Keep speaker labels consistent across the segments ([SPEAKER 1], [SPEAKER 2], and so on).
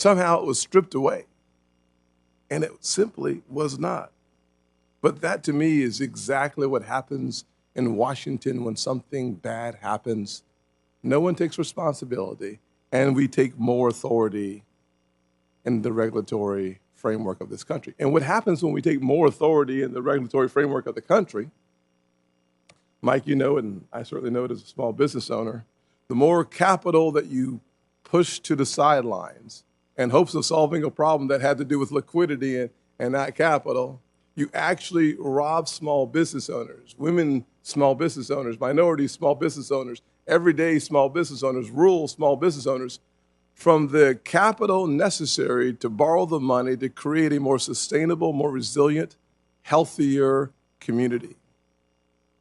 [SPEAKER 1] Somehow it was stripped away, and it simply was not. But that, to me, is exactly what happens in Washington when something bad happens. No one takes responsibility, and we take more authority in the regulatory framework of this country. And what happens when we take more authority in the regulatory framework of the country, Mike, you know, and I certainly know it as a small business owner, the more capital that you push to the sidelines in hopes of solving a problem that had to do with liquidity and not capital, you actually rob small business owners, women small business owners, minority small business owners, everyday small business owners, rural small business owners, from the capital necessary to borrow the money to create a more sustainable, more resilient, healthier community.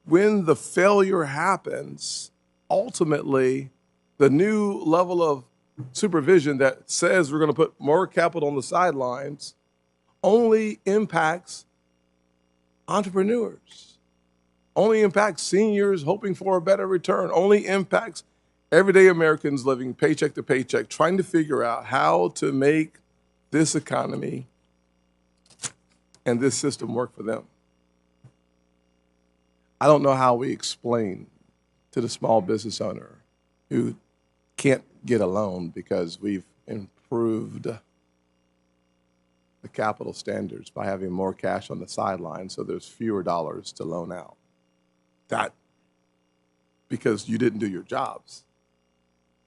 [SPEAKER 1] When the failure happens, ultimately, the new level of supervision that says we're going to put more capital on the sidelines only impacts entrepreneurs, only impacts seniors hoping for a better return, only impacts everyday Americans living paycheck to paycheck, trying to figure out how to make this economy and this system work for them. I don't know how we explain to the small business owner who can't get a loan because we've improved the capital standards by having more cash on the sideline so there's fewer dollars to loan out. That, because you didn't do your jobs,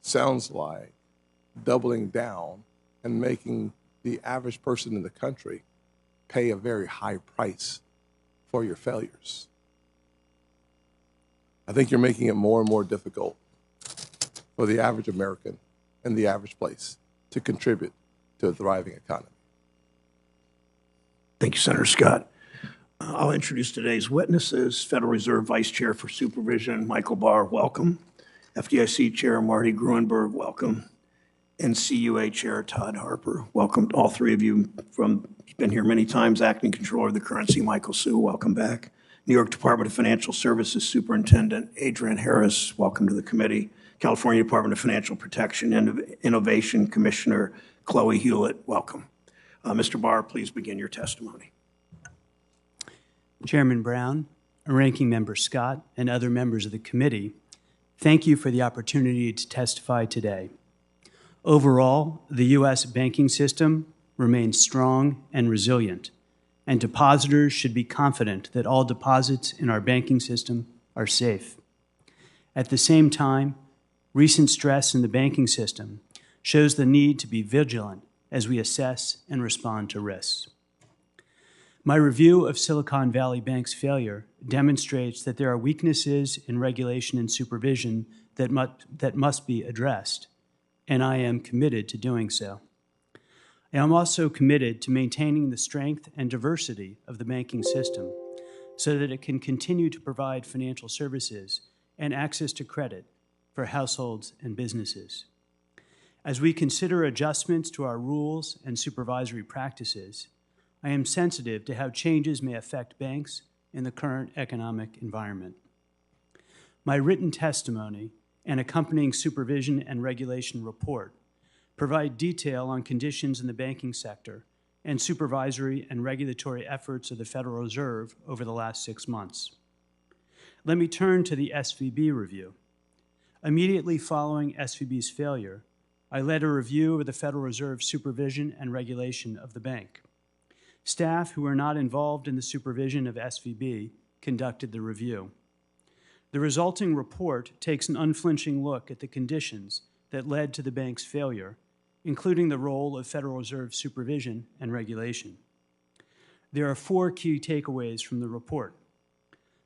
[SPEAKER 1] sounds like doubling down and making the average person in the country pay a very high price for your failures. I think you're making it more and more difficult for the average American in the average place to contribute to a thriving economy.
[SPEAKER 2] Thank you, Senator Scott. I'll introduce today's witnesses. Federal Reserve Vice Chair for Supervision, Michael Barr, welcome. FDIC Chair Marty Gruenberg, welcome. NCUA Chair Todd Harper, welcome. All three of you been here many times. Acting Comptroller of the Currency, Michael Sue, welcome back. New York Department of Financial Services Superintendent Adrian Harris, welcome to the committee. California Department of Financial Protection and Innovation Commissioner Chloe Hewlett, welcome. Mr. Barr, please begin your testimony.
[SPEAKER 3] Chairman Brown, Ranking Member Scott, and other members of the committee, thank you for the opportunity to testify today. Overall, the U.S. banking system remains strong and resilient, and depositors should be confident that all deposits in our banking system are safe. At the same time, recent stress in the banking system shows the need to be vigilant as we assess and respond to risks. My review of Silicon Valley Bank's failure demonstrates that there are weaknesses in regulation and supervision that must be addressed, and I am committed to doing so. I am also committed to maintaining the strength and diversity of the banking system so that it can continue to provide financial services and access to credit for households and businesses. As we consider adjustments to our rules and supervisory practices, I am sensitive to how changes may affect banks in the current economic environment. My written testimony and accompanying supervision and regulation report provide detail on conditions in the banking sector and supervisory and regulatory efforts of the Federal Reserve over the last 6 months. Let me turn to the SVB review. Immediately following SVB's failure, I led a review of the Federal Reserve supervision and regulation of the bank. Staff who were not involved in the supervision of SVB conducted the review. The resulting report takes an unflinching look at the conditions that led to the bank's failure, including the role of Federal Reserve supervision and regulation. There are 4 key takeaways from the report.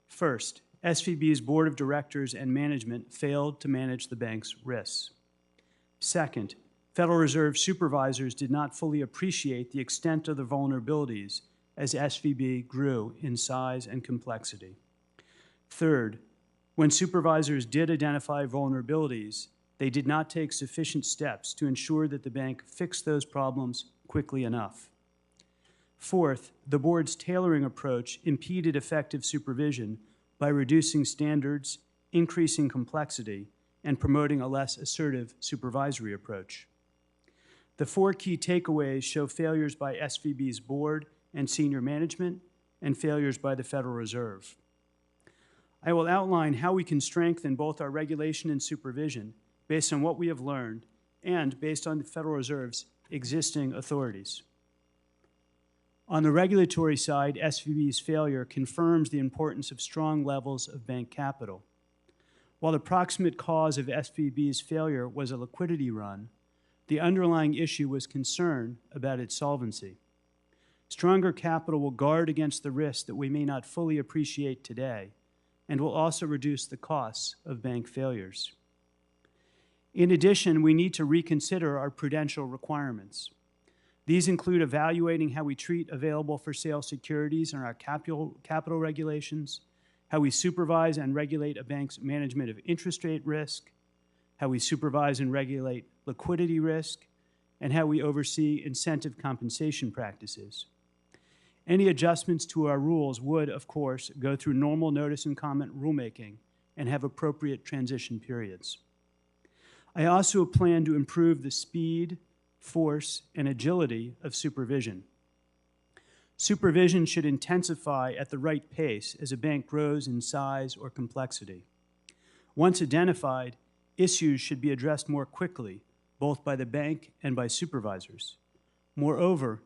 [SPEAKER 3] First, SVB's board of directors and management failed to manage the bank's risks. Second, Federal Reserve supervisors did not fully appreciate the extent of the vulnerabilities as SVB grew in size and complexity. Third, when supervisors did identify vulnerabilities, they did not take sufficient steps to ensure that the bank fixed those problems quickly enough. Fourth, the board's tailoring approach impeded effective supervision by reducing standards, increasing complexity, and promoting a less assertive supervisory approach. The 4 key takeaways show failures by SVB's board and senior management and failures by the Federal Reserve. I will outline how we can strengthen both our regulation and supervision based on what we have learned and based on the Federal Reserve's existing authorities. On the regulatory side, SVB's failure confirms the importance of strong levels of bank capital. While the proximate cause of SVB's failure was a liquidity run, the underlying issue was concern about its solvency. Stronger capital will guard against the risks that we may not fully appreciate today and will also reduce the costs of bank failures. In addition, we need to reconsider our prudential requirements. These include evaluating how we treat available-for-sale securities in our capital regulations, how we supervise and regulate a bank's management of interest rate risk, how we supervise and regulate liquidity risk, and how we oversee incentive compensation practices. Any adjustments to our rules would, of course, go through normal notice and comment rulemaking and have appropriate transition periods. I also plan to improve the speed, force, and agility of supervision. Supervision should intensify at the right pace as a bank grows in size or complexity. Once identified, issues should be addressed more quickly, both by the bank and by supervisors. Moreover,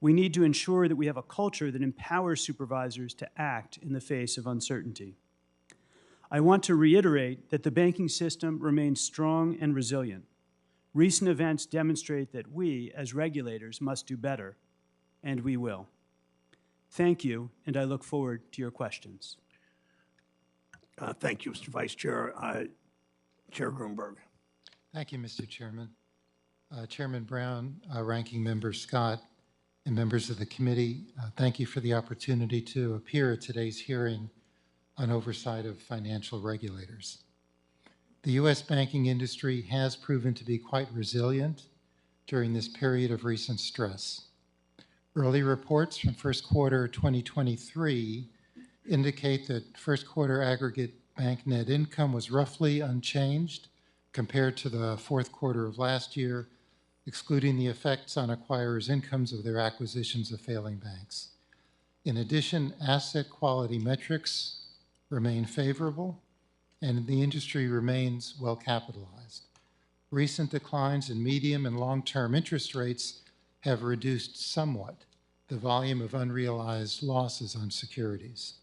[SPEAKER 3] we need to ensure that we have a culture that empowers supervisors to act in the face of uncertainty. I want to reiterate that the banking system remains strong and resilient. Recent events demonstrate that we, as regulators, must do better, and we will. Thank you, and I look forward to your questions.
[SPEAKER 2] Thank you, Mr. Vice Chair. Chair Gruenberg.
[SPEAKER 4] Thank you, Mr. Chairman. Chairman Brown, Ranking Member Scott, and members of the committee, thank you for the opportunity to appear at today's hearing on oversight of financial regulators. The U.S. banking industry has proven to be quite resilient during this period of recent stress. Early reports from first quarter 2023 indicate that first quarter aggregate bank net income was roughly unchanged compared to the fourth quarter of last year, excluding the effects on acquirers' incomes of their acquisitions of failing banks. In addition, asset quality metrics remain favorable, and the industry remains well capitalized. Recent declines in medium and long-term interest rates have reduced somewhat the volume of unrealized losses on securities.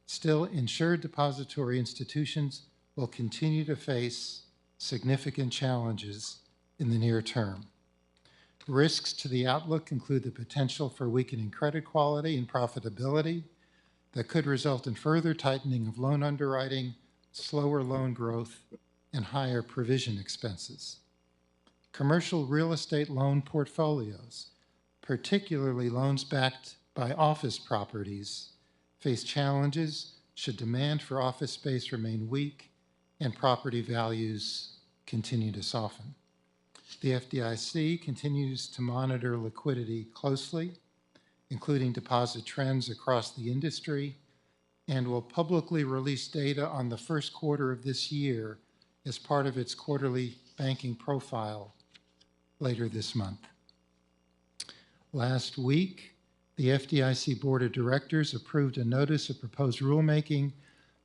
[SPEAKER 4] Still, insured depository institutions will continue to face significant challenges in the near term. Risks to the outlook include the potential for weakening credit quality and profitability that could result in further tightening of loan underwriting, slower loan growth, and higher provision expenses. Commercial real estate loan portfolios, particularly loans backed by office properties, face challenges should demand for office space remain weak and property values continue to soften. The FDIC continues to monitor liquidity closely, including deposit trends across the industry, and will publicly release data on the first quarter of this year as part of its quarterly banking profile later this month. Last week, the FDIC Board of Directors approved a notice of proposed rulemaking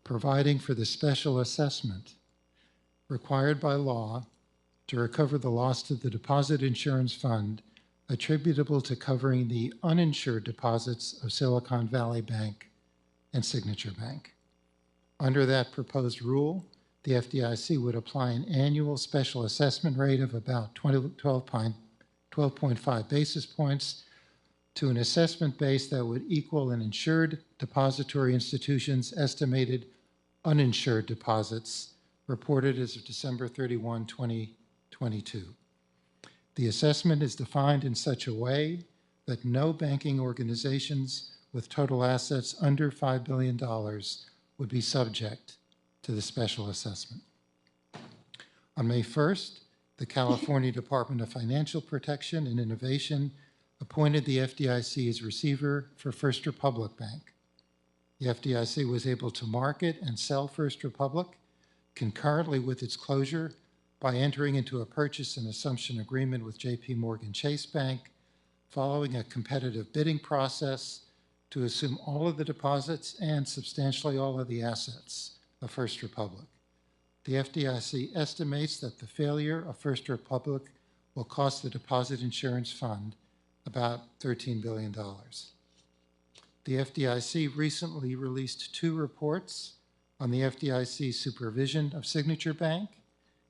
[SPEAKER 4] providing for the special assessment required by law to recover the loss to the Deposit Insurance Fund attributable to covering the uninsured deposits of Silicon Valley Bank and Signature Bank. Under that proposed rule, the FDIC would apply an annual special assessment rate of about 12.5 basis points to an assessment base that would equal an insured depository institution's estimated uninsured deposits reported as of December 31, 2022. The assessment is defined in such a way that no banking organizations with total assets under $5 billion would be subject to the special assessment. On May 1st, the California Department of Financial Protection and Innovation appointed the FDIC as receiver for First Republic Bank. The FDIC was able to market and sell First Republic concurrently with its closure by entering into a purchase and assumption agreement with J.P. Morgan Chase Bank following a competitive bidding process to assume all of the deposits and substantially all of the assets of First Republic. The FDIC estimates that the failure of First Republic will cost the Deposit Insurance Fund about $13 billion. The FDIC recently released 2 reports on the FDIC supervision of Signature Bank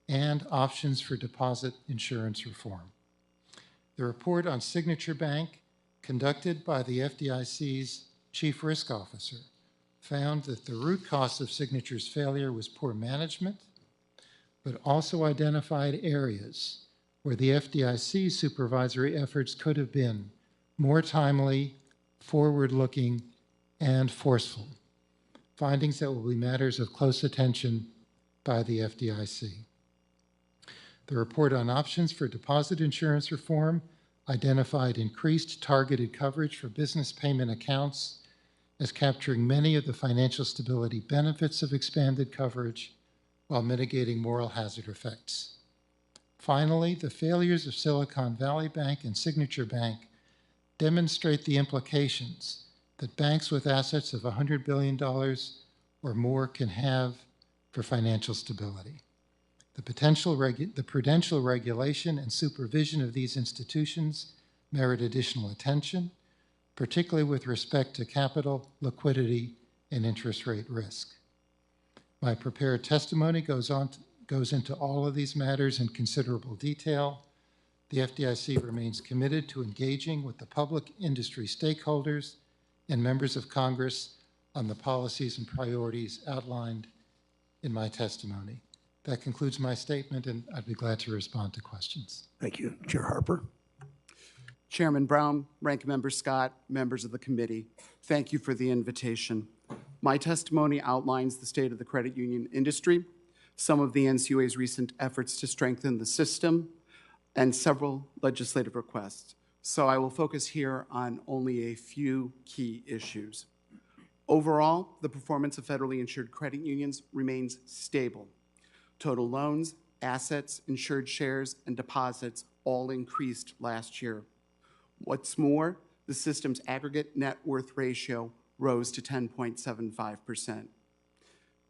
[SPEAKER 4] and options for deposit insurance reform. The report on Signature Bank, conducted by the FDIC's Chief Risk Officer, found that the root cause of Signature's failure was poor management, but also identified areas where the FDIC's supervisory efforts could have been more timely, forward-looking, and forceful, findings that will be matters of close attention by the FDIC. The report on options for deposit insurance reform identified increased targeted coverage for business payment accounts as capturing many of the financial stability benefits of expanded coverage while mitigating moral hazard effects. Finally, the failures of Silicon Valley Bank and Signature Bank demonstrate the implications that banks with assets of $100 billion or more can have for financial stability. The prudential regulation and supervision of these institutions merit additional attention, particularly with respect to capital, liquidity, and interest rate risk. My prepared testimony goes into all of these matters in considerable detail. The FDIC remains committed to engaging with the public, industry stakeholders, and members of Congress on the policies and priorities outlined in my testimony. That concludes my statement, and I'd be glad to respond to questions.
[SPEAKER 2] Thank you. Chair Harper.
[SPEAKER 5] Chairman Brown, Ranking Member Scott, members of the committee, thank you for the invitation. My testimony outlines the state of the credit union industry, some of the NCUA's recent efforts to strengthen the system, and several legislative requests. So I will focus here on only a few key issues. Overall, the performance of federally insured credit unions remains stable. Total loans, assets, insured shares, and deposits all increased last year. What's more, the system's aggregate net worth ratio rose to 10.75%.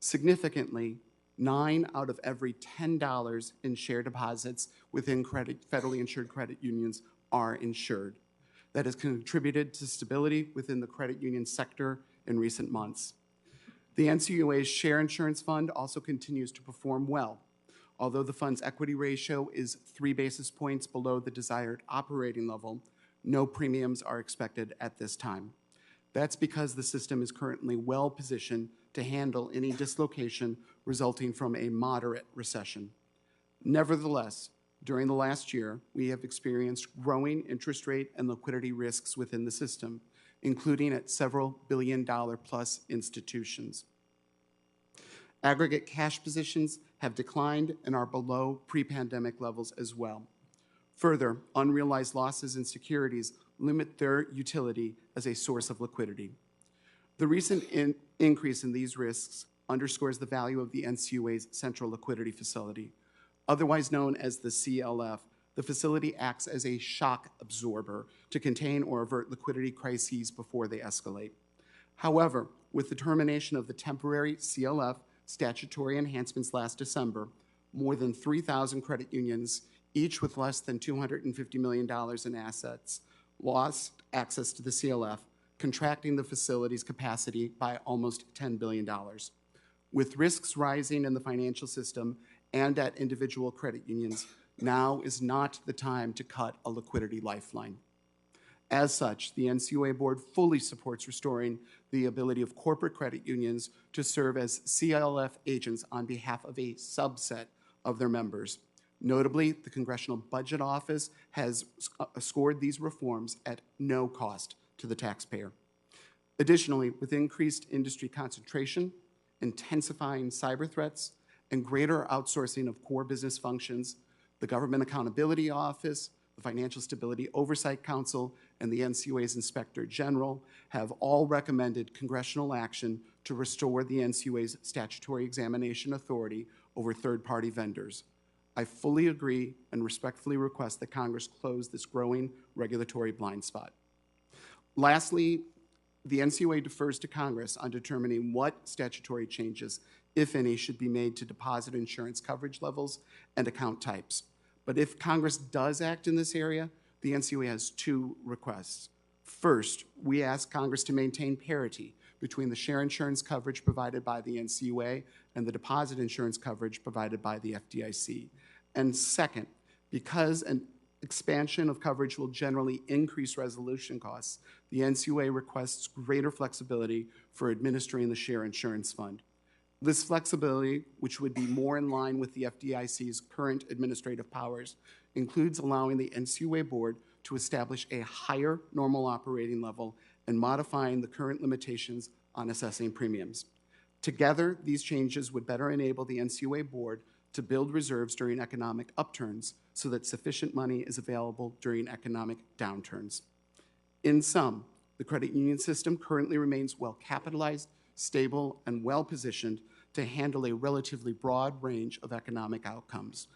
[SPEAKER 5] Significantly, 9 out of every $10 in share deposits within federally insured credit unions are insured. That has contributed to stability within the credit union sector in recent months. The NCUA's Share Insurance Fund also continues to perform well. Although the fund's equity ratio is 3 basis points below the desired operating level, no premiums are expected at this time. That's because the system is currently well positioned to handle any dislocation resulting from a moderate recession. Nevertheless, during the last year, we have experienced growing interest rate and liquidity risks within the system, including at several billion-dollar-plus institutions. Aggregate cash positions have declined and are below pre-pandemic levels as well. Further, unrealized losses in securities limit their utility as a source of liquidity. The recent increase in these risks underscores the value of the NCUA's Central Liquidity Facility. Otherwise known as the CLF, the facility acts as a shock absorber to contain or avert liquidity crises before they escalate. However, with the termination of the temporary CLF statutory enhancements last December, more than 3,000 credit unions, each with less than $250 million in assets, lost access to the CLF, contracting the facility's capacity by almost $10 billion. With risks rising in the financial system and at individual credit unions, now is not the time to cut a liquidity lifeline. As such, the NCUA board fully supports restoring the ability of corporate credit unions to serve as CLF agents on behalf of a subset of their members. Notably, the Congressional Budget Office has scored these reforms at no cost to the taxpayer. Additionally, with increased industry concentration, intensifying cyber threats, and greater outsourcing of core business functions, the Government Accountability Office, the Financial Stability Oversight Council, and the NCUA's Inspector General have all recommended congressional action to restore the NCUA's statutory examination authority over third-party vendors. I fully agree and respectfully request that Congress close this growing regulatory blind spot. Lastly, the NCUA defers to Congress on determining what statutory changes, if any, should be made to deposit insurance coverage levels and account types. But if Congress does act in this area, the NCUA has two requests. First, we ask Congress to maintain parity between the share insurance coverage provided by the NCUA and the deposit insurance coverage provided by the FDIC. And second, because an expansion of coverage will generally increase resolution costs, the NCUA requests greater flexibility for administering the share insurance fund. This flexibility, which would be more in line with the FDIC's current administrative powers, includes allowing the NCUA board to establish a higher normal operating level and modifying the current limitations on assessing premiums. Together, these changes would better enable the NCUA board to build reserves during economic upturns so that sufficient money is available during economic downturns. In sum, the credit union system currently remains well capitalized, stable, and well positioned to handle a relatively broad range of economic outcomes.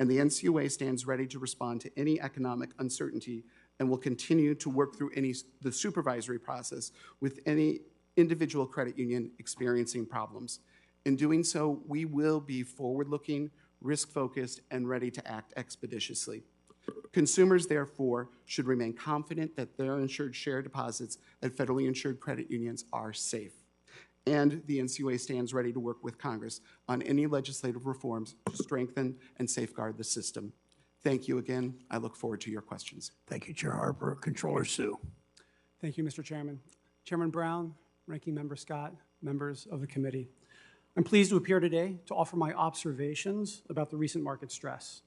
[SPEAKER 5] And the NCUA stands ready to respond to any economic uncertainty and will continue to work through the supervisory process with any individual credit union experiencing problems. In doing so, we will be forward-looking, risk-focused, and ready to act expeditiously. Consumers, therefore, should remain confident that their insured share deposits at federally insured credit unions are safe. And the NCUA stands ready to work with Congress on any legislative reforms to strengthen and safeguard the system. Thank you again. I look forward to your questions.
[SPEAKER 2] Thank you, Chair Harper. Controller Sue.
[SPEAKER 6] Thank you, Mr. Chairman. Chairman Brown, Ranking Member Scott, members of the committee. I'm pleased to appear today to offer my observations about the recent market stress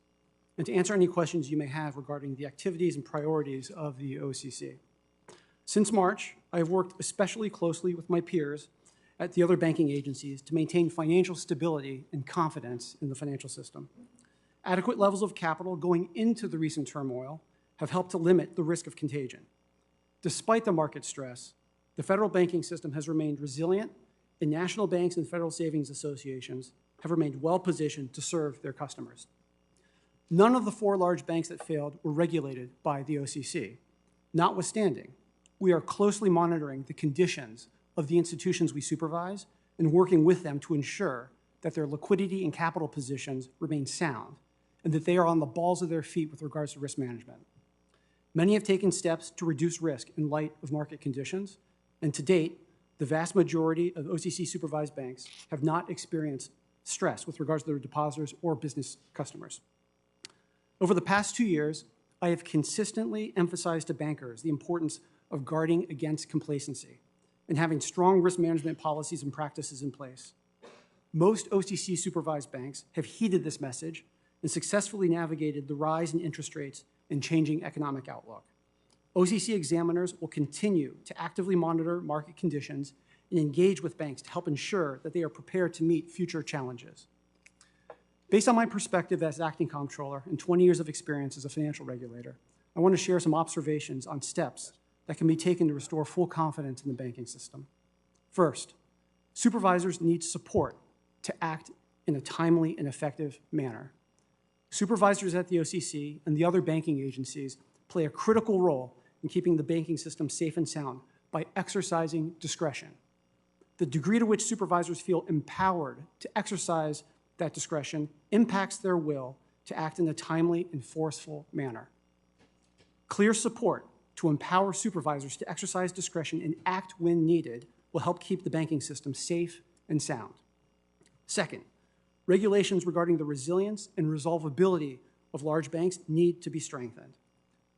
[SPEAKER 6] and to answer any questions you may have regarding the activities and priorities of the OCC. Since March, I have worked especially closely with my peers at the other banking agencies to maintain financial stability and confidence in the financial system. Adequate levels of capital going into the recent turmoil have helped to limit the risk of contagion. Despite the market stress, the federal banking system has remained resilient, and national banks and federal savings associations have remained well-positioned to serve their customers. None of the 4 large banks that failed were regulated by the OCC. Notwithstanding, we are closely monitoring the conditions of the institutions we supervise and working with them to ensure that their liquidity and capital positions remain sound and that they are on the balls of their feet with regards to risk management. Many have taken steps to reduce risk in light of market conditions, and to date, the vast majority of OCC-supervised banks have not experienced stress with regards to their depositors or business customers. Over the past 2 years, I have consistently emphasized to bankers the importance of guarding against complacency and having strong risk management policies and practices in place. Most OCC-supervised banks have heeded this message and successfully navigated the rise in interest rates and changing economic outlook. OCC examiners will continue to actively monitor market conditions and engage with banks to help ensure that they are prepared to meet future challenges. Based on my perspective as acting comptroller and 20 years of experience as a financial regulator, I want to share some observations on steps that can be taken to restore full confidence in the banking system. First, supervisors need support to act in a timely and effective manner. Supervisors at the OCC and the other banking agencies play a critical role in keeping the banking system safe and sound by exercising discretion. The degree to which supervisors feel empowered to exercise that discretion impacts their will to act in a timely and forceful manner. Clear support to empower supervisors to exercise discretion and act when needed will help keep the banking system safe and sound. Second, regulations regarding the resilience and resolvability of large banks need to be strengthened.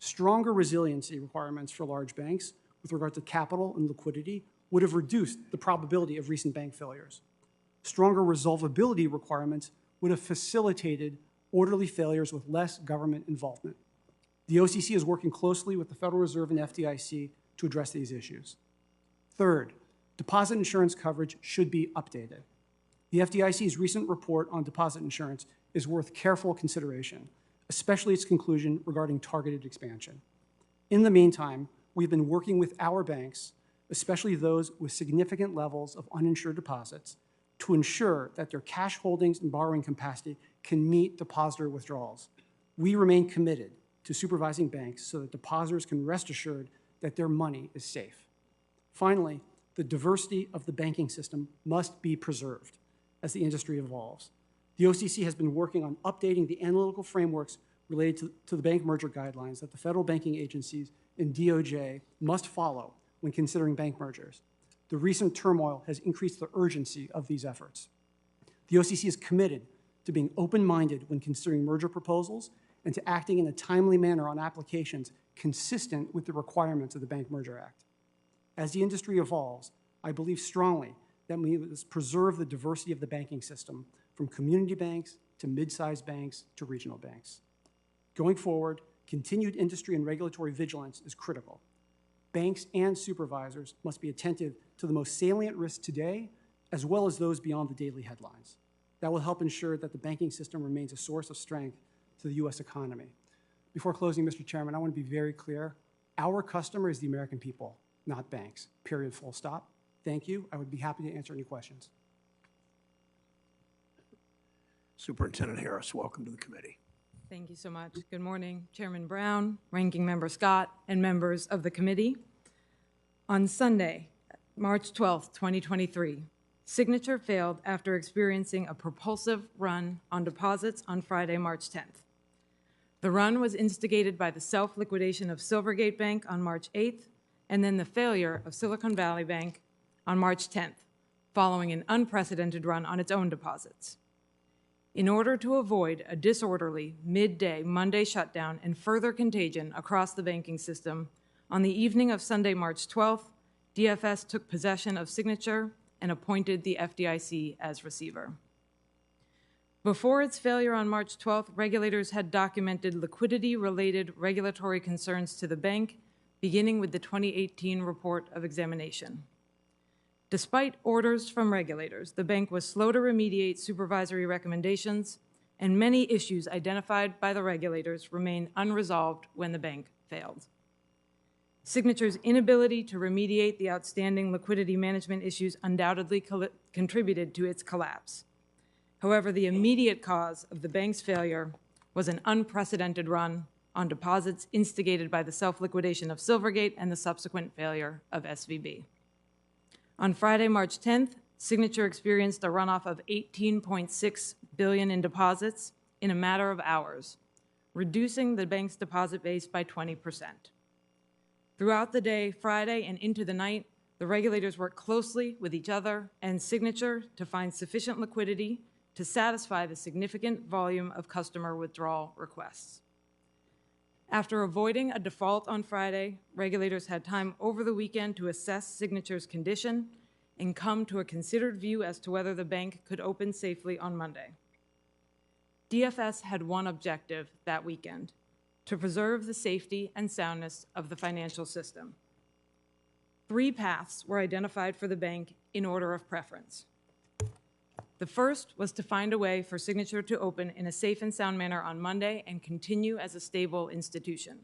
[SPEAKER 6] Stronger resiliency requirements for large banks with regard to capital and liquidity would have reduced the probability of recent bank failures. Stronger resolvability requirements would have facilitated orderly failures with less government involvement. The OCC is working closely with the Federal Reserve and FDIC to address these issues. Third, deposit insurance coverage should be updated. The FDIC's recent report on deposit insurance is worth careful consideration, especially its conclusion regarding targeted expansion. In the meantime, we've been working with our banks, especially those with significant levels of uninsured deposits, to ensure that their cash holdings and borrowing capacity can meet depositor withdrawals. We remain committed to supervising banks so that depositors can rest assured that their money is safe. Finally, the diversity of the banking system must be preserved as the industry evolves. The OCC has been working on updating the analytical frameworks related to the bank merger guidelines that the federal banking agencies and DOJ must follow when considering bank mergers. The recent turmoil has increased the urgency of these efforts. The OCC is committed to being open-minded when considering merger proposals and to acting in a timely manner on applications consistent with the requirements of the Bank Merger Act. As the industry evolves, I believe strongly that we must preserve the diversity of the banking system, from community banks to mid-sized banks to regional banks. Going forward, continued industry and regulatory vigilance is critical. Banks and supervisors must be attentive to the most salient risks today, as well as those beyond the daily headlines. That will help ensure that the banking system remains a source of strength to the U.S. economy. Before closing, Mr. Chairman, I want to be very clear. Our customer is the American people, not banks, period, full stop. Thank you. I would be happy to answer any questions.
[SPEAKER 2] Superintendent Harris, welcome to the committee.
[SPEAKER 7] Thank you so much. Good morning, Chairman Brown, Ranking Member Scott, and members of the committee. On Sunday, March 12th, 2023, Signature failed after experiencing a propulsive run on deposits on Friday, March 10th. The run was instigated by the self-liquidation of Silvergate Bank on March 8th, and then the failure of Silicon Valley Bank on March 10th, following an unprecedented run on its own deposits. In order to avoid a disorderly midday Monday shutdown and further contagion across the banking system, on the evening of Sunday, March 12th, DFS took possession of Signature and appointed the FDIC as receiver. Before its failure on March 12th, regulators had documented liquidity-related regulatory concerns to the bank, beginning with the 2018 report of examination. Despite orders from regulators, the bank was slow to remediate supervisory recommendations, and many issues identified by the regulators remained unresolved when the bank failed. Signature's inability to remediate the outstanding liquidity management issues undoubtedly contributed to its collapse. However, the immediate cause of the bank's failure was an unprecedented run on deposits instigated by the self-liquidation of Silvergate and the subsequent failure of SVB. On Friday, March 10th, Signature experienced a runoff of $18.6 billion in deposits in a matter of hours, reducing the bank's deposit base by 20%. Throughout the day, Friday, and into the night, the regulators worked closely with each other and Signature to find sufficient liquidity to satisfy the significant volume of customer withdrawal requests. After avoiding a default on Friday, regulators had time over the weekend to assess Signature's condition and come to a considered view as to whether the bank could open safely on Monday. DFS had one objective that weekend: to preserve the safety and soundness of the financial system. 3 paths were identified for the bank in order of preference. The first was to find a way for Signature to open in a safe and sound manner on Monday and continue as a stable institution.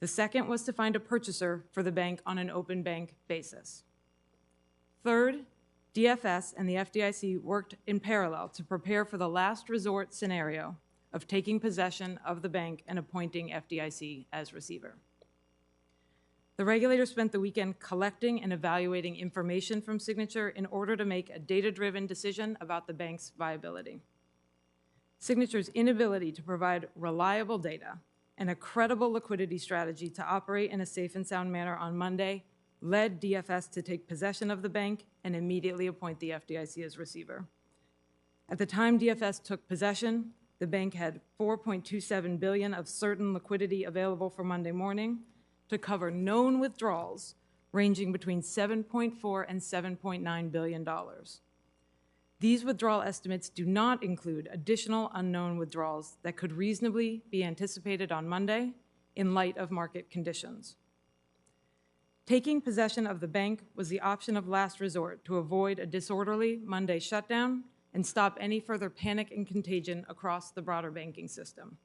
[SPEAKER 7] The second was to find a purchaser for the bank on an open bank basis. Third, DFS and the FDIC worked in parallel to prepare for the last resort scenario of taking possession of the bank and appointing FDIC as receiver. The regulators spent the weekend collecting and evaluating information from Signature in order to make a data-driven decision about the bank's viability. Signature's inability to provide reliable data and a credible liquidity strategy to operate in a safe and sound manner on Monday led DFS to take possession of the bank and immediately appoint the FDIC as receiver. At the time DFS took possession, the bank had $4.27 billion of certain liquidity available for Monday morning to cover known withdrawals ranging between $7.4 and $7.9 billion. These withdrawal estimates do not include additional unknown withdrawals that could reasonably be anticipated on Monday in light of market conditions. Taking possession of the bank was the option of last resort to avoid a disorderly Monday shutdown and stop any further panic and contagion across the broader banking system.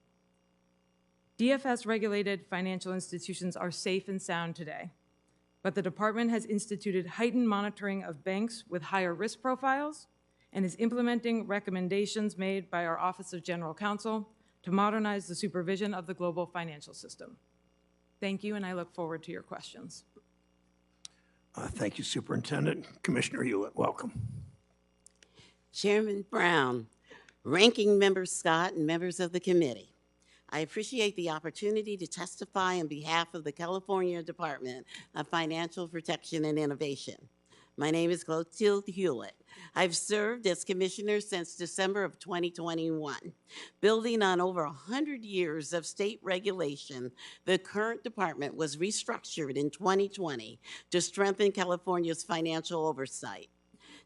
[SPEAKER 7] DFS-regulated financial institutions are safe and sound today, but the department has instituted heightened monitoring of banks with higher risk profiles and is implementing recommendations made by our Office of General Counsel to modernize the supervision of the global financial system. Thank you, and I look forward to your questions.
[SPEAKER 2] Thank you, Superintendent. Commissioner Hewlett, welcome.
[SPEAKER 8] Chairman Brown, Ranking Member Scott, and members of the committee. I appreciate the opportunity to testify on behalf of the California Department of Financial Protection and Innovation. My name is Clotilde Hewlett. I've served as commissioner since December of 2021. Building on over 100 years of state regulation, the current department was restructured in 2020 to strengthen California's financial oversight.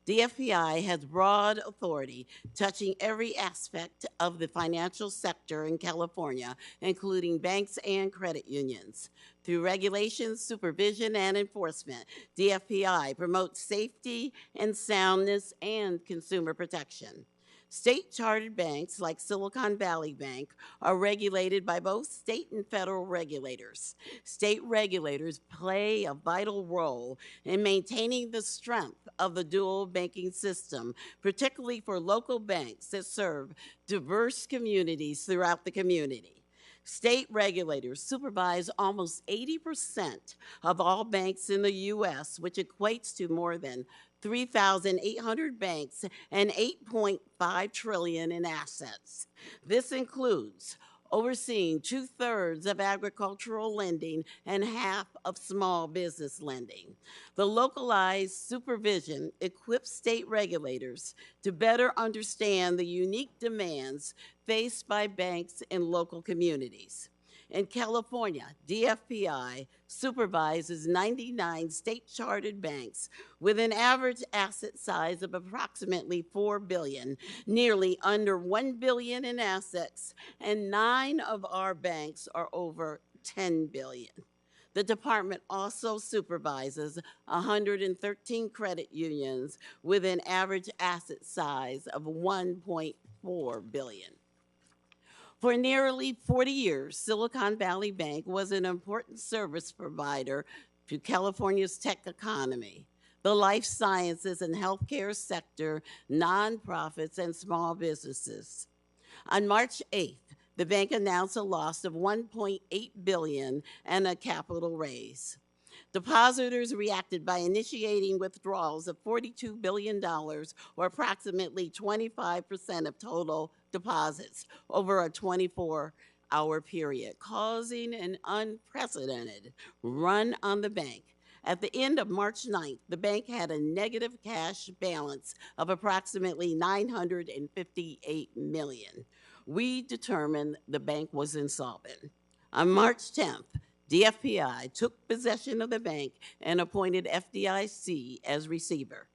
[SPEAKER 8] DFPI has broad authority touching every aspect of the financial sector in California, including banks and credit unions. Through regulations, supervision, and enforcement, DFPI promotes safety and soundness and consumer protection. State-chartered banks like Silicon Valley Bank are regulated by both state and federal regulators. State regulators play a vital role in maintaining the strength of the dual banking system, particularly for local banks that serve diverse communities throughout the community. State regulators supervise almost 80% of all banks in the U.S., which equates to more than 3,800 banks and $8.5 trillion in assets. This includes overseeing 2/3 of agricultural lending and half of small business lending. The localized supervision equips state regulators to better understand the unique demands faced by banks in local communities. In California, DFPI supervises 99 state-chartered banks with an average asset size of approximately $4 billion, nearly under $1 billion in assets, and 9 of our banks are over $10 billion. The department also supervises 113 credit unions with an average asset size of $1.4 billion. For nearly 40 years, Silicon Valley Bank was an important service provider to California's tech economy, the life sciences and healthcare sector, nonprofits, and small businesses. On March 8th, the bank announced a loss of $1.8 billion and a capital raise. Depositors reacted by initiating withdrawals of $42 billion, or approximately 25% of total deposits, over a 24-hour period, causing an unprecedented run on the bank. At the end of March 9th, the bank had a negative cash balance of approximately $958 million. We determined the bank was insolvent. On March 10th, DFPI took possession of the bank and appointed FDIC as receiver.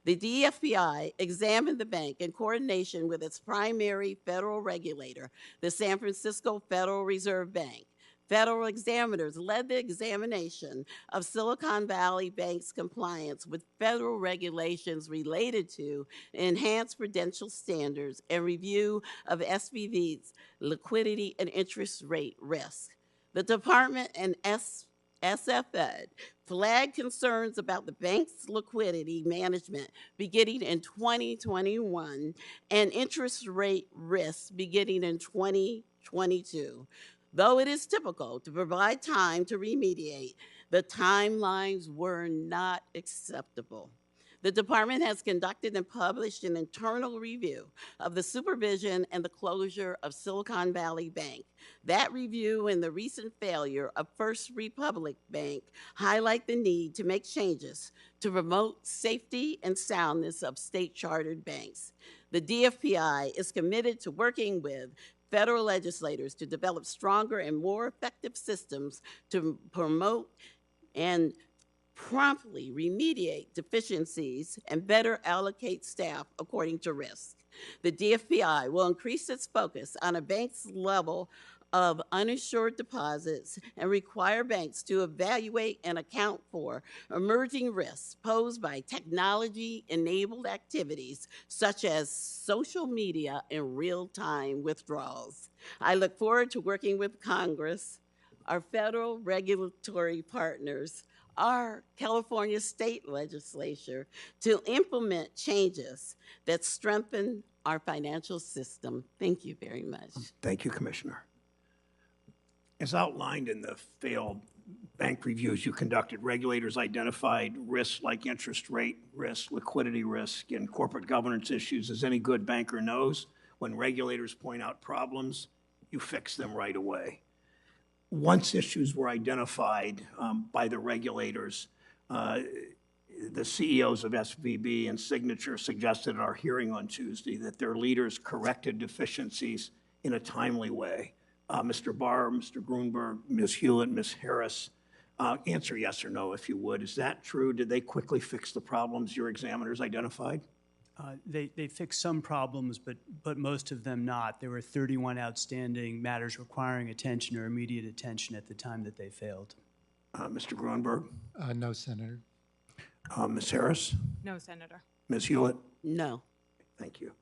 [SPEAKER 8] The DFPI examined the bank in coordination with its primary federal regulator, the San Francisco Federal Reserve Bank. Federal examiners led the examination of Silicon Valley Bank's compliance with federal regulations related to enhanced prudential standards and review of SVB's liquidity and interest rate risk. The department and SFED flagged concerns about the bank's liquidity management beginning in 2021 and interest rate risks beginning in 2022. Though it is typical to provide time to remediate, the timelines were not acceptable. The department has conducted and published an internal review of the supervision and the closure of Silicon Valley Bank. That review and the recent failure of First Republic Bank highlight the need to make changes to promote safety and soundness of state-chartered banks. The DFPI is committed to working with federal legislators to develop stronger and more effective systems to promote and promptly remediate deficiencies and better allocate staff according to risk. The DFPI will increase its focus on a bank's level of uninsured deposits and require banks to evaluate and account for emerging risks posed by technology-enabled activities such as social media and real-time withdrawals. I look forward to working with Congress, our federal regulatory partners, our California state legislature to implement changes that strengthen our financial system. Thank you very much.
[SPEAKER 2] Thank you, Commissioner. As outlined in the failed bank reviews you conducted, regulators identified risks like interest rate risk, liquidity risk, and corporate governance issues. As any good banker knows, when regulators point out problems, you fix them right away. Once issues were identified by the regulators, the CEOs of SVB and Signature suggested at our hearing on Tuesday that their leaders corrected deficiencies in a timely way. Mr. Barr, Mr. Gruenberg, Ms. Hewlett, Ms. Harris, answer yes or no if you would. Is that true? Did they quickly fix the problems your examiners identified?
[SPEAKER 3] They fixed some problems, but most of them not. There were 31 outstanding matters requiring attention or immediate attention at the time that they failed.
[SPEAKER 2] Mr. Gruenberg?
[SPEAKER 4] No, Senator.
[SPEAKER 2] Ms. Harris?
[SPEAKER 7] No, Senator.
[SPEAKER 2] Ms. Hewlett?
[SPEAKER 8] No.
[SPEAKER 2] Thank you.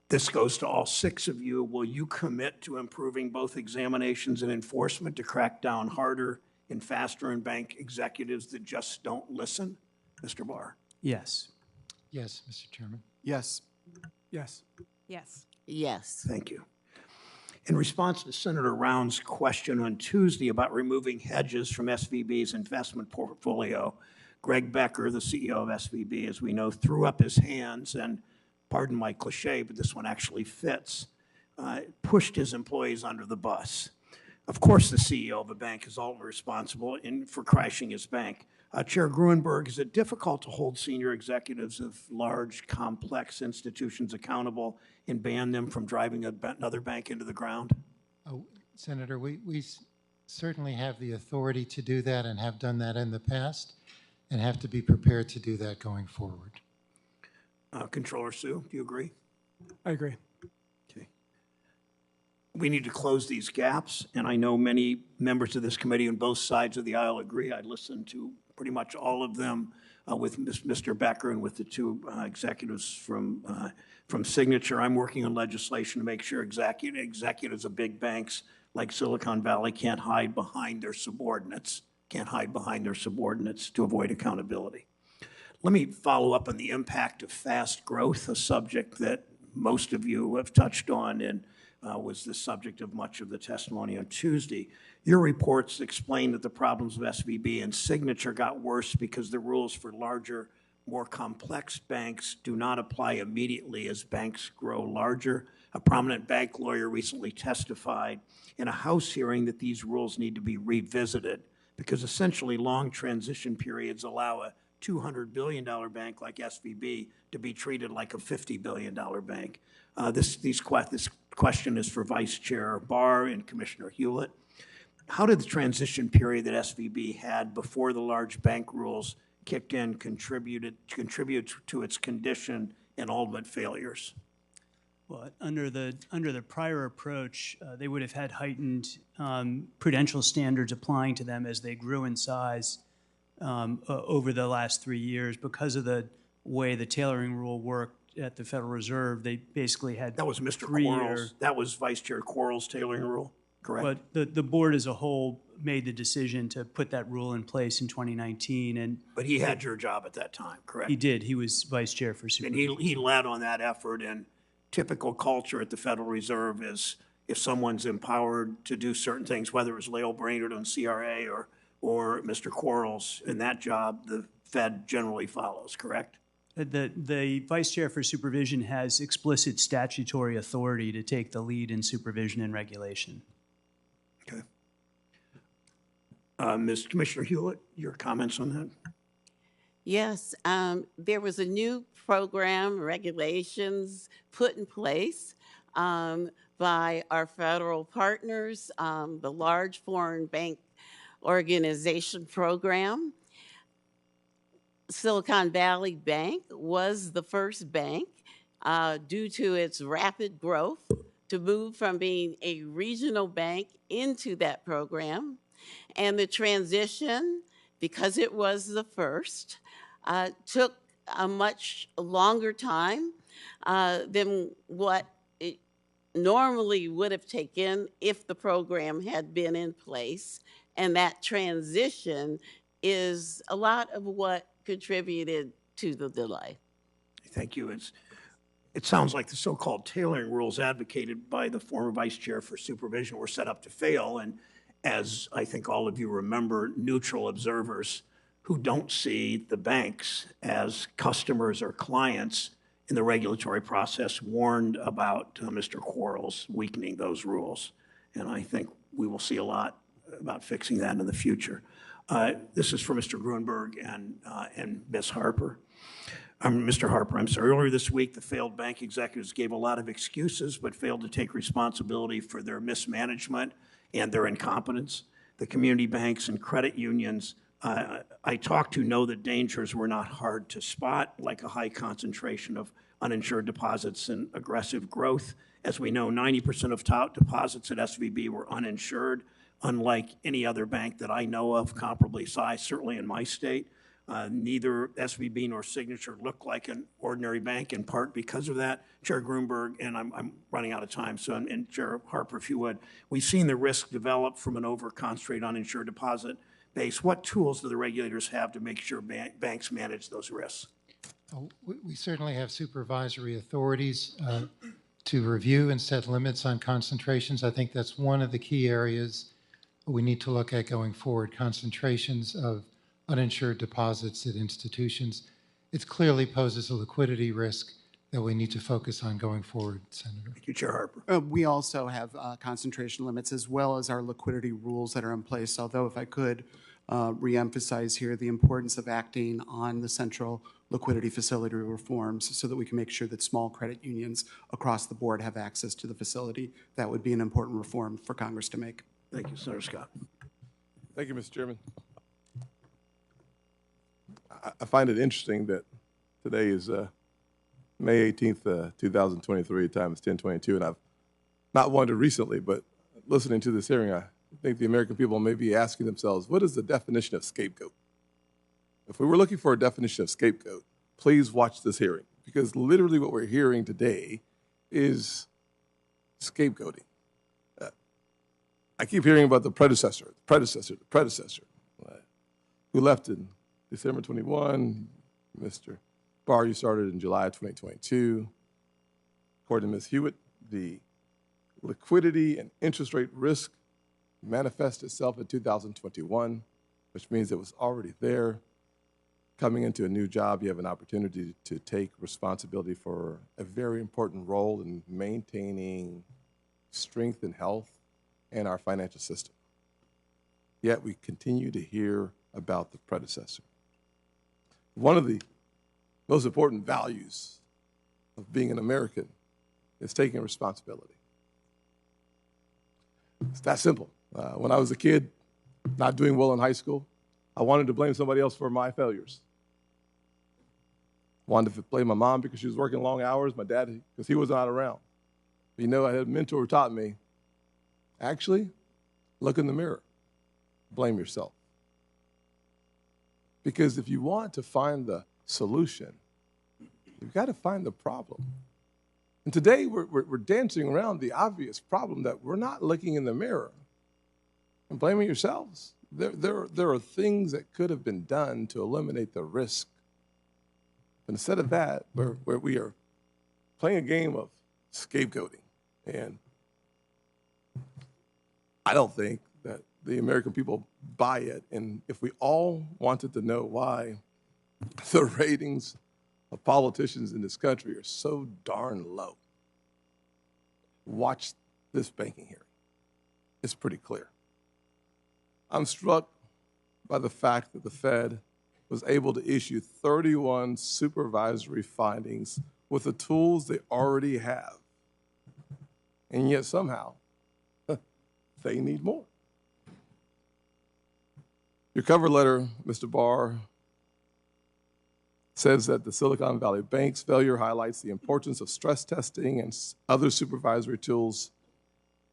[SPEAKER 2] This goes to all 6 of you. Will you commit to improving both examinations and enforcement to crack down harder and faster on bank executives that just don't listen? Mr. Barr?
[SPEAKER 3] Yes.
[SPEAKER 4] Yes, Mr. Chairman.
[SPEAKER 5] Yes.
[SPEAKER 6] Yes.
[SPEAKER 7] Yes.
[SPEAKER 8] Yes.
[SPEAKER 2] Thank you. In response to Senator Round's question on Tuesday about removing hedges from SVB's investment portfolio, Greg Becker, the CEO of SVB, as we know, threw up his hands and, pardon my cliche, but this one actually fits, pushed his employees under the bus. Of course, the CEO of a bank is ultimately responsible for crashing his bank. Chair Gruenberg, is it difficult to hold senior executives of large, complex institutions accountable and ban them from driving another bank into the ground?
[SPEAKER 4] Oh, Senator, we certainly have the authority to do that and have done that in the past and have to be prepared to do that going forward.
[SPEAKER 2] Controller Sue, do you agree?
[SPEAKER 6] I agree.
[SPEAKER 2] Okay. We need to close these gaps, and I know many members of this committee on both sides of the aisle agree. I listened to pretty much all of them with Mr. Becker and with the 2 executives from Signature. I'm working on legislation to make sure executives of big banks like Silicon Valley can't hide behind their subordinates, to avoid accountability. Let me follow up on the impact of fast growth, a subject that most of you have touched on and was the subject of much of the testimony on Tuesday. Your reports explain that the problems of SVB and Signature got worse because the rules for larger, more complex banks do not apply immediately as banks grow larger. A prominent bank lawyer recently testified in a House hearing that these rules need to be revisited because essentially long transition periods allow a $200 billion bank like SVB to be treated like a $50 billion bank. This question is for Vice Chair Barr and Commissioner Hewlett. How did the transition period that SVB had before the large bank rules kicked in contribute to its condition and ultimate failures?
[SPEAKER 3] Well, under the prior approach, they would have had heightened prudential standards applying to them as they grew in size over the last 3 years. Because of the way the tailoring rule worked at the Federal Reserve, they basically had
[SPEAKER 2] That was Mr. Quarles. That was Vice Chair Quarles' tailoring rule, correct?
[SPEAKER 3] But the board as a whole made the decision to put that rule in place in 2019.
[SPEAKER 2] But he had your job at that time, correct?
[SPEAKER 3] He did. He was vice chair for Supervision.
[SPEAKER 2] And he led on that effort, and typical culture at the Federal Reserve is if someone's empowered to do certain things, whether it was Lael Brainerd on CRA or Mr. Quarles in that job, the Fed generally follows, correct?
[SPEAKER 3] The vice chair for Supervision has explicit statutory authority to take the lead in supervision and regulation.
[SPEAKER 2] Okay. Commissioner Hewlett, your comments on that?
[SPEAKER 8] Yes, there was a new program, regulations put in place by our federal partners, the Large Foreign Bank Organization Program. Silicon Valley Bank was the first bank due to its rapid growth to move from being a regional bank into that program. And the transition, because it was the first, took a much longer time than what it normally would have taken if the program had been in place. And that transition is a lot of what contributed to the delay.
[SPEAKER 2] Thank you. It sounds like the so-called tailoring rules advocated by the former vice chair for supervision were set up to fail. And as I think all of you remember, neutral observers who don't see the banks as customers or clients in the regulatory process warned about Mr. Quarles weakening those rules. And I think we will see a lot about fixing that in the future. This is for Mr. Gruenberg and Ms. Harper. Mr. Harper, I'm sorry. Earlier this week, the failed bank executives gave a lot of excuses, but failed to take responsibility for their mismanagement and their incompetence. The community banks and credit unions I talked to know that dangers were not hard to spot, like a high concentration of uninsured deposits and aggressive growth. As we know, 90% of top deposits at SVB were uninsured, unlike any other bank that I know of comparably sized, certainly in my state. Neither SVB nor Signature looked like an ordinary bank, in part because of that. Chair Gruenberg, and I'm running out of time, so, and Chair Harper, if you would, we've seen the risk develop from an over-concentrated uninsured deposit base. What tools do the regulators have to make sure banks manage those risks?
[SPEAKER 4] We certainly have supervisory authorities to review and set limits on concentrations. I think that's one of the key areas we need to look at going forward, concentrations of uninsured deposits at institutions. It clearly poses a liquidity risk that we need to focus on going forward, Senator.
[SPEAKER 2] Thank you, Chair Harper.
[SPEAKER 5] We also have concentration limits as well as our liquidity rules that are in place, although if I could reemphasize here the importance of acting on the central liquidity facility reforms so that we can make sure that small credit unions across the board have access to the facility. That would be an important reform for Congress to make.
[SPEAKER 2] Thank you, Senator Scott.
[SPEAKER 1] Thank you, Mr. Chairman. I find it interesting that today is May 18th, 2023, time is 10:22, and I've not wondered recently, but listening to this hearing, I think the American people may be asking themselves, what is the definition of scapegoat? If we were looking for a definition of scapegoat, please watch this hearing, because literally what we're hearing today is scapegoating. I keep hearing about the predecessor, who left in December 21. Mr. Barr, you started in July 2022. According to Ms. Hewlett, the liquidity and interest rate risk manifested itself in 2021, which means it was already there. Coming into a new job, you have an opportunity to take responsibility for a very important role in maintaining strength and health in our financial system. Yet we continue to hear about the predecessor. One of the most important values of being an American is taking responsibility. It's that simple. When I was a kid, not doing well in high school, I wanted to blame somebody else for my failures. Wanted to blame my mom because she was working long hours, my dad because he was not around. But you know, I had a mentor who taught me, actually, look in the mirror, blame yourself. Because if you want to find the solution, you've got to find the problem. And today we're dancing around the obvious problem that we're not looking in the mirror and blaming yourselves. There are things that could have been done to eliminate the risk. But instead of that, we are playing a game of scapegoating. And I don't think that the American people buy it. And if we all wanted to know why the ratings of politicians in this country are so darn low, watch this banking hearing. It's pretty clear. I'm struck by the fact that the Fed was able to issue 31 supervisory findings with the tools they already have. And yet somehow, they need more. Your cover letter, Mr. Barr, says that the Silicon Valley Bank's failure highlights the importance of stress testing and other supervisory tools.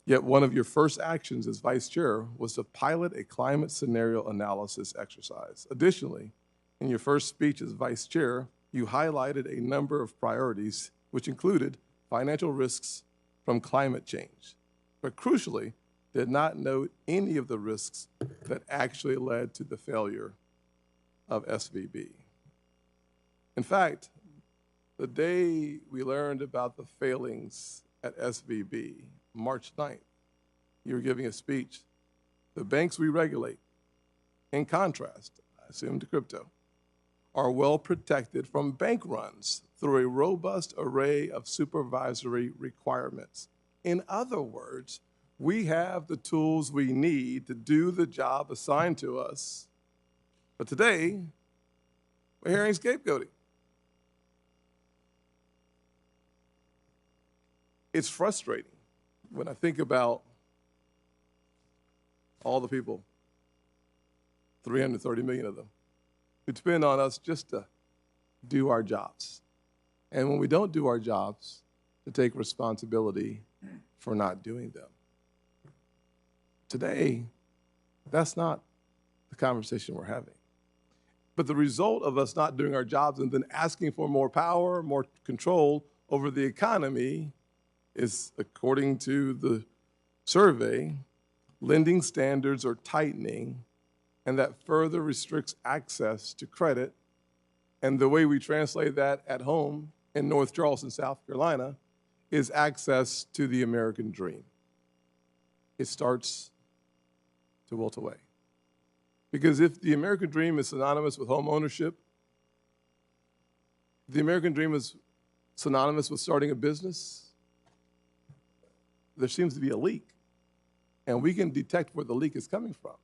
[SPEAKER 1] Yet one of your first actions as vice chair was to pilot a climate scenario analysis exercise. Additionally, in your first speech as vice chair, you highlighted a number of priorities, which included financial risks from climate change, but crucially, did not note any of the risks that actually led to the failure of SVB. In fact, the day we learned about the failings at SVB, March 9th, you were giving a speech. The banks we regulate, in contrast, I assume to crypto, are well protected from bank runs through a robust array of supervisory requirements. In other words, we have the tools we need to do the job assigned to us. But today, we're hearing scapegoating. It's frustrating when I think about all the people, 330 million of them, who depend on us just to do our jobs. And when we don't do our jobs, to take responsibility for not doing them. Today, that's not the conversation we're having. But the result of us not doing our jobs and then asking for more power, more control over the economy is, according to the survey, lending standards are tightening, and that further restricts access to credit. And the way we translate that at home in North Charleston, South Carolina, is access to the American dream. It starts to wilt away. Because if the American dream is synonymous with home ownership, the American dream is synonymous with starting a business, there seems to be a leak. And we can detect where the leak is coming from.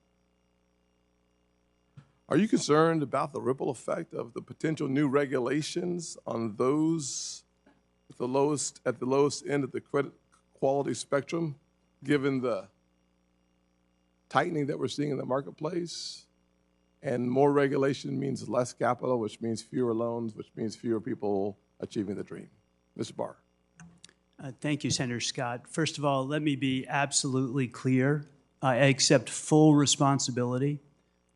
[SPEAKER 1] Are you concerned about the ripple effect of the potential new regulations on those at the lowest end of the credit quality spectrum, given the tightening that we're seeing in the marketplace? And more regulation means less capital, which means fewer loans, which means fewer people achieving the dream. Mr. Barr.
[SPEAKER 3] Thank you, Senator Scott. First of all, let me be absolutely clear. I accept full responsibility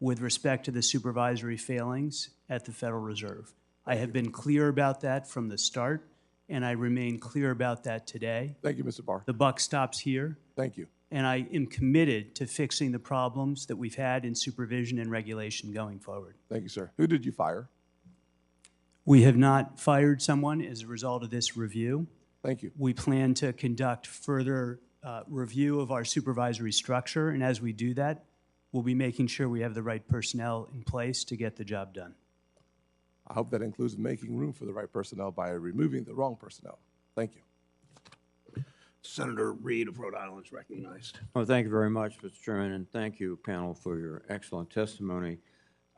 [SPEAKER 3] with respect to the supervisory failings at the Federal Reserve. I have been clear about that from the start, and I remain clear about that today.
[SPEAKER 1] Thank you, Mr. Barr.
[SPEAKER 3] The buck stops here.
[SPEAKER 1] Thank you.
[SPEAKER 3] And I am committed to fixing the problems that we've had in supervision and regulation going forward.
[SPEAKER 1] Thank you, sir. Who did you fire?
[SPEAKER 3] We have not fired someone as a result of this review.
[SPEAKER 1] Thank you.
[SPEAKER 3] We plan to conduct further review of our supervisory structure, and as we do that, we'll be making sure we have the right personnel in place to get the job done.
[SPEAKER 1] I hope that includes making room for the right personnel by removing the wrong personnel. Thank you.
[SPEAKER 2] Senator Reed of Rhode Island is recognized.
[SPEAKER 9] Well, thank you very much, Mr. Chairman, and thank you, panel, for your excellent testimony.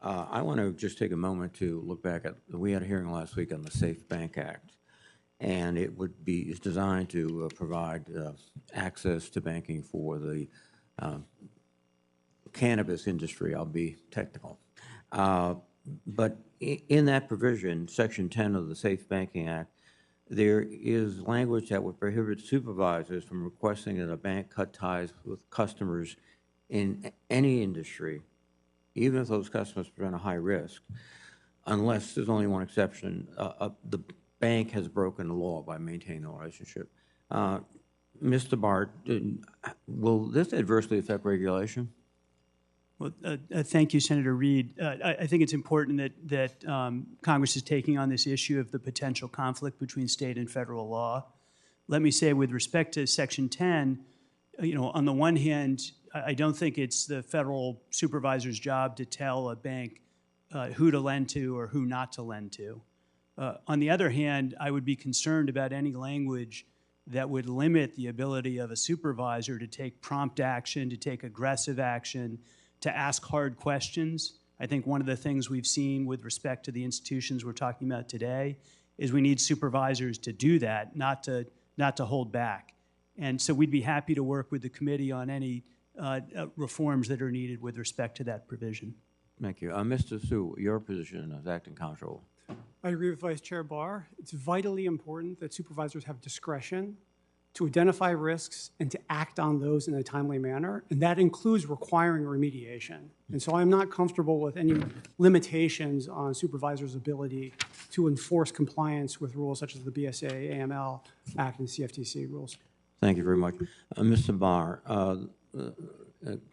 [SPEAKER 9] I want to just take a moment to look back at, we had a hearing last week on the Safe Bank Act, and it's designed to provide access to banking for the cannabis industry. I'll be technical. But in that provision, Section 10 of the Safe Banking Act, there is language that would prohibit supervisors from requesting that a bank cut ties with customers in any industry, even if those customers present a high risk, unless there's only one exception. The bank has broken the law by maintaining the relationship. Mr. Barr, will this adversely affect regulation?
[SPEAKER 3] Well, thank you, Senator Reed. I think it's important that Congress is taking on this issue of the potential conflict between state and federal law. Let me say, with respect to Section 10, on the one hand, I don't think it's the federal supervisor's job to tell a bank who to lend to or who not to lend to. On the other hand, I would be concerned about any language that would limit the ability of a supervisor to take prompt action, to take aggressive action, to ask hard questions. I think one of the things we've seen with respect to the institutions we're talking about today is we need supervisors to do that, not to hold back. And so we'd be happy to work with the committee on any reforms that are needed with respect to that provision.
[SPEAKER 9] Thank you. Mr. Sue, your position as acting comptroller.
[SPEAKER 6] I agree with Vice Chair Barr. It's vitally important that supervisors have discretion to identify risks and to act on those in a timely manner, and that includes requiring remediation. And so I'm not comfortable with any limitations on supervisors' ability to enforce compliance with rules such as the BSA, AML Act, and CFTC rules.
[SPEAKER 9] Thank you very much. Mr. Barr,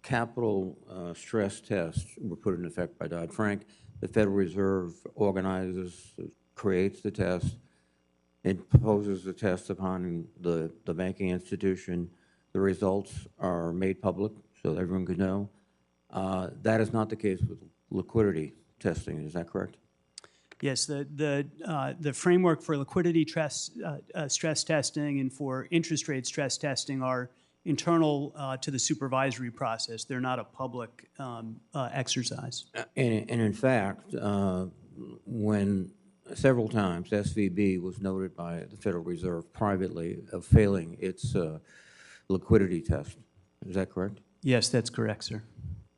[SPEAKER 9] capital stress tests were put in effect by Dodd-Frank. the Federal Reserve organizes, creates the test, it proposes the test upon the banking institution. The results are made public so that everyone could know. That is not the case with liquidity testing. Is that correct?
[SPEAKER 3] Yes, the framework for liquidity stress testing and for interest rate stress testing are internal to the supervisory process. They're not a public exercise.
[SPEAKER 9] And in fact, when several times SVB was noted by the Federal Reserve privately of failing its liquidity test. Is that correct?
[SPEAKER 3] Yes, that's correct, sir.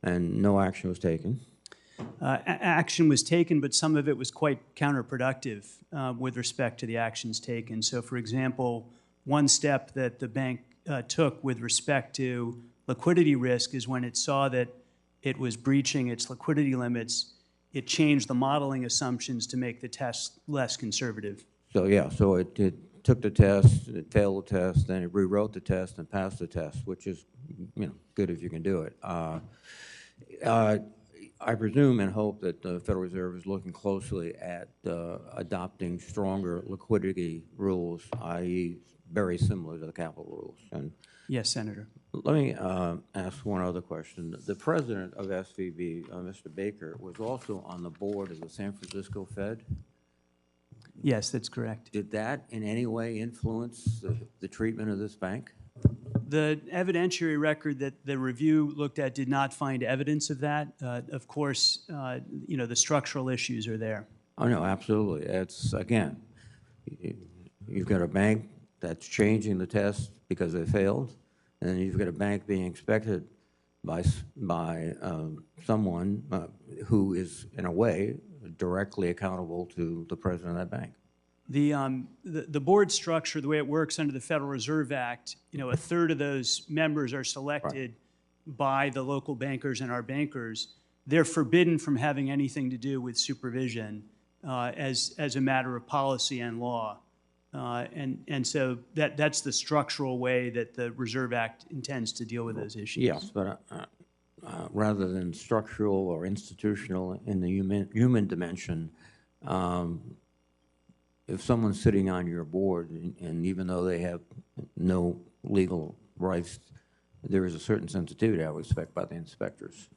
[SPEAKER 9] And no action was taken?
[SPEAKER 3] Action was taken, but some of it was quite counterproductive with respect to the actions taken. So, for example, one step that the bank took with respect to liquidity risk is when it saw that it was breaching its liquidity limits, it changed the modeling assumptions to make the test less conservative.
[SPEAKER 9] So, yeah, so it took the test, it failed the test, then it rewrote the test and passed the test, which is, good if you can do it. I presume and hope that the Federal Reserve is looking closely at adopting stronger liquidity rules, i.e. very similar to the capital rules. And
[SPEAKER 3] yes, Senator.
[SPEAKER 9] let me ask one other question. The president of SVB, Mr. Baker, was also on the board of the San Francisco Fed.
[SPEAKER 3] Yes, that's correct.
[SPEAKER 9] Did that in any way influence the treatment of this bank?
[SPEAKER 3] The evidentiary record that the review looked at did not find evidence of that. Of course, the structural issues are there.
[SPEAKER 9] Oh, no, absolutely. It's, again, you've got a bank that's changing the test because they failed, and then you've got a bank being inspected by someone who is, in a way, directly accountable to the president of that bank.
[SPEAKER 3] The board structure, the way it works under the Federal Reserve Act, a third of those members are selected by the local bankers and our bankers. They're forbidden from having anything to do with supervision as a matter of policy and law. And so that's the structural way that the Reserve Act intends to deal with those issues.
[SPEAKER 9] Yes, but rather than structural or institutional in the human dimension, if someone's sitting on your board, and even though they have no legal rights, there is a certain sensitivity, I would expect, by the inspectors.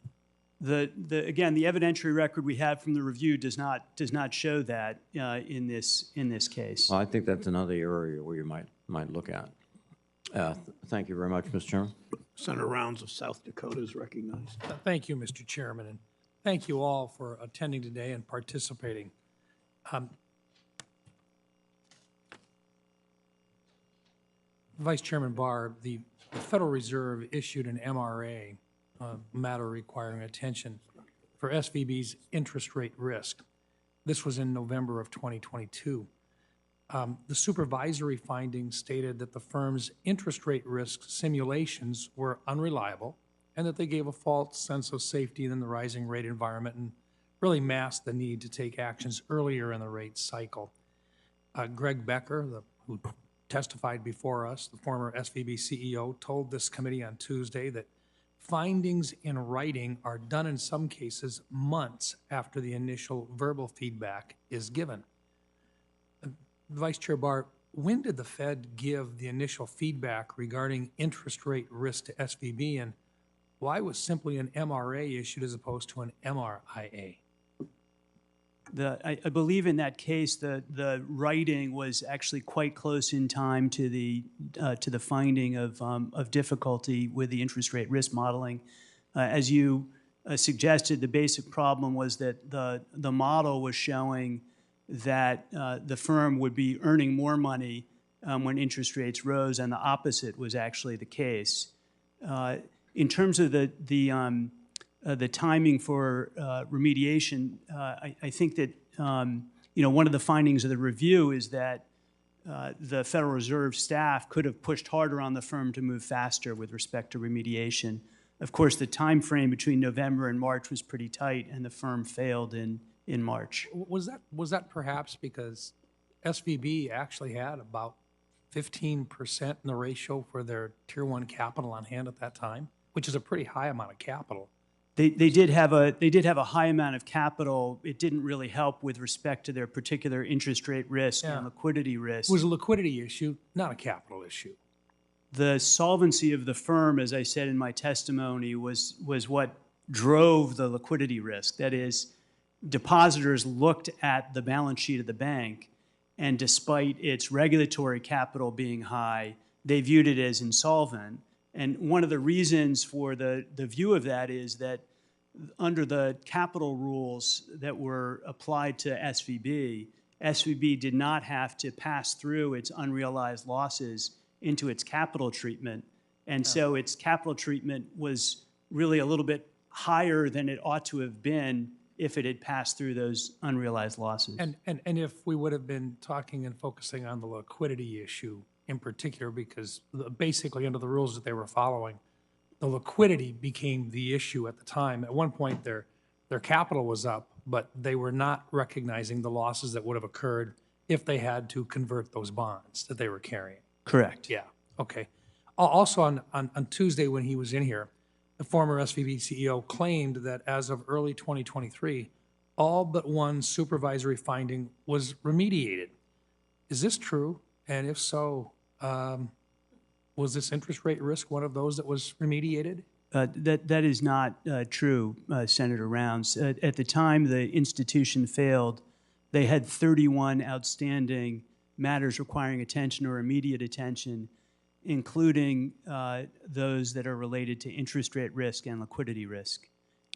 [SPEAKER 3] Again, the evidentiary record we have from the review does not show that in this case.
[SPEAKER 9] Well, I think that's another area where you might look at. Thank you very much, Mr. Chairman.
[SPEAKER 2] Senator Rounds of South Dakota is recognized.
[SPEAKER 10] Thank you, Mr. Chairman, and thank you all for attending today and participating. Vice Chairman Barr, the Federal Reserve issued an MRA, matter requiring attention, for SVB's interest rate risk. This was in November of 2022. The supervisory findings stated that the firm's interest rate risk simulations were unreliable and that they gave a false sense of safety in the rising rate environment and really masked the need to take actions earlier in the rate cycle. Greg Becker, who testified before us, the former SVB CEO, told this committee on Tuesday that findings in writing are done in some cases months after the initial verbal feedback is given. Vice Chair Barr, when did the Fed give the initial feedback regarding interest rate risk to SVB, and why was simply an MRA issued as opposed to an MRIA?
[SPEAKER 3] I believe in that case the writing was actually quite close in time to the finding of difficulty with the interest rate risk modeling. As you suggested, the basic problem was that the model was showing that the firm would be earning more money when interest rates rose, and the opposite was actually the case. In terms of the timing for remediation, I think that one of the findings of the review is that the Federal Reserve staff could have pushed harder on the firm to move faster with respect to remediation. Of course, the time frame between November and March was pretty tight, and the firm failed in March.
[SPEAKER 10] Was that perhaps because SVB actually had about 15% in the ratio for their Tier 1 capital on hand at that time, which is a pretty high amount of capital?
[SPEAKER 3] They did have a high amount of capital. It didn't really help with respect to their particular interest rate risk and liquidity risk.
[SPEAKER 10] It was a liquidity issue, not a capital issue.
[SPEAKER 3] The solvency of the firm, as I said in my testimony, was what drove the liquidity risk. That is, depositors looked at the balance sheet of the bank, and despite its regulatory capital being high, they viewed it as insolvent. And one of the reasons for the view of that is that under the capital rules that were applied to SVB, SVB did not have to pass through its unrealized losses into its capital treatment. And so its capital treatment was really a little bit higher than it ought to have been if it had passed through those unrealized losses.
[SPEAKER 10] And if we would have been talking and focusing on the liquidity issue in particular, because basically under the rules that they were following, the liquidity became the issue at the time. At one point, their capital was up, but they were not recognizing the losses that would have occurred if they had to convert those bonds that they were carrying.
[SPEAKER 3] Correct.
[SPEAKER 10] Yeah, okay. Also on Tuesday when he was in here, the former SVB CEO claimed that as of early 2023, all but one supervisory finding was remediated. Is this true? And if so, was this interest rate risk one of those that was remediated?
[SPEAKER 3] That is not true, Senator Rounds. At the time the institution failed, they had 31 outstanding matters requiring attention or immediate attention, including those that are related to interest rate risk and liquidity risk,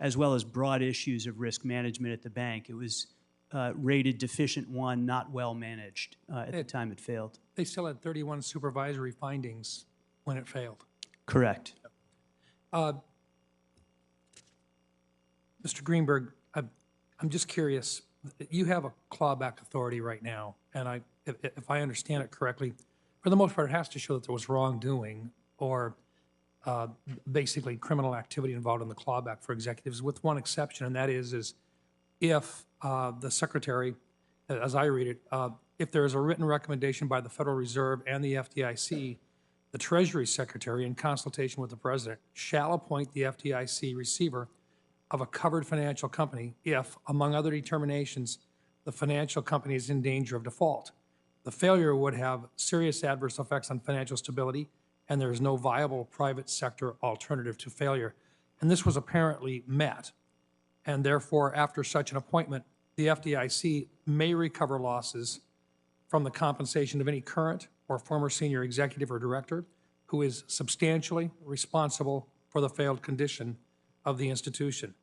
[SPEAKER 3] as well as broad issues of risk management at the bank. It was rated deficient 1, not well managed at the time it failed.
[SPEAKER 10] They still had 31 supervisory findings when it failed.
[SPEAKER 3] Correct.
[SPEAKER 10] Mr. Gruenberg, I'm just curious. You have a clawback authority right now, and if I understand it correctly, for the most part, it has to show that there was wrongdoing or basically criminal activity involved in the clawback for executives, with one exception, and that is if the secretary, as I read it, if there is a written recommendation by the Federal Reserve and the FDIC, the Treasury Secretary, in consultation with the President, shall appoint the FDIC receiver of a covered financial company if, among other determinations, the financial company is in danger of default. The failure would have serious adverse effects on financial stability, and there is no viable private sector alternative to failure. And this was apparently met. And therefore, after such an appointment, the FDIC may recover losses from the compensation of any current or former senior executive or director who is substantially responsible for the failed condition of the institution.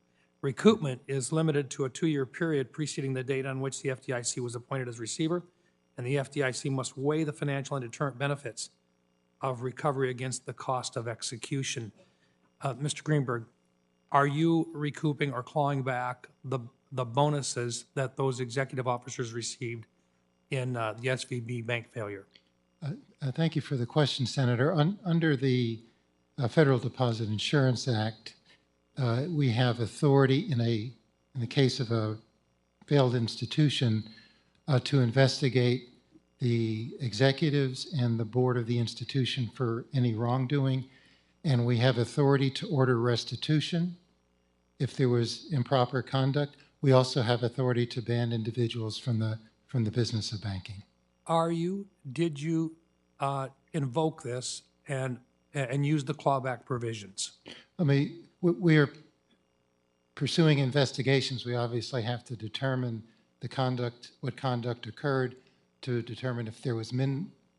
[SPEAKER 10] Recoupment is limited to a 2-year period preceding the date on which the FDIC was appointed as receiver, and the FDIC must weigh the financial and deterrent benefits of recovery against the cost of execution. Mr. Gruenberg, are you recouping or clawing back the bonuses that those executive officers received in the SVB bank failure?
[SPEAKER 4] Thank you for the question, Senator. Under the Federal Deposit Insurance Act, we have authority in the case of a failed institution to investigate the executives and the board of the institution for any wrongdoing, and we have authority to order restitution if there was improper conduct. We also have authority to ban individuals from the business of banking.
[SPEAKER 10] Did you invoke this and use the clawback provisions?
[SPEAKER 4] I mean, we are pursuing investigations. We obviously have to determine what conduct occurred, to determine if there was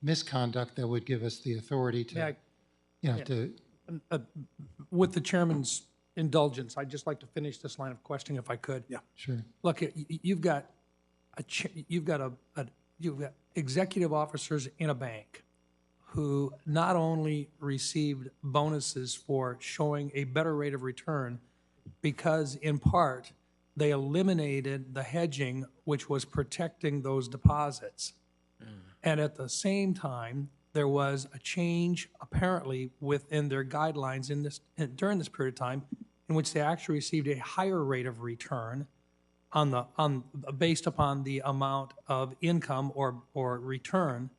[SPEAKER 4] misconduct that would give us the authority to,
[SPEAKER 10] With the chairman's indulgence, I'd just like to finish this line of questioning if I could.
[SPEAKER 2] Yeah.
[SPEAKER 4] Sure.
[SPEAKER 10] Look, you've got executive officers in a bank who not only received bonuses for showing a better rate of return because, in part, they eliminated the hedging which was protecting those deposits. And at the same time, there was a change apparently within their guidelines during this period of time in which they actually received a higher rate of return based upon the amount of income or return.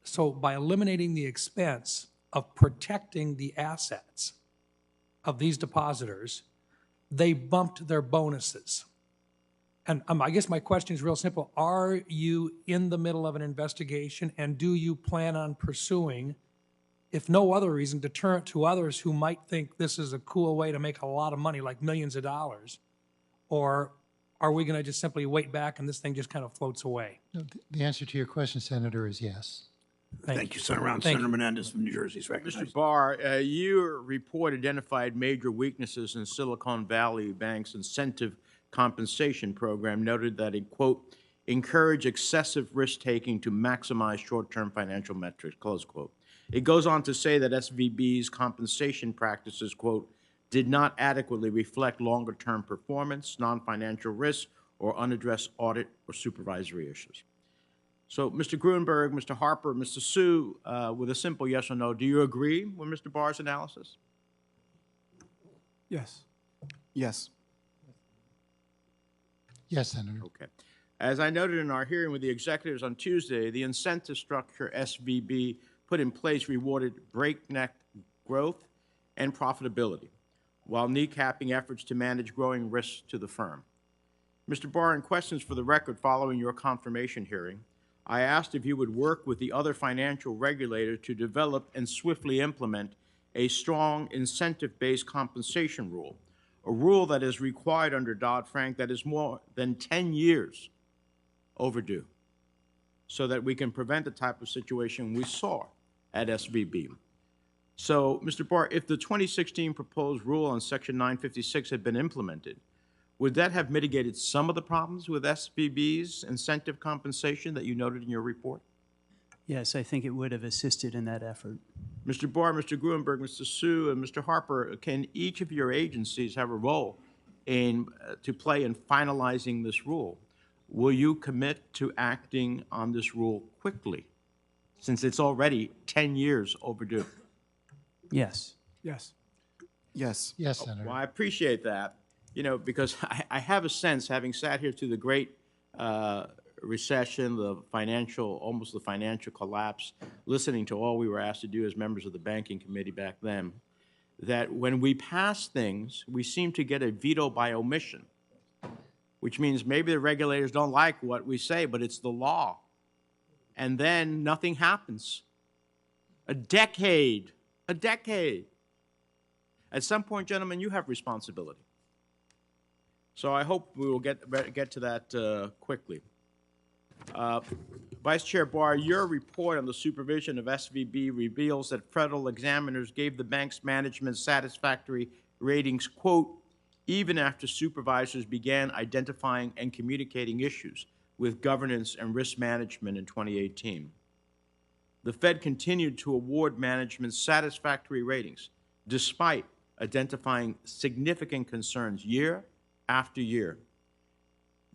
[SPEAKER 10] So by eliminating the expense of protecting the assets, of these depositors, they bumped their bonuses. And I guess my question is real simple. Are you in the middle of an investigation, and do you plan on pursuing, if no other reason, deterrent to others who might think this is a cool way to make a lot of money, like millions of dollars? Or are we going to just simply wait back and this thing just kind of floats away?
[SPEAKER 4] No, the answer to your question, Senator, is yes.
[SPEAKER 2] Thank you, Senator Brown. Senator Menendez from New Jersey is recognized.
[SPEAKER 11] Mr. Barr, your report identified major weaknesses in Silicon Valley Bank's incentive compensation program, noted that it, quote, encouraged excessive risk-taking to maximize short-term financial metrics, close quote. It goes on to say that SVB's compensation practices, quote, did not adequately reflect longer-term performance, non-financial risks, or unaddressed audit or supervisory issues. So, Mr. Gruenberg, Mr. Harper, Mr. Sue, with a simple yes or no, do you agree with Mr. Barr's analysis?
[SPEAKER 6] Yes.
[SPEAKER 5] Yes.
[SPEAKER 4] Yes, Senator.
[SPEAKER 11] Okay. As I noted in our hearing with the executives on Tuesday, the incentive structure SVB put in place rewarded breakneck growth and profitability, while kneecapping efforts to manage growing risks to the firm. Mr. Barr, in questions for the record following your confirmation hearing, I asked if you would work with the other financial regulators to develop and swiftly implement a strong incentive-based compensation rule, a rule that is required under Dodd-Frank that is more than 10 years overdue, so that we can prevent the type of situation we saw at SVB. So, Mr. Barr, if the 2016 proposed rule on Section 956 had been implemented, would that have mitigated some of the problems with SVB's incentive compensation that you noted in your report?
[SPEAKER 3] Yes, I think it would have assisted in that effort.
[SPEAKER 11] Mr. Barr, Mr. Gruenberg, Mr. Sue, and Mr. Harper, can each of your agencies have a role in to play in finalizing this rule? Will you commit to acting on this rule quickly, since it's already 10 years overdue?
[SPEAKER 3] Yes.
[SPEAKER 6] Yes.
[SPEAKER 5] Yes.
[SPEAKER 4] Yes, Senator.
[SPEAKER 11] Well, I appreciate that, you know, because I have a sense, having sat here through the great recession, almost the financial collapse, listening to all we were asked to do as members of the banking committee back then, that when we pass things, we seem to get a veto by omission, which means maybe the regulators don't like what we say, but it's the law. And then nothing happens. A decade. At some point, gentlemen, you have responsibility. So I hope we will get to that quickly. Vice Chair Barr, your report on the supervision of SVB reveals that federal examiners gave the bank's management satisfactory ratings, quote, even after supervisors began identifying and communicating issues with governance and risk management in 2018. The Fed continued to award management satisfactory ratings despite identifying significant concerns year after year.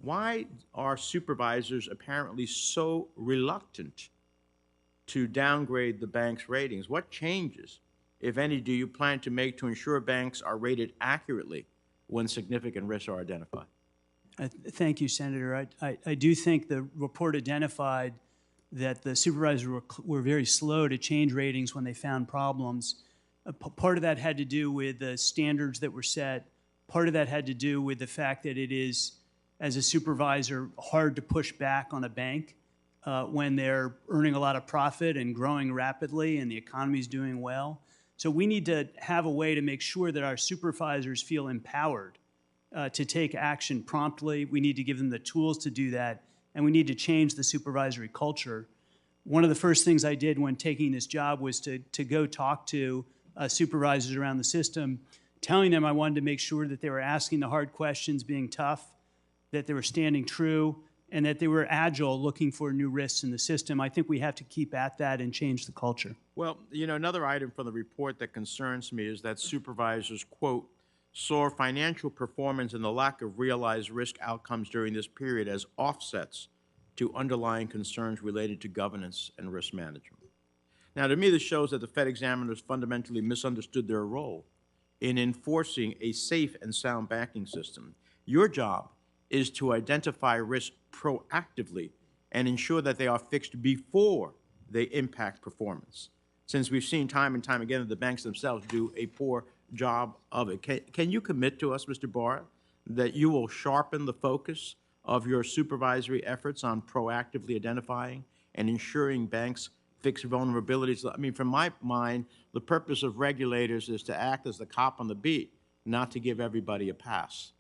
[SPEAKER 11] Why are supervisors apparently so reluctant to downgrade the bank's ratings? What changes, if any, do you plan to make to ensure banks are rated accurately when significant risks are identified?
[SPEAKER 3] Thank you, Senator. I do think the report identified that the supervisors were very slow to change ratings when they found problems. Part of that had to do with the standards that were set. Part of that had to do with the fact that it is, as a supervisor, hard to push back on a bank when they're earning a lot of profit and growing rapidly and the economy's doing well. So we need to have a way to make sure that our supervisors feel empowered to take action promptly. We need to give them the tools to do that, and we need to change the supervisory culture. One of the first things I did when taking this job was to go talk to supervisors around the system, telling them I wanted to make sure that they were asking the hard questions, being tough, that they were standing true, and that they were agile, looking for new risks in the system. I think we have to keep at that and change the culture.
[SPEAKER 11] Well, you know, another item from the report that concerns me is that supervisors, quote, saw financial performance and the lack of realized risk outcomes during this period as offsets to underlying concerns related to governance and risk management. Now, to me, this shows that the Fed examiners fundamentally misunderstood their role in enforcing a safe and sound banking system. Your job is to identify risk proactively and ensure that they are fixed before they impact performance, since we've seen time and time again that the banks themselves do a poor job of it. Can you commit to us, Mr. Barr, that you will sharpen the focus of your supervisory efforts on proactively identifying and ensuring banks fix vulnerabilities? I mean, from my mind, the purpose of regulators is to act as the cop on the beat, not to give everybody a pass.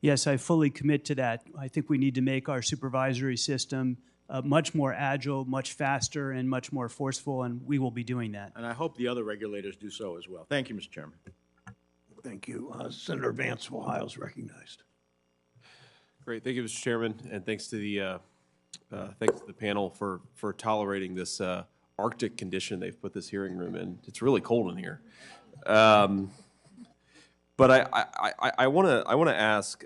[SPEAKER 3] Yes, I fully commit to that. I think we need to make our supervisory system much more agile, much faster, and much more forceful, and we will be doing that.
[SPEAKER 11] And I hope the other regulators do so as well. Thank you, Mr. Chairman.
[SPEAKER 2] Thank you. Senator Vance of Ohio is recognized.
[SPEAKER 12] Great, thank you, Mr. Chairman, and thanks to the panel for tolerating this Arctic condition they've put this hearing room in. It's really cold in here. But I want to ask,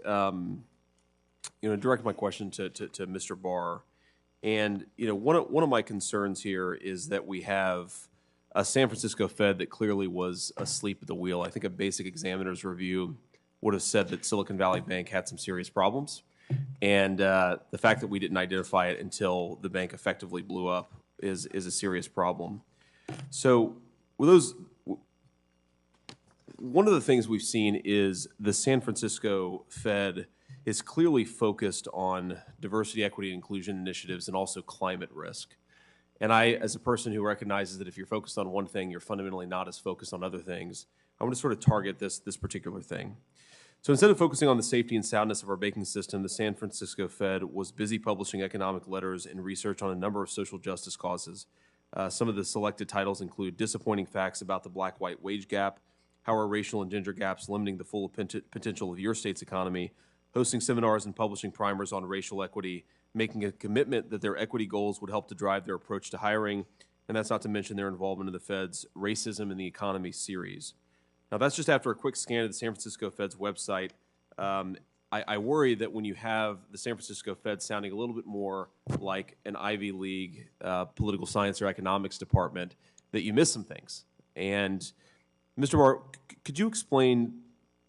[SPEAKER 12] direct my question to Mr. Barr, and one of my concerns here is that we have a San Francisco Fed that clearly was asleep at the wheel. I think a basic examiner's review would have said that Silicon Valley Bank had some serious problems, and the fact that we didn't identify it until the bank effectively blew up is a serious problem. So with those. One of the things we've seen is the San Francisco Fed is clearly focused on diversity, equity, and inclusion initiatives and also climate risk. And I, as a person who recognizes that if you're focused on one thing, you're fundamentally not as focused on other things, I want to sort of target this particular thing. So instead of focusing on the safety and soundness of our banking system, the San Francisco Fed was busy publishing economic letters and research on a number of social justice causes. Some of the selected titles include Disappointing Facts About the Black-White Wage Gap, How Are Racial and Gender Gaps Limiting the Full Potential of Your State's Economy, hosting seminars and publishing primers on racial equity, making a commitment that their equity goals would help to drive their approach to hiring, and that's not to mention their involvement in the Fed's Racism in the Economy series. Now, that's just after a quick scan of the San Francisco Fed's website. I worry that when you have the San Francisco Fed sounding a little bit more like an Ivy League political science or economics department, that you miss some things. And Mr. Barr, could you explain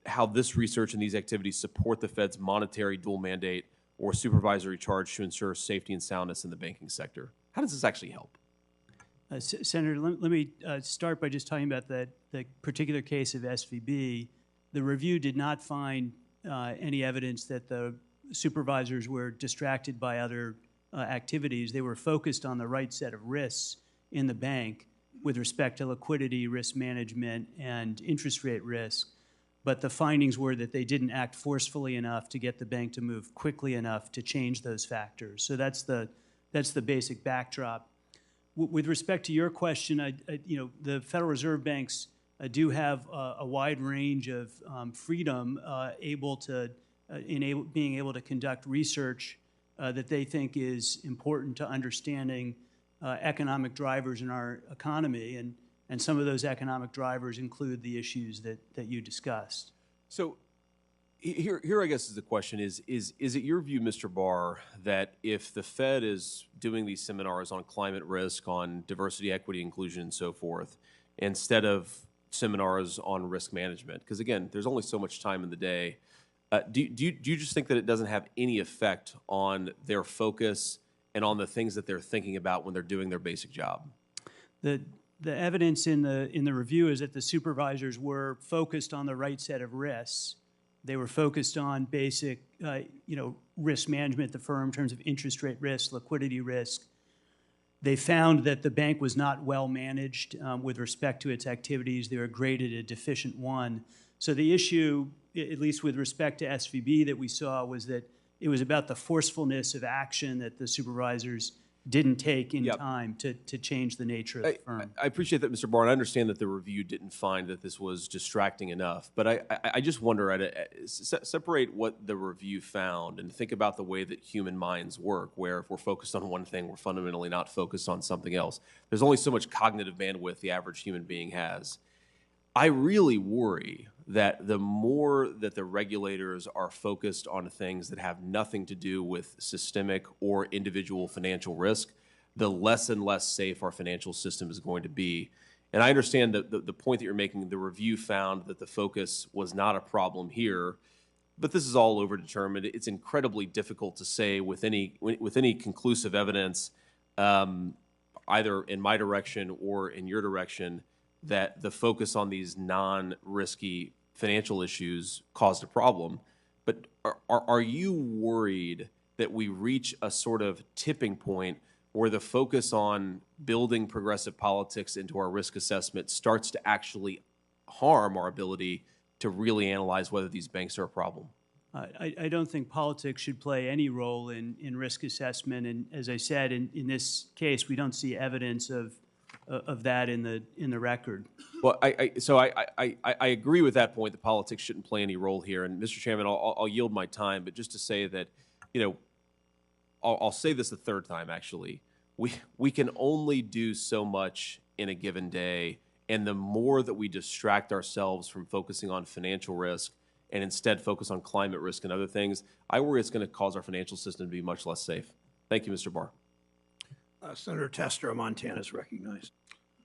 [SPEAKER 12] how this research and these activities support the Fed's monetary dual mandate or supervisory charge to ensure safety and soundness in the banking sector? How does this actually help?
[SPEAKER 3] Senator, let me start by just talking about the particular case of SVB. The review did not find any evidence that the supervisors were distracted by other activities. They were focused on the right set of risks in the bank with respect to liquidity, risk management, and interest rate risk. But the findings were that they didn't act forcefully enough to get the bank to move quickly enough to change those factors. So that's the basic backdrop. With respect to your question, the Federal Reserve banks do have a wide range of freedom being able to conduct research that they think is important to understanding economic drivers in our economy, and some of those economic drivers include the issues that you discussed.
[SPEAKER 12] So here I guess is the question is it your view, Mr. Barr, that if the Fed is doing these seminars on climate risk, on diversity, equity, inclusion, and so forth, instead of seminars on risk management, because again, there's only so much time in the day, do you just think that it doesn't have any effect on their focus and on the things that they're thinking about when they're doing their basic job?
[SPEAKER 3] The evidence in the review is that the supervisors were focused on the right set of risks. They were focused on basic, risk management at the firm in terms of interest rate risk, liquidity risk. They found that the bank was not well managed with respect to its activities. They were graded a deficient 1. So the issue, at least with respect to SVB that we saw, was that it was about the forcefulness of action that the supervisors didn't take in time to change the nature of the firm.
[SPEAKER 12] I appreciate that, Mr. Barr, and I understand that the review didn't find that this was distracting enough, but I just wonder, separate what the review found and think about the way that human minds work, where if we're focused on one thing, we're fundamentally not focused on something else. There's only so much cognitive bandwidth the average human being has. I really worry that the more that the regulators are focused on things that have nothing to do with systemic or individual financial risk, the less and less safe our financial system is going to be. And I understand that the point that you're making, the review found that the focus was not a problem here, but this is all overdetermined. It's incredibly difficult to say with any conclusive evidence, either in my direction or in your direction, that the focus on these non-risky financial issues caused a problem. But are you worried that we reach a sort of tipping point where the focus on building progressive politics into our risk assessment starts to actually harm our ability to really analyze whether these banks are a problem?
[SPEAKER 3] I don't think politics should play any role in risk assessment. And as I said, in this case, we don't see evidence of that in the record.
[SPEAKER 12] Well, I agree with that point, that politics shouldn't play any role here. And Mr. Chairman, I'll yield my time, but just to say that, I'll say this the third time, actually. We can only do so much in a given day, and the more that we distract ourselves from focusing on financial risk and instead focus on climate risk and other things, I worry it's going to cause our financial system to be much less safe. Thank you, Mr. Barr.
[SPEAKER 2] Senator Tester of Montana is recognized.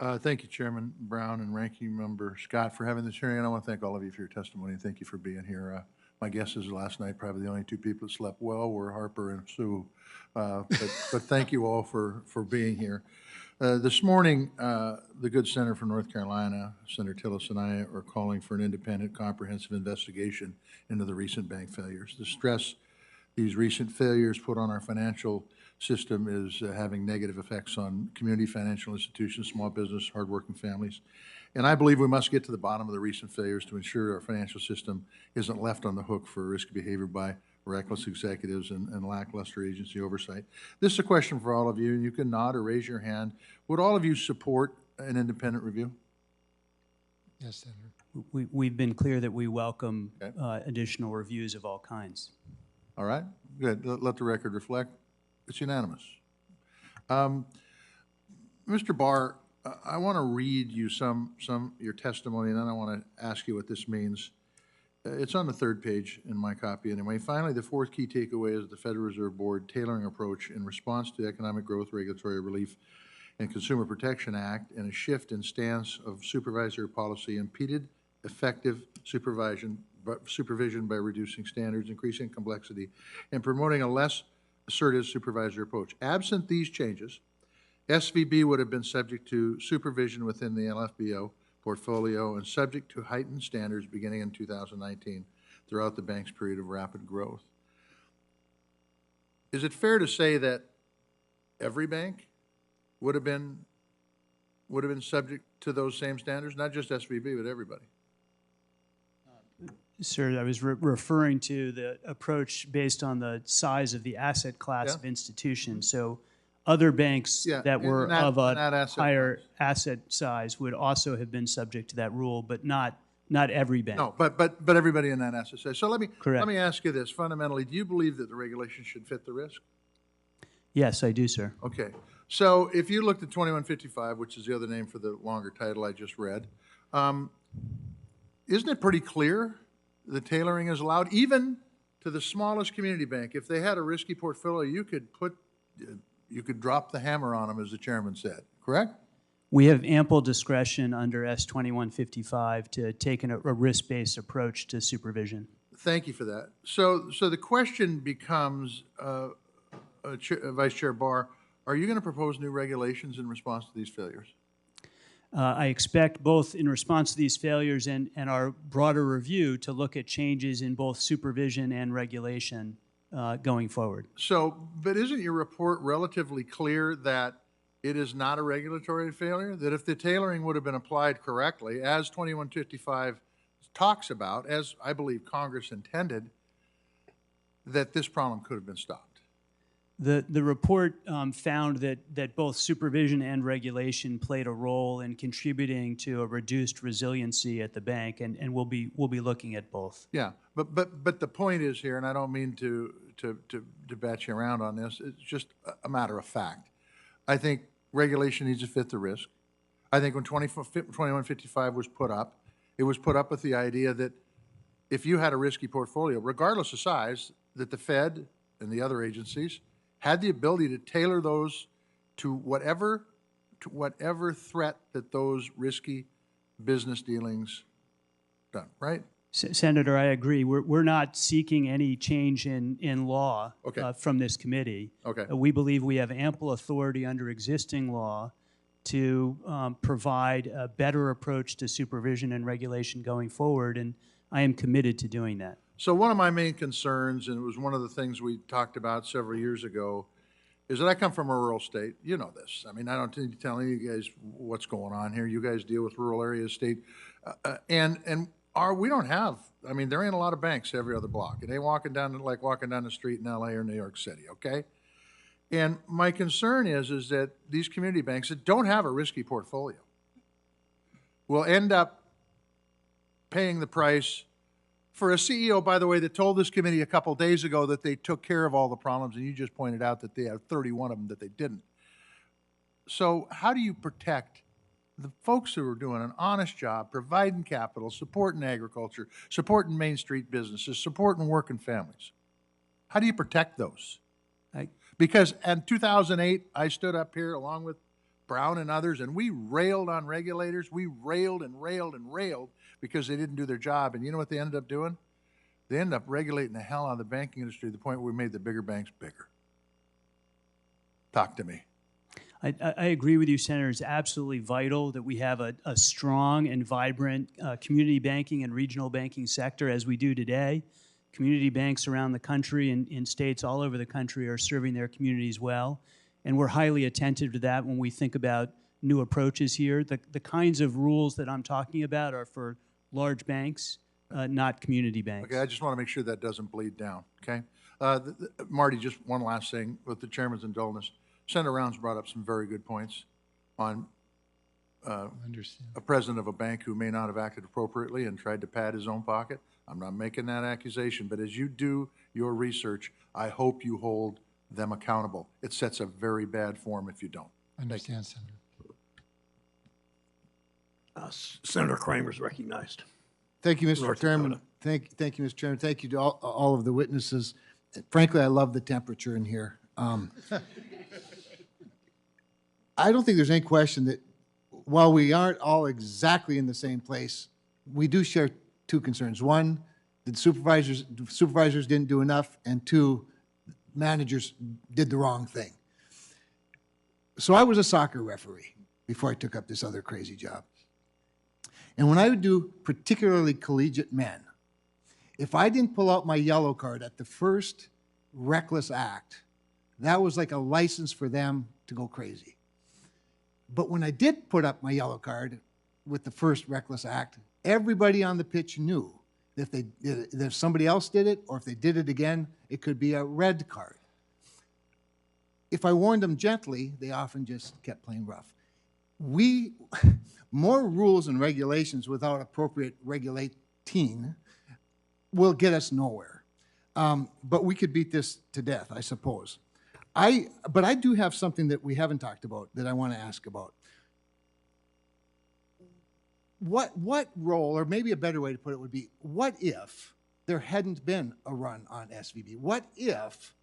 [SPEAKER 13] Thank you, Chairman Brown and Ranking Member Scott, for having this hearing. And I want to thank all of you for your testimony, and thank you for being here. My guesses last night, probably the only two people that slept well were Harper and Sue. But thank you all for being here. This morning, the good senator from North Carolina, Senator Tillis, and I are calling for an independent, comprehensive investigation into the recent bank failures. The stress these recent failures put on our financial system is having negative effects on community financial institutions, small business, hardworking families. And I believe we must get to the bottom of the recent failures to ensure our financial system isn't left on the hook for risky behavior by reckless executives and lackluster agency oversight. This is a question for all of you. You can nod or raise your hand. Would all of you support an independent review?
[SPEAKER 4] Yes, Senator.
[SPEAKER 3] We've been clear that we welcome additional reviews of all kinds.
[SPEAKER 13] All right, good. Let the record reflect. It's unanimous. Mr. Barr, I want to read you some your testimony, and then I want to ask you what this means. It's on the third page in my copy anyway. Finally, the fourth key takeaway is the Federal Reserve Board tailoring approach in response to economic growth, regulatory relief, and Consumer Protection Act, and a shift in stance of supervisory policy impeded effective supervision by reducing standards, increasing complexity, and promoting a less assertive supervisory approach. Absent these changes, SVB would have been subject to supervision within the LFBO portfolio and subject to heightened standards beginning in 2019 throughout the bank's period of rapid growth. Is it fair to say that every bank would have been subject to those same standards, not just SVB, but everybody?
[SPEAKER 3] Sir, I was referring to the approach based on the size of the asset class of institutions. So other banks that were of a higher asset size would also have been subject to that rule, but not every bank.
[SPEAKER 13] No, but everybody in that asset size. So let me ask you this. Fundamentally, do you believe that the regulation should fit the risk?
[SPEAKER 3] Yes, I do, sir.
[SPEAKER 13] Okay. So if you looked at 2155, which is the other name for the longer title I just read, isn't it pretty clear the tailoring is allowed, even to the smallest community bank? If they had a risky portfolio, you could drop the hammer on them, as the chairman said, correct?
[SPEAKER 3] We have ample discretion under S2155 to take a risk-based approach to supervision.
[SPEAKER 13] Thank you for that. So the question becomes, Vice Chair Barr, are you going to propose new regulations in response to these failures?
[SPEAKER 3] I expect both in response to these failures and our broader review to look at changes in both supervision and regulation going forward.
[SPEAKER 13] So, but isn't your report relatively clear that it is not a regulatory failure? That if the tailoring would have been applied correctly, as 2155 talks about, as I believe Congress intended, that this problem could have been stopped?
[SPEAKER 3] The report found that both supervision and regulation played a role in contributing to a reduced resiliency at the bank, and we'll be looking at both.
[SPEAKER 13] Yeah, but the point is here, and I don't mean to bat you around on this, it's just a matter of fact. I think regulation needs to fit the risk. I think when 2155 was put up, it was put up with the idea that if you had a risky portfolio, regardless of size, that the Fed and the other agencies had the ability to tailor those to whatever threat that those risky business dealings done, right?
[SPEAKER 3] Senator, I agree. We're not seeking any change in law from this committee.
[SPEAKER 13] Okay.
[SPEAKER 3] We believe we have ample authority under existing law to provide a better approach to supervision and regulation going forward, and I am committed to doing that.
[SPEAKER 13] So one of my main concerns, and it was one of the things we talked about several years ago, is that I come from a rural state. You know this. I mean, I don't need to tell you guys what's going on here. You guys deal with rural areas, state, we don't have. I mean, there ain't a lot of banks every other block. It ain't walking down the street in L.A. or New York City. Okay. And my concern is that these community banks that don't have a risky portfolio will end up paying the price for a CEO, by the way, that told this committee a couple days ago that they took care of all the problems, and you just pointed out that they have 31 of them that they didn't. So how do you protect the folks who are doing an honest job, providing capital, supporting agriculture, supporting Main Street businesses, supporting working families? How do you protect those? Because in 2008, I stood up here along with Brown and others, and we railed on regulators. We railed and railed and railed because they didn't do their job. And you know what they ended up doing? They ended up regulating the hell out of the banking industry to the point where we made the bigger banks bigger. Talk to me.
[SPEAKER 3] I agree with you, Senator. It's absolutely vital that we have a strong and vibrant community banking and regional banking sector as we do today. Community banks around the country and in states all over the country are serving their communities well, and we're highly attentive to that when we think about new approaches here. The kinds of rules that I'm talking about are for large banks, not community banks.
[SPEAKER 13] Okay, I just want to make sure that doesn't bleed down, okay? Marty, just one last thing with the chairman's indulgence. Senator Rounds brought up some very good points on a president of a bank who may not have acted appropriately and tried to pad his own pocket. I'm not making that accusation, but as you do your research, I hope you hold them accountable. It sets a very bad form if you don't.
[SPEAKER 4] Understand, Senator.
[SPEAKER 2] Senator Kramer's recognized.
[SPEAKER 14] Thank you, Mr. Chairman. Thank you, Mr. Chairman. Thank you to all of the witnesses. Frankly, I love the temperature in here. I don't think there's any question that while we aren't all exactly in the same place, we do share two concerns. One, that supervisors didn't do enough, and two, managers did the wrong thing. So I was a soccer referee before I took up this other crazy job. And when I would do particularly collegiate men, if I didn't pull out my yellow card at the first reckless act, that was like a license for them to go crazy. But when I did put up my yellow card with the first reckless act, everybody on the pitch knew that if somebody else did it, or if they did it again, it could be a red card. If I warned them gently, they often just kept playing rough. More rules and regulations without appropriate regulating will get us nowhere. But we could beat this to death, I suppose. But I do have something that we haven't talked about that I want to ask about. What role, or maybe a better way to put it would be, what if there hadn't been a run on SVB? What if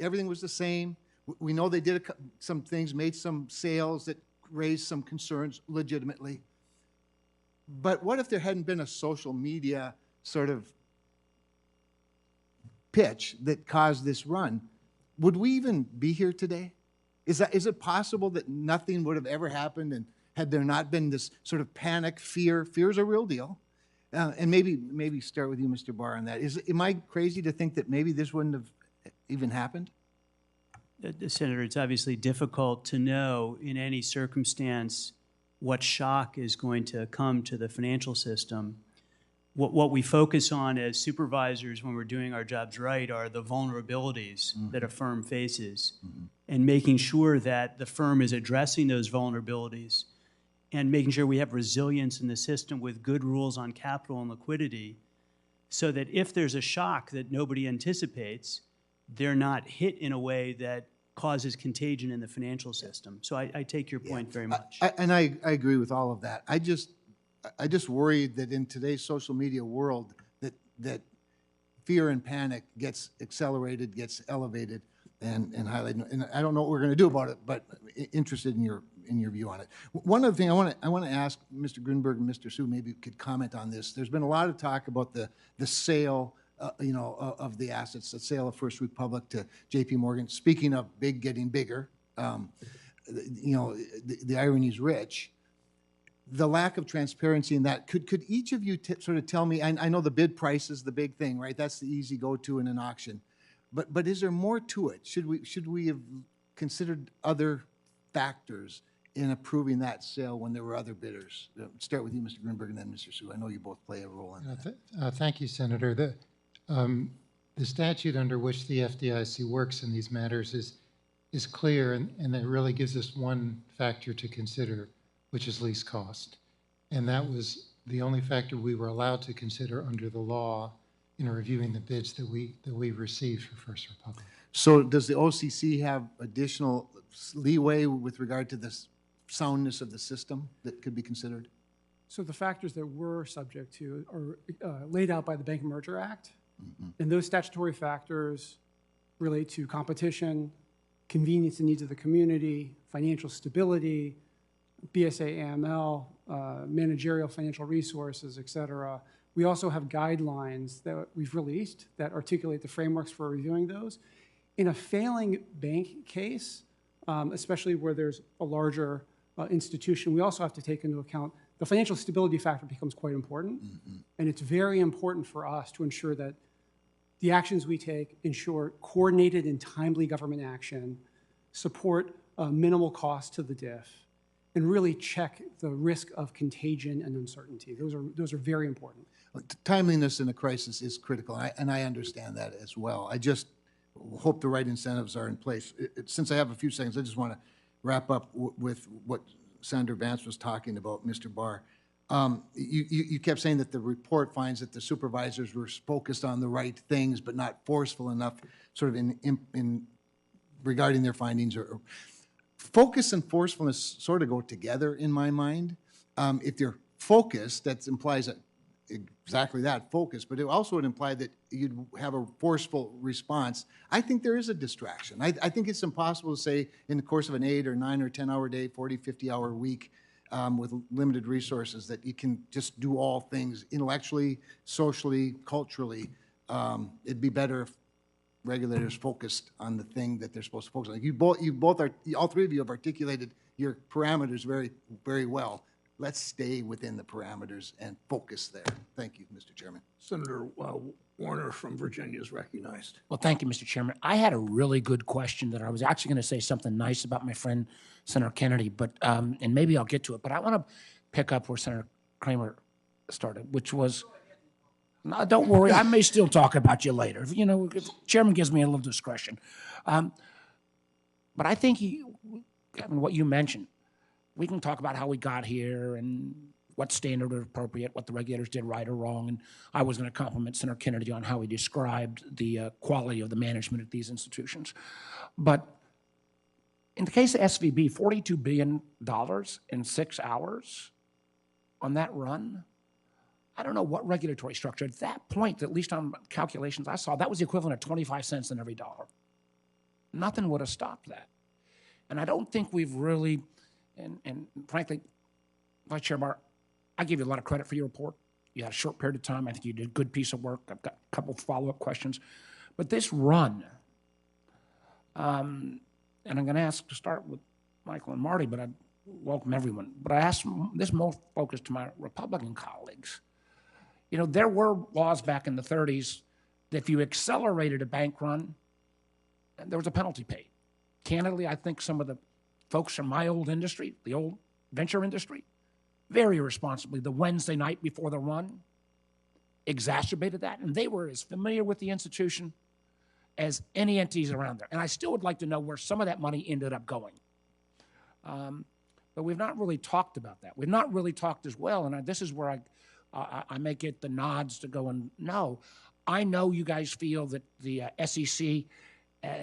[SPEAKER 14] everything was the same? We know they did some things, made some sales that raised some concerns legitimately. But what if there hadn't been a social media sort of pitch that caused this run? Would we even be here today? Is it possible that nothing would have ever happened, and had there not been this sort of panic, fear? Fear is a real deal. And maybe start with you, Mr. Barr, on that. Am I crazy to think that maybe this wouldn't have even happened?
[SPEAKER 3] Senator, it's obviously difficult to know in any circumstance what shock is going to come to the financial system. What we focus on as supervisors when we're doing our jobs right are the vulnerabilities that a firm faces, and making sure that the firm is addressing those vulnerabilities and making sure we have resilience in the system with good rules on capital and liquidity, so that if there's a shock that nobody anticipates, they're not hit in a way that causes contagion in the financial system. So I take your point very much.
[SPEAKER 14] I agree with all of that. I just worry that in today's social media world that fear and panic gets accelerated, gets elevated, and highlighted. And I don't know what we're going to do about it, but interested in your view on it. One other thing I want to ask Mr. Gruenberg and Mr. Sue, maybe could comment on this. There's been a lot of talk about the sale of the assets, the sale of First Republic to J.P. Morgan. Speaking of big getting bigger, the irony is rich. The lack of transparency in that, could each of you sort of tell me, I know the bid price is the big thing, right? That's the easy go-to in an auction. But is there more to it? Should we have considered other factors in approving that sale when there were other bidders? Start with you, Mr. Gruenberg, and then Mr. Sue. I know you both play a role in that.
[SPEAKER 4] Thank you, Senator. The statute under which the FDIC works in these matters is clear, and it really gives us one factor to consider, which is least cost. And that was the only factor we were allowed to consider under the law in reviewing the bids that we received for First Republic.
[SPEAKER 14] So does the OCC have additional leeway with regard to the soundness of the system that could be considered?
[SPEAKER 6] So the factors that we're subject to are laid out by the Bank and Merger Act. And those statutory factors relate to competition, convenience and needs of the community, financial stability, BSA AML, managerial financial resources, et cetera. We also have guidelines that we've released that articulate the frameworks for reviewing those. In a failing bank case, especially where there's a larger institution, we also have to take into account the financial stability factor becomes quite important. And it's very important for us to ensure that the actions we take ensure coordinated and timely government action, support minimal cost to the DIF, and really check the risk of contagion and uncertainty. Those are very important.
[SPEAKER 14] Timeliness in a crisis is critical, and I understand that as well. I just hope the right incentives are in place. Since I have a few seconds, I just want to wrap up with what Senator Vance was talking about, Mr. Barr. You kept saying that the report finds that the supervisors were focused on the right things, but not forceful enough, sort of in regarding their findings. Or focus and forcefulness sort of go together in my mind. If they're focused, that implies exactly that, focus, but it also would imply that you'd have a forceful response. I think there is a distraction. I think it's impossible to say in the course of an 8 or 9 or 10 hour day, 40, 50 hour week with limited resources that you can just do all things intellectually, socially, culturally. It'd be better if regulators focused on the thing that they're supposed to focus on. All three of you have articulated your parameters very, very well. Let's stay within the parameters and focus there. Thank you, Mr. Chairman.
[SPEAKER 2] Senator Warner from Virginia is recognized.
[SPEAKER 15] Well, thank you, Mr. Chairman. I had a really good question that I was actually going to say something nice about my friend Senator Kennedy, but and maybe I'll get to it. But I want to pick up where Senator Kramer started, which was, no, don't worry, I may still talk about you later. If the Chairman gives me a little discretion. But I think what you mentioned, we can talk about how we got here and what standard was appropriate, what the regulators did right or wrong. And I was going to compliment Senator Kennedy on how he described the quality of the management at these institutions. But in the case of SVB, $42 billion in 6 hours on that run, I don't know what regulatory structure. At that point, at least on calculations I saw, that was the equivalent of 25 cents in every dollar. Nothing would have stopped that. And I don't think we've really, and frankly, Vice Chair Barr, I give you a lot of credit for your report. You had a short period of time. I think you did a good piece of work. I've got a couple of follow-up questions. But this run, and I'm going to ask to start with Michael and Marty, but I welcome everyone. But I ask this most focused to my Republican colleagues. There were laws back in the 30s that if you accelerated a bank run, there was a penalty paid. Candidly, I think some of the folks from my old industry, the old venture industry, very irresponsibly, the Wednesday night before the run, exacerbated that. And they were as familiar with the institution as any entities around there. And I still would like to know where some of that money ended up going. But we've not really talked about that. We've not really talked as well. And this is where I may get the nods to go and no. I know you guys feel that the SEC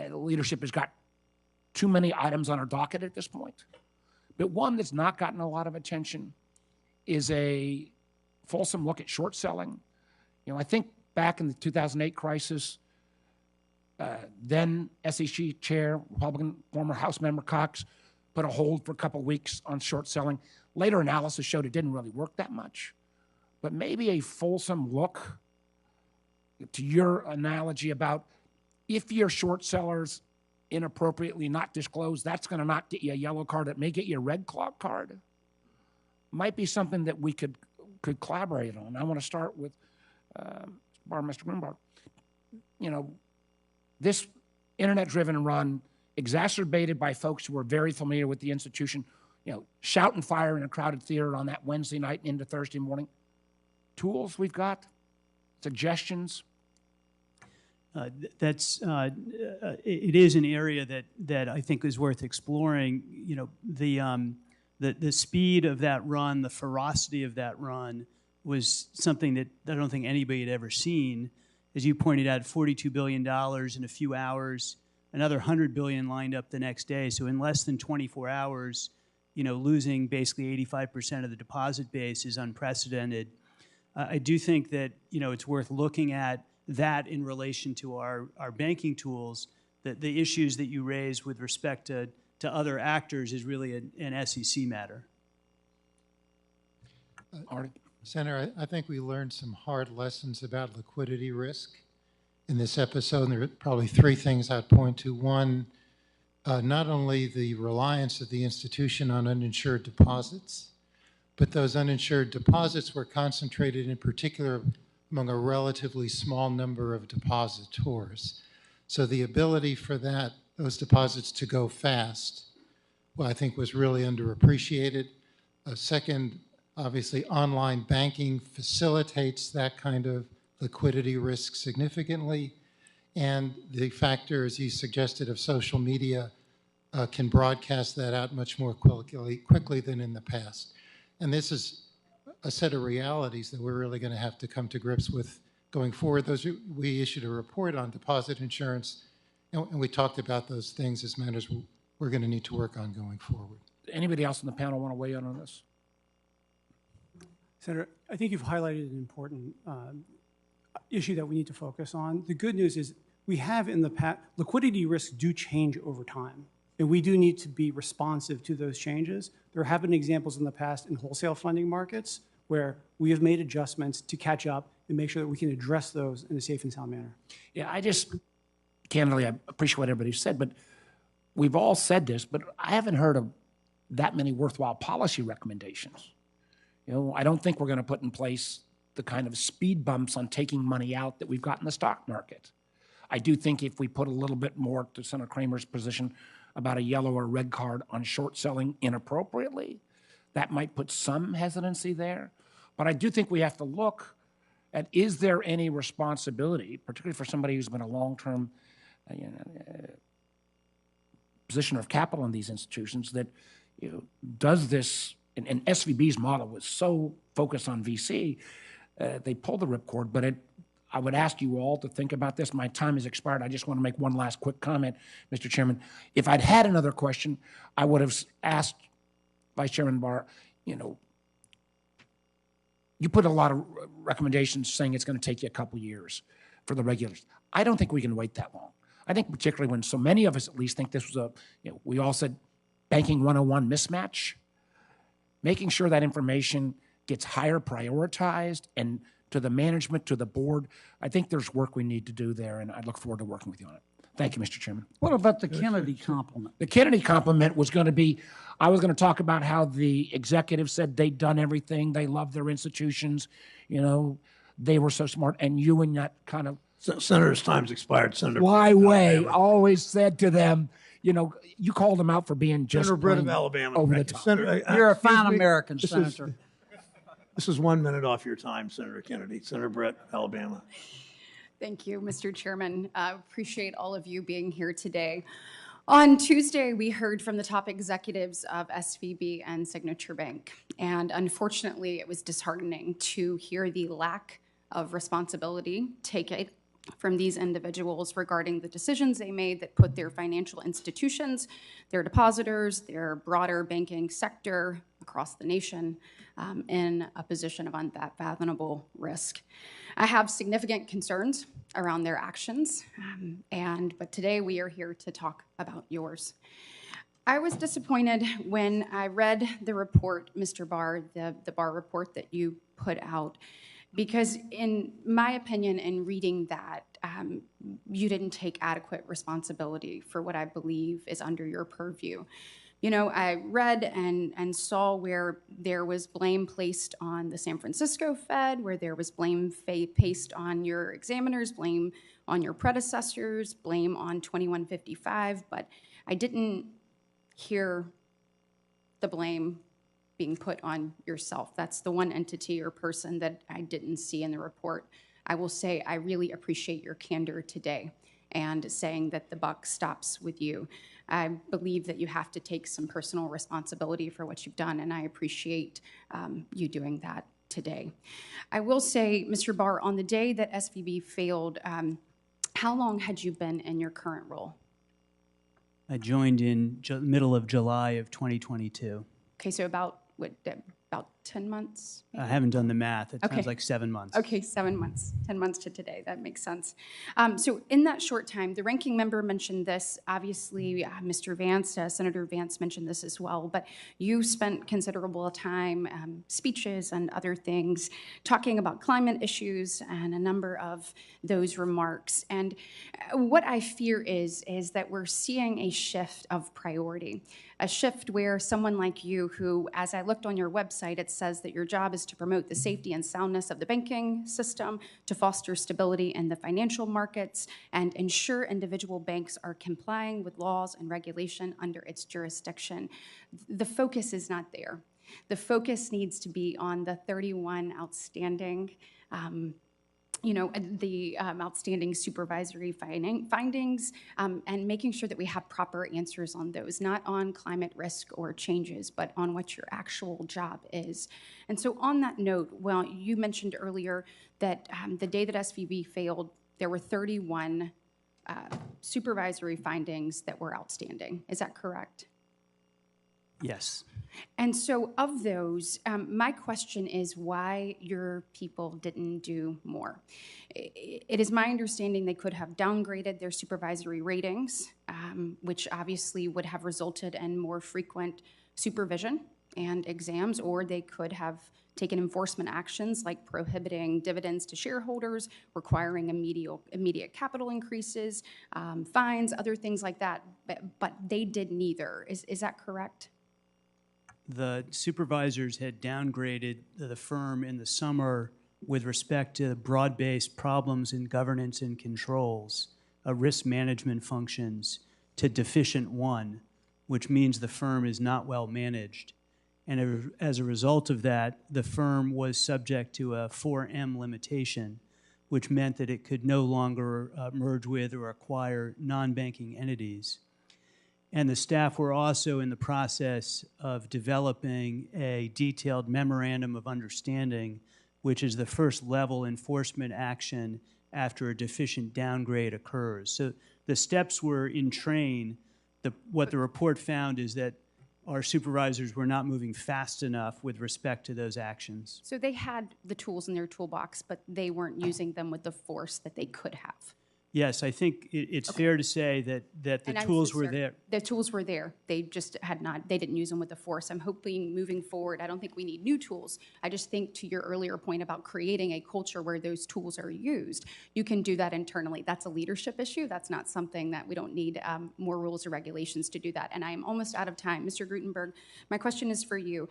[SPEAKER 15] leadership has got too many items on our docket at this point. But one that's not gotten a lot of attention is a fulsome look at short selling. I think back in the 2008 crisis, then SEC Chair, Republican former House Member Cox, put a hold for a couple of weeks on short selling. Later analysis showed it didn't really work that much. But maybe a fulsome look to your analogy about if you're short sellers inappropriately not disclosed, that's going to not get you a yellow card. It may get you a red card. Might be something that we could collaborate on. I want to start with Mr. Gruenberg. You know, this internet-driven run, exacerbated by folks who are very familiar with the institution, you know, shout and fire in a crowded theater on that Wednesday night and into Thursday morning. Tools we've got, suggestions.
[SPEAKER 3] It is an area that I think is worth exploring. You know, the speed of that run, the ferocity of that run was something that I don't think anybody had ever seen. As you pointed out, $42 billion in a few hours, another $100 billion lined up the next day. So in less than 24 hours, you know, losing basically 85% of the deposit base is unprecedented. I do think that, you know, it's worth looking at that in relation to our banking tools. The issues that you raise with respect to other actors is really an SEC matter.
[SPEAKER 4] Senator, I think we learned some hard lessons about liquidity risk in this episode, and there are probably three things I'd point to. One, not only the reliance of the institution on uninsured deposits, but those uninsured deposits were concentrated in particular among a relatively small number of depositors. So the ability for those deposits to go fast, well, I think was really underappreciated. Second, obviously, online banking facilitates that kind of liquidity risk significantly. And the factor, as you suggested, of social media can broadcast that out much more quickly than in the past. And this is a set of realities that we're really going to have to come to grips with going forward. We issued a report on deposit insurance, and we talked about those things as matters we're going to need to work on going forward.
[SPEAKER 15] Anybody else on the panel want to weigh in on this?
[SPEAKER 6] Senator, I think you've highlighted an important issue that we need to focus on. The good news is we have in the past, liquidity risks do change over time, and we do need to be responsive to those changes. There have been examples in the past in wholesale funding markets where we have made adjustments to catch up and make sure that we can address those in a safe and sound manner.
[SPEAKER 15] Yeah, I candidly, I appreciate what everybody said, but we've all said this, but I haven't heard of that many worthwhile policy recommendations. You know, I don't think we're going to put in place the kind of speed bumps on taking money out that we've got in the stock market. I do think if we put a little bit more to Senator Kramer's position about a yellow or red card on short selling inappropriately, that might put some hesitancy there. But I do think we have to look at, is there any responsibility, particularly for somebody who's been a long-term position of capital in these institutions, that does this, and SVB's model was so focused on VC, they pulled the ripcord, but I would ask you all to think about this. My time has expired. I just want to make one last quick comment, Mr. Chairman. If I'd had another question, I would have asked Vice Chairman Barr, you put a lot of recommendations saying it's going to take you a couple years for the regulators. I don't think we can wait that long. I think particularly when so many of us at least think this was we all said banking 101 mismatch, making sure that information gets higher prioritized and to the management, to the board. I think there's work we need to do there, and I look forward to working with you on it. Thank you, Mr. Chairman.
[SPEAKER 16] What about the Kennedy compliment?
[SPEAKER 15] The Kennedy compliment was going to be, I was going to talk about how the executive said they'd done everything, they loved their institutions, they were so smart, and you and that kind of...
[SPEAKER 2] Senator's time's expired, Senator.
[SPEAKER 15] Always said to them, you called them out for being just
[SPEAKER 2] Senator Brett of Alabama.
[SPEAKER 15] over the top.
[SPEAKER 2] Senator,
[SPEAKER 16] You're a fine American, Senator.
[SPEAKER 2] This is 1 minute off your time, Senator Kennedy. Senator Brett, Alabama.
[SPEAKER 17] Thank you, Mr. Chairman. Appreciate all of you being here today. On Tuesday, we heard from the top executives of SVB and Signature Bank, and unfortunately, it was disheartening to hear the lack of responsibility taken from these individuals regarding the decisions they made that put their financial institutions, their depositors, their broader banking sector across the nation in a position of unfathomable risk. I have significant concerns around their actions, but today we are here to talk about yours. I was disappointed when I read the report, Mr. Barr, the Barr report that you put out, because in my opinion, in reading that, you didn't take adequate responsibility for what I believe is under your purview. You know, I read and saw where there was blame placed on the San Francisco Fed, where there was blame placed on your examiners, blame on your predecessors, blame on 2155, but I didn't hear the blame being put on yourself. That's the one entity or person that I didn't see in the report. I will say I really appreciate your candor today and saying that the buck stops with you. I believe that you have to take some personal responsibility for what you've done, and I appreciate you doing that today. I will say, Mr. Barr, on the day that SVB failed, how long had you been in your current role?
[SPEAKER 3] I joined in middle of July of 2022.
[SPEAKER 17] Okay, so about 10 months? Maybe?
[SPEAKER 3] I haven't done the math. It
[SPEAKER 17] Okay.
[SPEAKER 3] sounds like 7 months.
[SPEAKER 17] Okay, 7 months, 10 months to today. That makes sense. So in that short time, the ranking member mentioned this. Obviously, Mr. Vance, Senator Vance mentioned this as well, but you spent considerable time, speeches and other things, talking about climate issues and a number of those remarks. And what I fear is that we're seeing a shift of priority, a shift where someone like you, who, as I looked on your website, it says that your job is to promote the safety and soundness of the banking system, to foster stability in the financial markets, and ensure individual banks are complying with laws and regulation under its jurisdiction. The focus is not there. The focus needs to be on the 31 outstanding outstanding supervisory findings and making sure that we have proper answers on those, not on climate risk or changes, but on what your actual job is. And so on that note, well, you mentioned earlier that the day that SVB failed, there were 31 supervisory findings that were outstanding. Is that correct?
[SPEAKER 3] Yes.
[SPEAKER 17] And so of those, my question is why your people didn't do more. It is my understanding they could have downgraded their supervisory ratings, which obviously would have resulted in more frequent supervision and exams, or they could have taken enforcement actions like prohibiting dividends to shareholders, requiring immediate capital increases, fines, other things like that, but they did neither. Is that correct?
[SPEAKER 3] The supervisors had downgraded the firm in the summer with respect to broad-based problems in governance and controls, risk management functions, to deficient 1, which means the firm is not well managed. And as a result of that, the firm was subject to a 4M limitation, which meant that it could no longer merge with or acquire non-banking entities. And the staff were also in the process of developing a detailed memorandum of understanding, which is the first level enforcement action after a deficient downgrade occurs. So the steps were in train. What the report found is that our supervisors were not moving fast enough with respect to those actions.
[SPEAKER 17] So they had the tools in their toolbox, but they weren't using them with the force that they could have.
[SPEAKER 3] Yes, I think it's fair to say that the tools were there.
[SPEAKER 17] The tools were there. They just they didn't use them with the force. I'm hoping moving forward, I don't think we need new tools. I just think to your earlier point about creating a culture where those tools are used, you can do that internally. That's a leadership issue. That's not something that we don't need more rules or regulations to do that. And I am almost out of time. Mr. Gruenberg, my question is for you.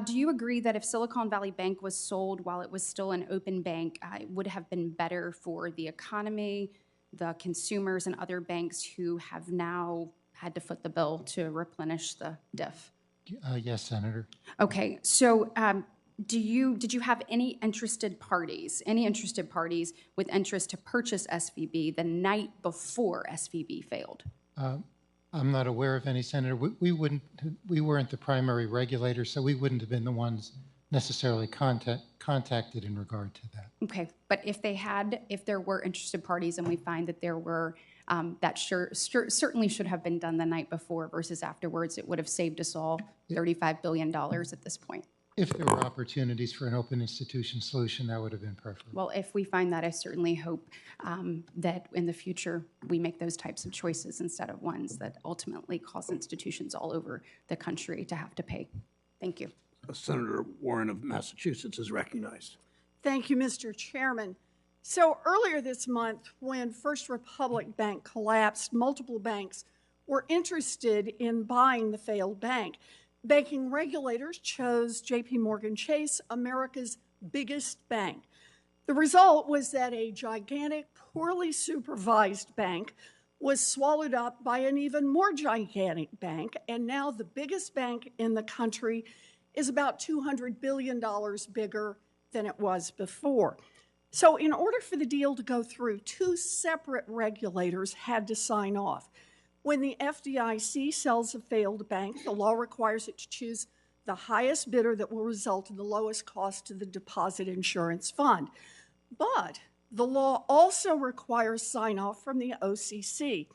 [SPEAKER 17] Do you agree that if Silicon Valley Bank was sold while it was still an open bank, it would have been better for the economy, the consumers, and other banks who have now had to foot the bill to replenish the diff?
[SPEAKER 4] Yes, Senator.
[SPEAKER 17] Okay, so did you have any interested parties with interest to purchase SVB the night before SVB failed?
[SPEAKER 4] I'm not aware of any, Senator. We weren't the primary regulator, so we wouldn't have been the ones necessarily contacted in regard to that.
[SPEAKER 17] Okay, but if there were interested parties and we find that there were, that certainly should have been done the night before versus afterwards, it would have saved us all $35 billion at this point.
[SPEAKER 4] If there were opportunities for an open institution solution, that would have been perfect.
[SPEAKER 17] Well, if we find that, I certainly hope that in the future we make those types of choices instead of ones that ultimately cause institutions all over the country to have to pay. Thank you.
[SPEAKER 2] Senator Warren of Massachusetts is recognized.
[SPEAKER 18] Thank you, Mr. Chairman. So earlier this month, when First Republic Bank collapsed, multiple banks were interested in buying the failed bank. Banking regulators chose JP Morgan Chase, America's biggest bank. The result was that a gigantic, poorly supervised bank was swallowed up by an even more gigantic bank, and now the biggest bank in the country is about $200 billion bigger than it was before. So in order for the deal to go through, two separate regulators had to sign off. When the FDIC sells a failed bank, the law requires it to choose the highest bidder that will result in the lowest cost to the deposit insurance fund. But the law also requires sign-off from the OCC.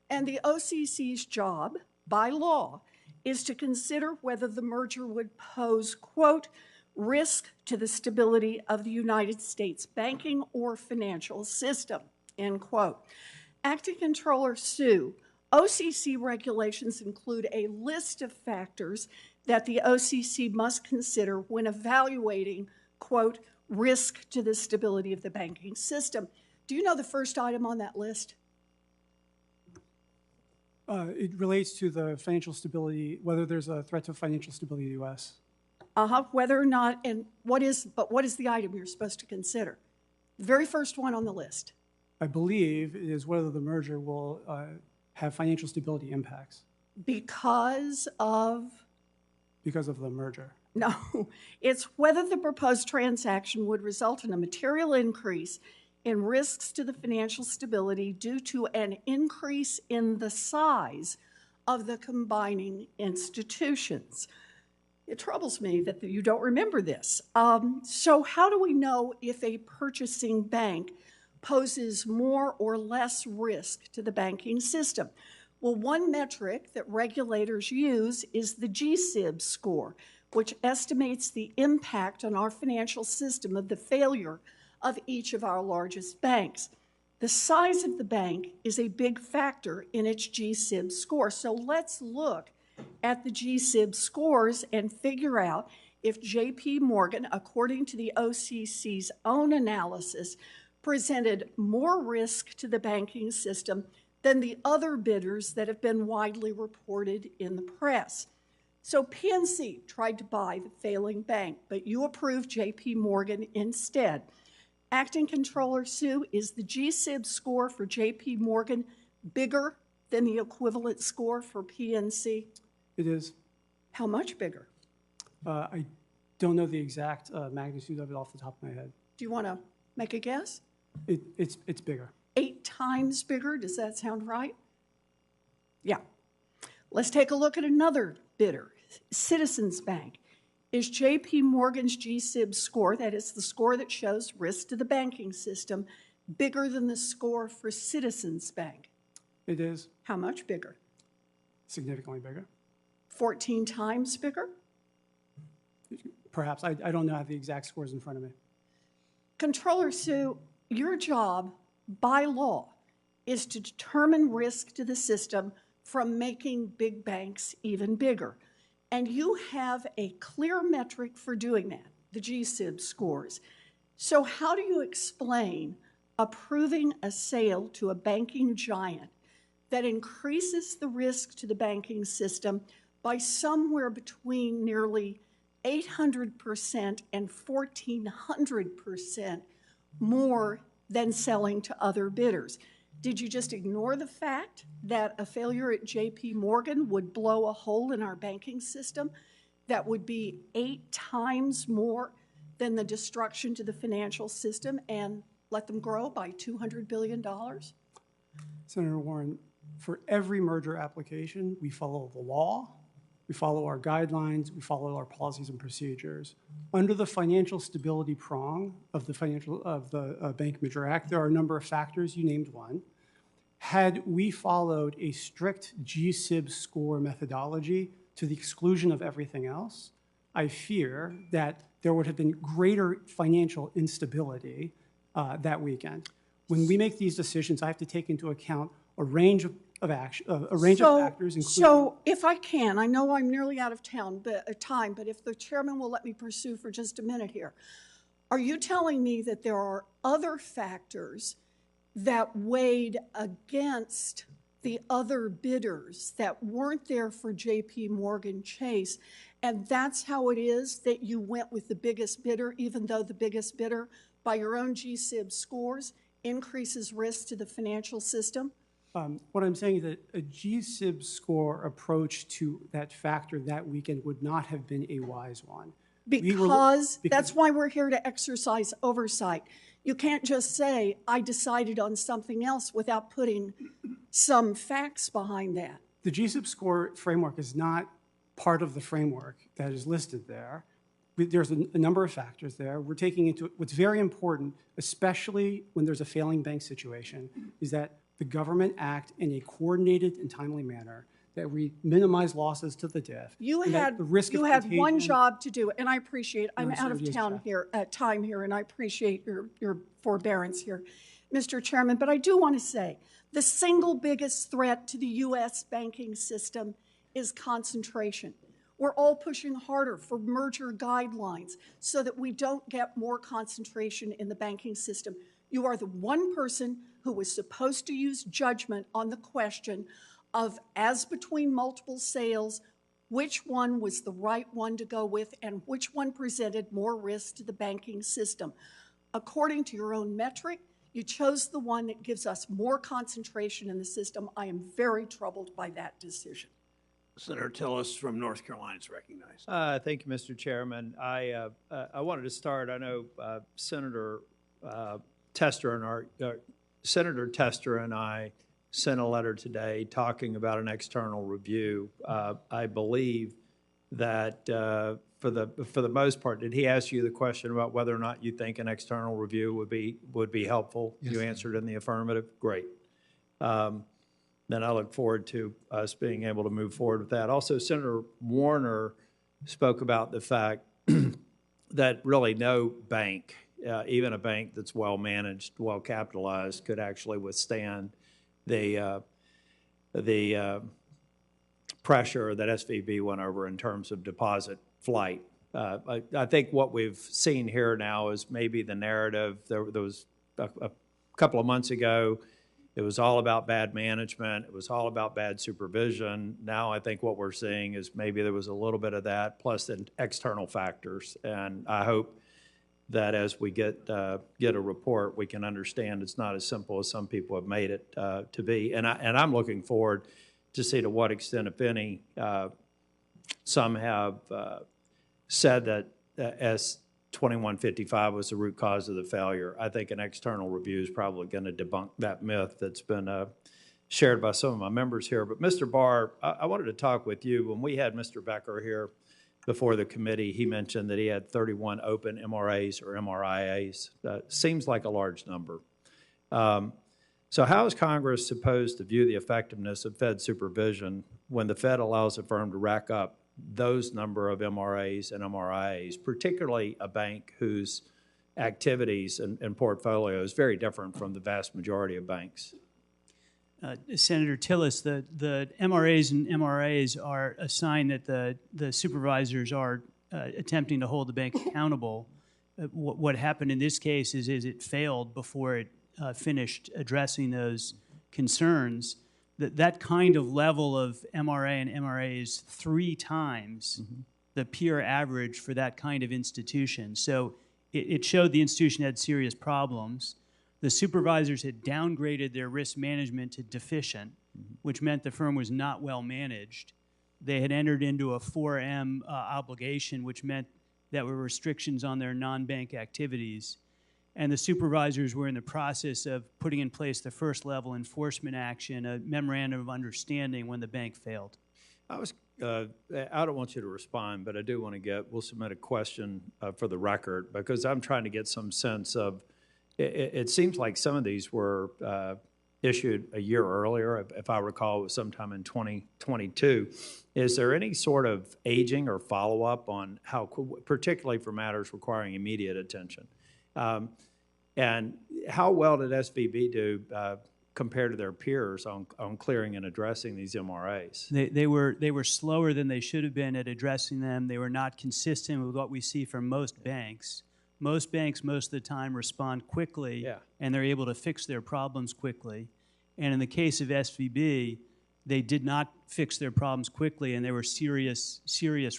[SPEAKER 18] And the OCC's job, by law, is to consider whether the merger would pose, quote, risk to the stability of the United States banking or financial system, end quote. Acting Comptroller Sue, OCC regulations include a list of factors that the OCC must consider when evaluating, quote, risk to the stability of the banking system. Do you know the first item on that list?
[SPEAKER 6] It relates to the financial stability, whether there's a threat to financial stability in the U.S.
[SPEAKER 18] Whether or not, and what is the item you're supposed to consider? The very first one on the list.
[SPEAKER 6] I believe it is whether the merger will have financial stability impacts.
[SPEAKER 18] Because of?
[SPEAKER 6] Because of the merger.
[SPEAKER 18] No, it's whether the proposed transaction would result in a material increase in risks to the financial stability due to an increase in the size of the combining institutions. It troubles me that you don't remember this. So how do we know if a purchasing bank poses more or less risk to the banking system? Well, one metric that regulators use is the GSIB score, which estimates the impact on our financial system of the failure of each of our largest banks. The size of the bank is a big factor in its GSIB score. So let's look at the GSIB scores and figure out if JP Morgan, according to the OCC's own analysis, presented more risk to the banking system than the other bidders that have been widely reported in the press. So PNC tried to buy the failing bank, but you approved JP Morgan instead. Acting Comptroller Sue, is the GSIB score for JP Morgan bigger than the equivalent score for PNC?
[SPEAKER 6] It is.
[SPEAKER 18] How much bigger?
[SPEAKER 6] I don't know the exact magnitude of it off the top of my head.
[SPEAKER 18] Do you want to make a guess?
[SPEAKER 6] It's bigger.
[SPEAKER 18] 8 times bigger? Does that sound right? Yeah. Let's take a look at another bidder, Citizens Bank. Is JP Morgan's GSIB score, that is the score that shows risk to the banking system, bigger than the score for Citizens Bank?
[SPEAKER 6] It is.
[SPEAKER 18] How much bigger?
[SPEAKER 6] Significantly bigger.
[SPEAKER 18] 14 times bigger?
[SPEAKER 6] Perhaps. I don't know the exact scores in front of me.
[SPEAKER 18] Comptroller Sue, your job by law is to determine risk to the system from making big banks even bigger. And you have a clear metric for doing that, the GSIB scores. So how do you explain approving a sale to a banking giant that increases the risk to the banking system by somewhere between nearly 800% and 1,400% more than selling to other bidders? Did you just ignore the fact that a failure at JP Morgan would blow a hole in our banking system that would be 8 times more than the destruction to the financial system and let them grow by $200 billion?
[SPEAKER 6] Senator Warren, for every merger application, we follow the law, we follow our guidelines, we follow our policies and procedures. Under the financial stability prong of the Bank Merger Act, there are a number of factors. You named one. Had we followed a strict GSIB score methodology to the exclusion of everything else, I fear that there would have been greater financial instability that weekend. When we make these decisions, I have to take into account a range of factors, including.
[SPEAKER 18] So if I can, I know I'm nearly out of time, but if the chairman will let me pursue for just a minute here. Are you telling me that there are other factors that weighed against the other bidders that weren't there for JP Morgan Chase, and that's how it is that you went with the biggest bidder, even though the biggest bidder, by your own GSIB scores, increases risk to the financial system?
[SPEAKER 6] What I'm saying is that a GSIB score approach to that factor that weekend would not have been a wise one.
[SPEAKER 18] Because that's why we're here to exercise oversight. You can't just say, I decided on something else without putting some facts behind that.
[SPEAKER 6] The GSIB score framework is not part of the framework that is listed there. There's a number of factors there. We're taking into what's very important, especially when there's a failing bank situation, is that the government act in a coordinated and timely manner, that we minimize losses to the DIF.
[SPEAKER 18] You had one job to do, and I appreciate, I'm out of time here, and I appreciate your forbearance here, Mr. Chairman, but I do want to say, the single biggest threat to the U.S. banking system is concentration. We're all pushing harder for merger guidelines so that we don't get more concentration in the banking system. You are the one person who was supposed to use judgment on the question of, as between multiple sales, which one was the right one to go with and which one presented more risk to the banking system. According to your own metric, you chose the one that gives us more concentration in the system. I am very troubled by that decision.
[SPEAKER 2] Senator Tillis from North Carolina is recognized.
[SPEAKER 19] Thank you, Mr. Chairman. I wanted to start. I know Senator Tester and I sent a letter today talking about an external review. I believe that for the most part, did he ask you the question about whether or not you think an external review would be helpful? Yes, you answered in the affirmative. Great. Then I look forward to us being able to move forward with that. Also, Senator Warner spoke about the fact that really no bank, even a bank that's well managed, well capitalized, could actually withstand the pressure that SVB went over in terms of deposit flight. I think what we've seen here now is maybe the narrative. There was a couple of months ago, it was all about bad management. It was all about bad supervision. Now I think what we're seeing is maybe there was a little bit of that, plus the external factors. And I hope that as we get a report, we can understand it's not as simple as some people have made it to be. And I'm looking forward to see to what extent, if any, some have said that S2155 was the root cause of the failure. I think an external review is probably going to debunk that myth that's been shared by some of my members here. But Mr. Barr, I wanted to talk with you. When we had Mr. Becker here before the committee, he mentioned that he had 31 open MRAs or MRIAs. Seems like a large number. So how is Congress supposed to view the effectiveness of Fed supervision when the Fed allows a firm to rack up those number of MRAs and MRIAs, particularly a bank whose activities and portfolio is very different from the vast majority of banks?
[SPEAKER 3] Senator Tillis, the MRAs and MRAs are a sign that the supervisors are attempting to hold the bank accountable. What happened in this case is it failed before it finished addressing those concerns. That kind of level of MRA and MRA is 3 times the peer average for that kind of institution. So it showed the institution had serious problems. The supervisors had downgraded their risk management to deficient, which meant the firm was not well managed. They had entered into a 4M obligation, which meant that were restrictions on their non-bank activities. And the supervisors were in the process of putting in place the first level enforcement action, a memorandum of understanding when the bank failed.
[SPEAKER 19] I don't want you to respond, but I do want to we'll submit a question for the record, because I'm trying to get some sense of, it seems like some of these were issued a year earlier. If I recall, it was sometime in 2022. Is there any sort of aging or follow-up on how, particularly for matters requiring immediate attention? And how well did SVB do compared to their peers on clearing and addressing these MRAs?
[SPEAKER 3] They were slower than they should have been at addressing them. They were not consistent with what we see from most banks. Most banks, most of the time, respond quickly,
[SPEAKER 19] Yeah.
[SPEAKER 3] and they're able to fix their problems quickly. And in the case of SVB, they did not fix their problems quickly, and there were serious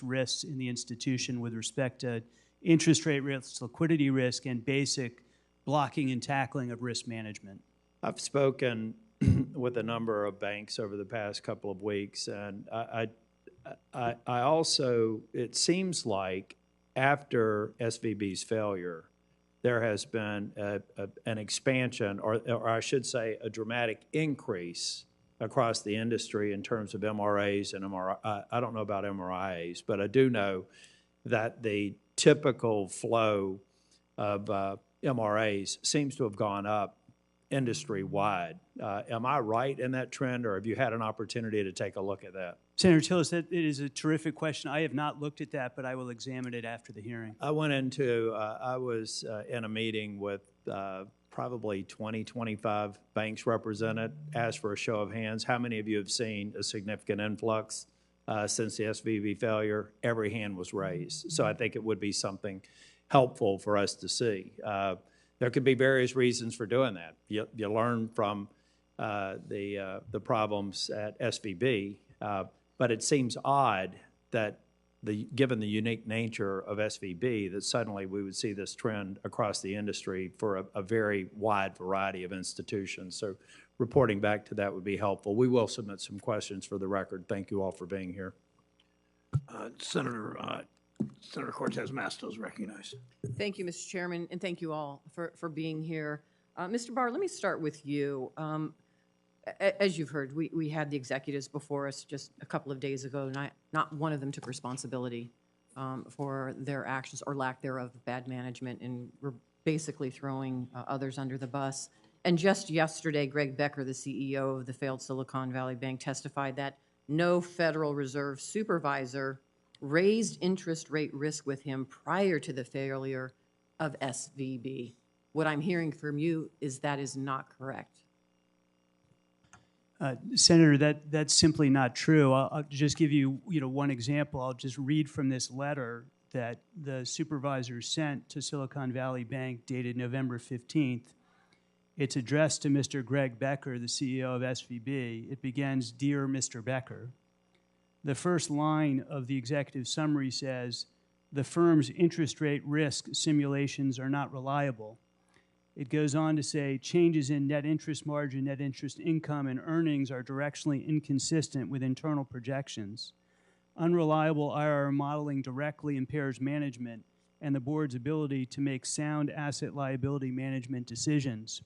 [SPEAKER 3] risks in the institution with respect to interest rate risk, liquidity risk, and basic blocking and tackling of risk management.
[SPEAKER 19] I've spoken with a number of banks over the past couple of weeks, and I also, it seems like after SVB's failure, there has been an expansion, or I should say a dramatic increase across the industry in terms of MRAs and MRI. I don't know about MRIs, but I do know that the typical flow of MRAs seems to have gone up industry-wide. Am I right in that trend, or have you had an opportunity to take a look at that?
[SPEAKER 3] Senator Tillis, it is a terrific question. I have not looked at that, but I will examine it after the hearing.
[SPEAKER 19] I was in a meeting with probably 20, 25 banks represented, asked for a show of hands. How many of you have seen a significant influx since the SVB failure? Every hand was raised. So I think it would be something helpful for us to see. There could be various reasons for doing that. You learn from the problems at SVB, but it seems odd that given the unique nature of SVB, that suddenly we would see this trend across the industry for a very wide variety of institutions. So reporting back to that would be helpful. We will submit some questions for the record. Thank you all for being here.
[SPEAKER 2] Senator Cortez Masto is recognized.
[SPEAKER 20] Thank you, Mr. Chairman, and thank you all for being here. Mr. Barr, let me start with you. As you've heard, we had the executives before us just a couple of days ago, and not one of them took responsibility for their actions or lack thereof of bad management, and we're basically throwing others under the bus. And just yesterday, Greg Becker, the CEO of the failed Silicon Valley Bank, testified that no Federal Reserve supervisor raised interest rate risk with him prior to the failure of SVB. What I'm hearing from you is that is not correct.
[SPEAKER 3] Senator, that's simply not true. I'll just give you, one example. I'll just read from this letter that the supervisor sent to Silicon Valley Bank dated November 15th. It's addressed to Mr. Greg Becker, the CEO of SVB. It begins, "Dear Mr. Becker." The first line of the executive summary says, "The firm's interest rate risk simulations are not reliable." It goes on to say, "Changes in net interest margin, net interest income, and earnings are directionally inconsistent with internal projections. Unreliable IRR modeling directly impairs management and the board's ability to make sound asset liability management decisions.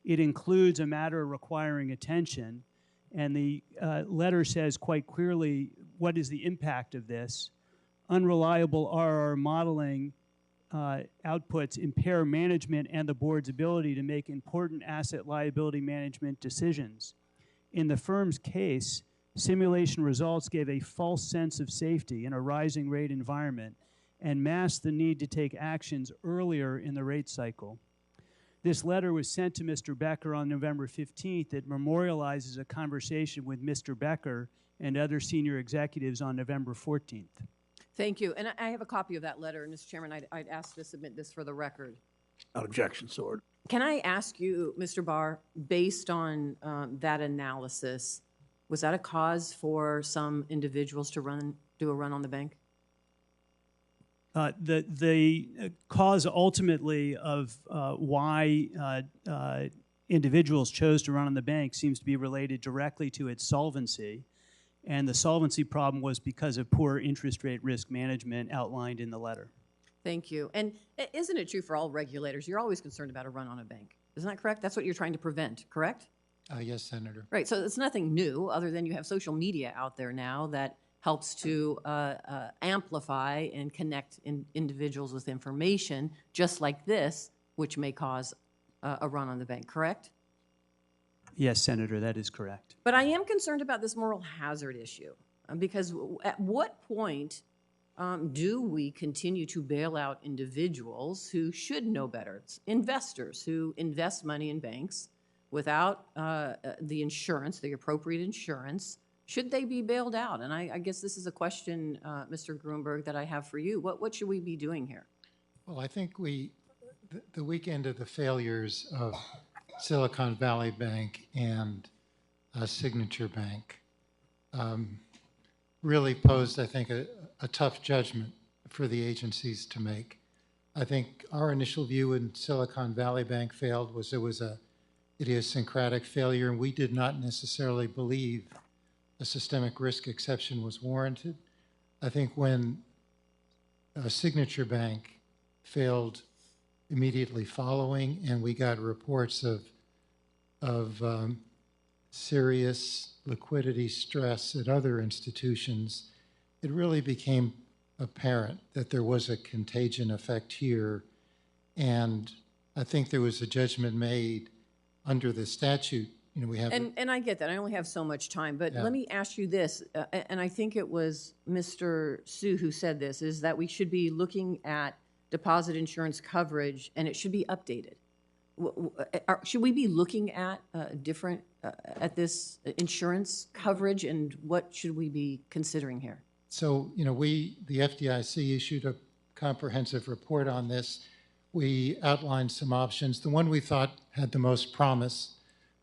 [SPEAKER 3] It includes a matter requiring attention," and the letter says quite clearly what is the impact of this. Unreliable IRR modeling outputs impair management and the board's ability to make important asset liability management decisions. In the firm's case, simulation results gave a false sense of safety in a rising rate environment and masked the need to take actions earlier in the rate cycle. This letter was sent to Mr. Becker on November 15th. It memorializes a conversation with Mr. Becker and other senior executives on November 14th.
[SPEAKER 20] Thank you. And I have a copy of that letter. And Mr. Chairman, I'd ask to submit this for the record.
[SPEAKER 2] Without objection, sword.
[SPEAKER 20] Can I ask you, Mr. Barr, based on that analysis, was that a cause for some individuals to do a run on the bank?
[SPEAKER 3] The cause ultimately of why individuals chose to run on the bank seems to be related directly to its solvency. And the solvency problem was because of poor interest rate risk management outlined in the letter.
[SPEAKER 20] Thank you. And isn't it true for all regulators, you're always concerned about a run on a bank? Isn't that correct? That's what you're trying to prevent, correct?
[SPEAKER 4] Yes, Senator.
[SPEAKER 20] Right. So it's nothing new other than you have social media out there now that helps to amplify and connect individuals with information just like this, which may cause a run on the bank, correct?
[SPEAKER 3] Yes, Senator, that is correct.
[SPEAKER 20] But I am concerned about this moral hazard issue because at what point do we continue to bail out individuals who should know better? It's investors who invest money in banks without the insurance, the appropriate insurance. Should they be bailed out? And I guess this is a question, Mr. Gruenberg, that I have for you. What should we be doing here?
[SPEAKER 4] Well, I think the weekend of the failures of Silicon Valley Bank and Signature Bank really posed, I think, a tough judgment for the agencies to make. I think our initial view when Silicon Valley Bank failed was it was a idiosyncratic failure, and we did not necessarily believe a systemic risk exception was warranted. I think when Signature Bank failed immediately following, and we got reports of serious liquidity stress at other institutions, it really became apparent that there was a contagion effect here. And I think there was a judgment made under the statute. You know, we have.
[SPEAKER 20] And I get that. I only have so much time, but let me ask you this, and I think it was Mr. Sue who said this, is that we should be looking at deposit insurance coverage and it should be updated. Should we be looking at different, at this insurance coverage, and what should we be considering here?
[SPEAKER 4] So, you know, the FDIC issued a comprehensive report on this. We outlined some options. The one we thought had the most promise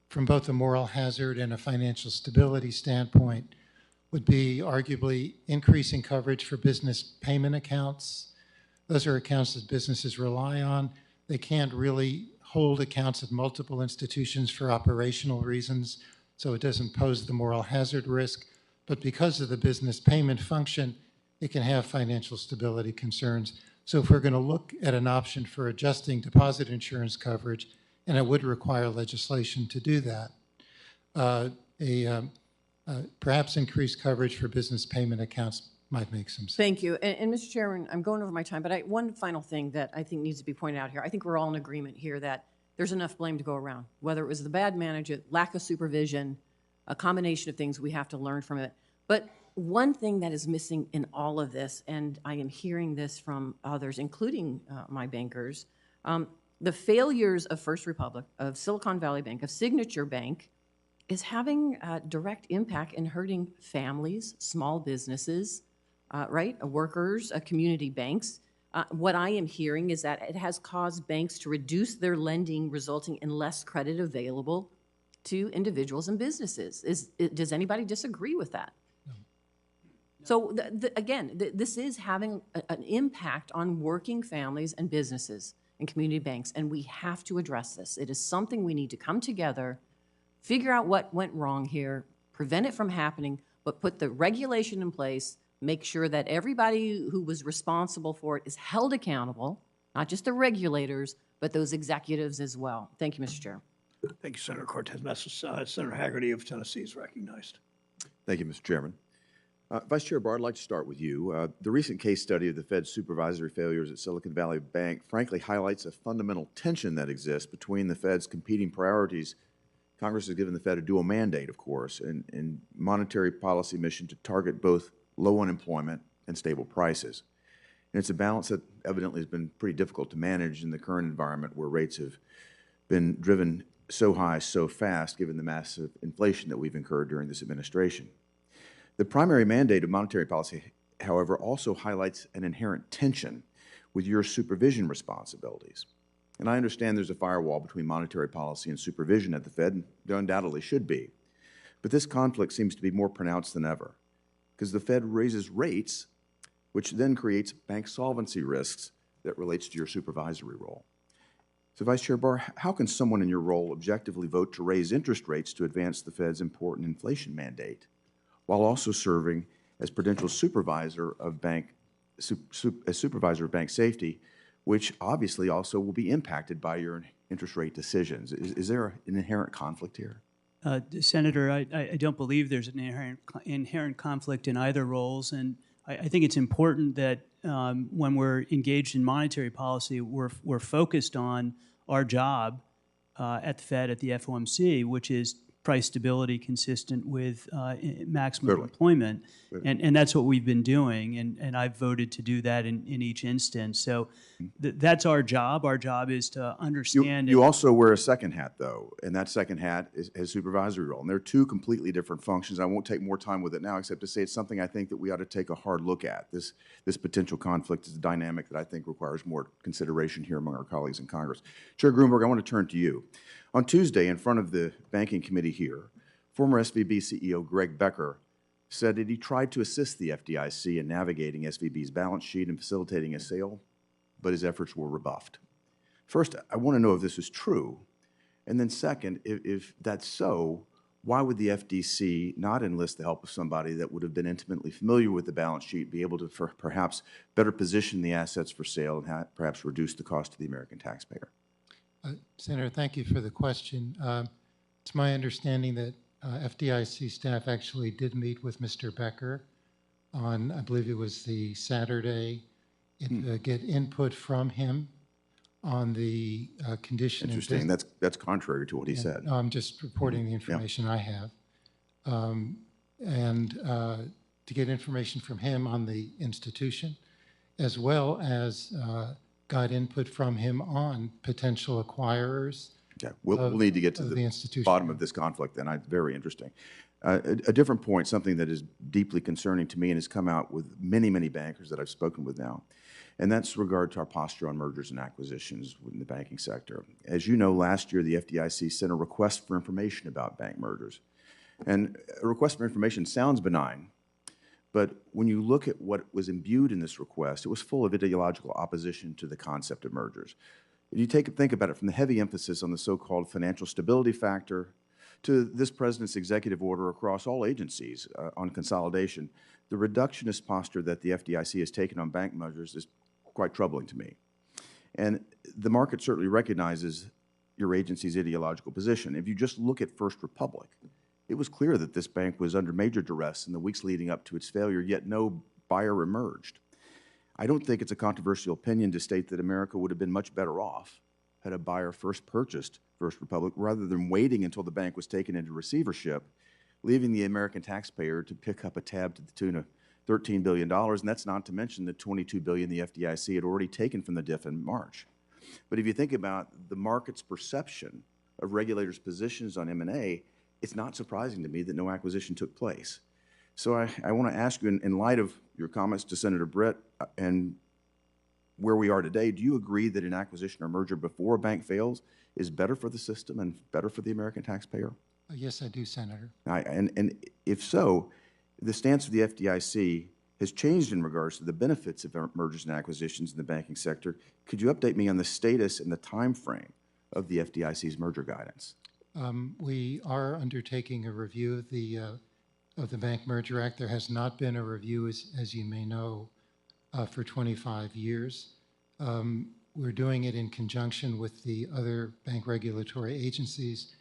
[SPEAKER 4] from both a moral hazard and a financial stability standpoint would be arguably increasing coverage for business payment accounts. Those are accounts that businesses rely on. They can't really hold accounts at multiple institutions for operational reasons, so it doesn't pose the moral hazard risk. But because of the business payment function, it can have financial stability concerns. So if we're going to look at an option for adjusting deposit insurance coverage, and it would require legislation to do that, perhaps increased coverage for business payment accounts might make some sense.
[SPEAKER 20] Thank you. And Mr. Chairman, I'm going over my time, but one final thing that I think needs to be pointed out here. I think we're all in agreement here that there's enough blame to go around, whether it was the bad management, lack of supervision, a combination of things we have to learn from it. But one thing that is missing in all of this, and I am hearing this from others, including my bankers, the failures of First Republic, of Silicon Valley Bank, of Signature Bank, is having a direct impact in hurting families, small businesses, right? Workers, community banks. What I am hearing is that it has caused banks to reduce their lending, resulting in less credit available to individuals and businesses. Does anybody disagree with that? No. So again, this is having an impact on working families and businesses and community banks, and we have to address this. It is something we need to come together, figure out what went wrong here, prevent it from happening, but put the regulation in place, make sure that everybody who was responsible for it is held accountable, not just the regulators, but those executives as well. Thank you, Mr. Chair.
[SPEAKER 2] Thank you, Senator Cortez Masto. Senator Haggerty of Tennessee is recognized.
[SPEAKER 21] Thank you, Mr. Chairman. Vice Chair Barr, I'd like to start with you. The recent case study of the Fed's supervisory failures at Silicon Valley Bank frankly highlights a fundamental tension that exists between the Fed's competing priorities. Congress has given the Fed a dual mandate, of course, and monetary policy mission to target both low unemployment and stable prices. And it's a balance that evidently has been pretty difficult to manage in the current environment where rates have been driven so high so fast given the massive inflation that we've incurred during this administration. The primary mandate of monetary policy, however, also highlights an inherent tension with your supervision responsibilities. And I understand there's a firewall between monetary policy and supervision at the Fed, and there undoubtedly should be. But this conflict seems to be more pronounced than ever, because the Fed raises rates, which then creates bank solvency risks that relates to your supervisory role. So, Vice Chair Barr, how can someone in your role objectively vote to raise interest rates to advance the Fed's important inflation mandate, while also serving as prudential supervisor of bank safety, which obviously also will be impacted by your interest rate decisions? Is there an inherent conflict here?
[SPEAKER 3] Senator, I don't believe there's an inherent conflict in either roles, and I think it's important that when we're engaged in monetary policy, we're focused on our job at the Fed, at the FOMC, which is price stability consistent with maximum
[SPEAKER 21] Clearly.
[SPEAKER 3] employment.
[SPEAKER 21] Clearly.
[SPEAKER 3] And that's what we've been doing, and I've voted to do that in each instance. So that's our job. Our job is to understand.
[SPEAKER 21] You also wear a second hat, though, and that second hat has supervisory role. And they're two completely different functions. I won't take more time with it now, except to say it's something I think that we ought to take a hard look at. This potential conflict is a dynamic that I think requires more consideration here among our colleagues in Congress. Chair Gruenberg, I want to turn to you. On Tuesday, in front of the Banking Committee here, former SVB CEO Greg Becker said that he tried to assist the FDIC in navigating SVB's balance sheet and facilitating a sale, but his efforts were rebuffed. First, I want to know if this is true. And then second, if that's so, why would the FDIC not enlist the help of somebody that would have been intimately familiar with the balance sheet, be able to perhaps better position the assets for sale and perhaps reduce the cost to the American taxpayer?
[SPEAKER 4] Senator, thank you for the question. It's my understanding that FDIC staff actually did meet with Mr. Becker on, I believe it was the Saturday, get input from him on the condition.
[SPEAKER 21] Interesting. That's contrary to what he said.
[SPEAKER 4] No, I'm just reporting the information I have. And to get information from him on the institution, as well as got input from him on potential acquirers.
[SPEAKER 21] Okay, we'll need to get to the bottom of this conflict then. Very interesting. A different point, something that is deeply concerning to me and has come out with many, many bankers that I've spoken with now, and that's regard to our posture on mergers and acquisitions in the banking sector. As you know, last year the FDIC sent a request for information about bank mergers. And a request for information sounds benign, but when you look at what was imbued in this request, it was full of ideological opposition to the concept of mergers. If you think about it, from the heavy emphasis on the so-called financial stability factor to this president's executive order across all agencies on consolidation, the reductionist posture that the FDIC has taken on bank mergers is quite troubling to me. And the market certainly recognizes your agency's ideological position. If you just look at First Republic, it was clear that this bank was under major duress in the weeks leading up to its failure, yet no buyer emerged. I don't think it's a controversial opinion to state that America would have been much better off had a buyer first purchased First Republic rather than waiting until the bank was taken into receivership, leaving the American taxpayer to pick up a tab to the tune of $13 billion, and that's not to mention the $22 billion the FDIC had already taken from the DIF in March. But if you think about the market's perception of regulators' positions on M&A, it's not surprising to me that no acquisition took place. So I want to ask you, in light of your comments to Senator Britt and where we are today, do you agree that an acquisition or merger before a bank fails is better for the system and better for the American taxpayer?
[SPEAKER 4] Yes, I do, Senator.
[SPEAKER 21] And if so, the stance of the FDIC has changed in regards to the benefits of mergers and acquisitions in the banking sector. Could you update me on the status and the time frame of the FDIC's merger guidance?
[SPEAKER 4] We are undertaking a review of the Bank Merger Act. There has not been a review, as you may know, for 25 years. We're doing it in conjunction with the other bank regulatory agencies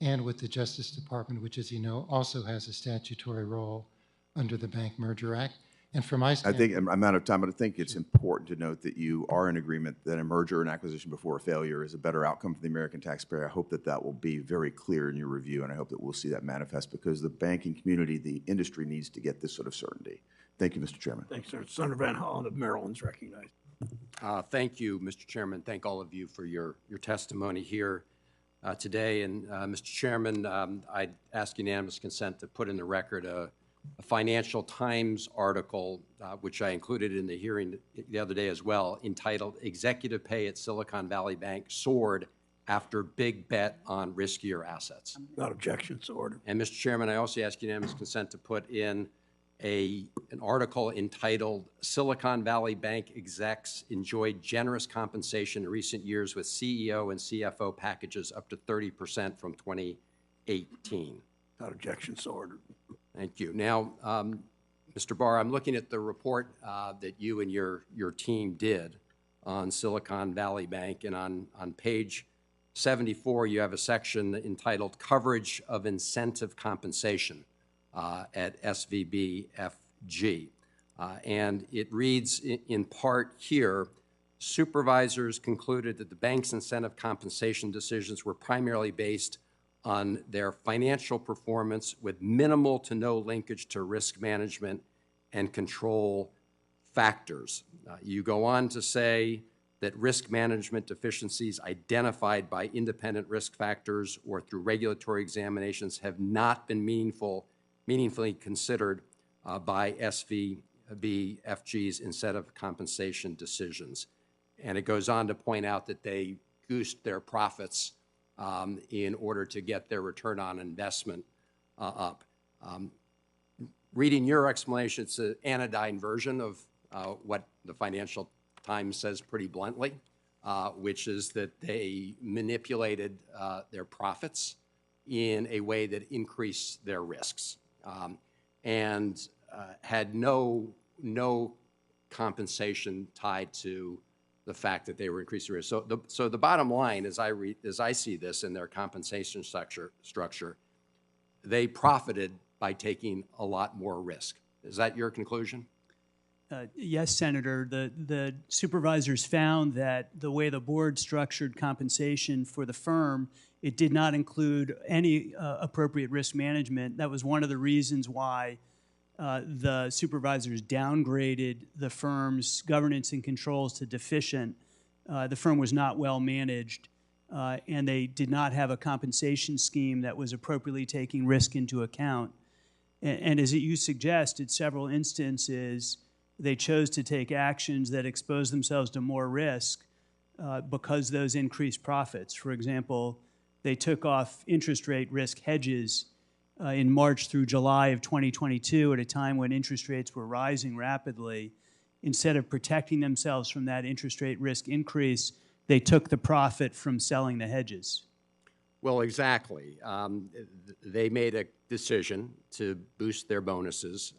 [SPEAKER 4] and with the Justice Department, which, as you know, also has a statutory role under the Bank Merger Act. And from my standpoint,
[SPEAKER 21] I think I'm out of time, but I think it's important to note that you are in agreement that a merger and acquisition before a failure is a better outcome for the American taxpayer. I hope that that will be very clear in your review, and I hope that we'll see that manifest because the banking community, the industry needs to get this sort of certainty. Thank you, Mr. Chairman.
[SPEAKER 2] Thanks, sir. Senator Van Hollen of Maryland is recognized.
[SPEAKER 7] Thank you, Mr. Chairman. Thank all of you for your testimony here today. And Mr. Chairman, I'd ask unanimous consent to put in the record a Financial Times article, which I included in the hearing the other day as well, entitled "Executive Pay at Silicon Valley Bank Soared After Big Bet on Riskier Assets."
[SPEAKER 2] Without objection, so ordered.
[SPEAKER 7] And Mr. Chairman, I also ask unanimous consent to put in an article entitled "Silicon Valley Bank Execs Enjoyed Generous Compensation in Recent Years with CEO and CFO Packages Up to 30% from 2018."
[SPEAKER 2] Without objection, so ordered.
[SPEAKER 7] Thank you. Now, Mr. Barr, I'm looking at the report that you and your team did on Silicon Valley Bank, and on page 74, you have a section entitled "Coverage of Incentive Compensation at SVB-FG." And it reads in part here, "Supervisors concluded that the bank's incentive compensation decisions were primarily based on their financial performance with minimal to no linkage to risk management and control factors. You go on to say that risk management deficiencies identified by independent risk factors or through regulatory examinations have not been meaningfully considered by SVB FG's incentive compensation decisions. And it goes on to point out that they goosed their profits in order to get their return on investment up. Reading your explanation, it's an anodyne version of what the Financial Times says pretty bluntly, which is that they manipulated their profits in a way that increased their risks and had no compensation tied to the fact that they were increasing risk. So the bottom line, as I see this in their compensation structure, they profited by taking a lot more risk. Is that your conclusion?
[SPEAKER 3] Yes, Senator. The supervisors found that the way the board structured compensation for the firm, it did not include any appropriate risk management. That was one of the reasons why the supervisors downgraded the firm's governance and controls to deficient. The firm was not well managed, and they did not have a compensation scheme that was appropriately taking risk into account. And as you suggest, in several instances, they chose to take actions that exposed themselves to more risk because those increased profits. For example, they took off interest rate risk hedges in March through July of 2022 at a time when interest rates were rising rapidly. Instead of protecting themselves from that interest rate risk increase, they took the profit from selling the hedges.
[SPEAKER 7] Well, exactly. They made a decision to boost their bonuses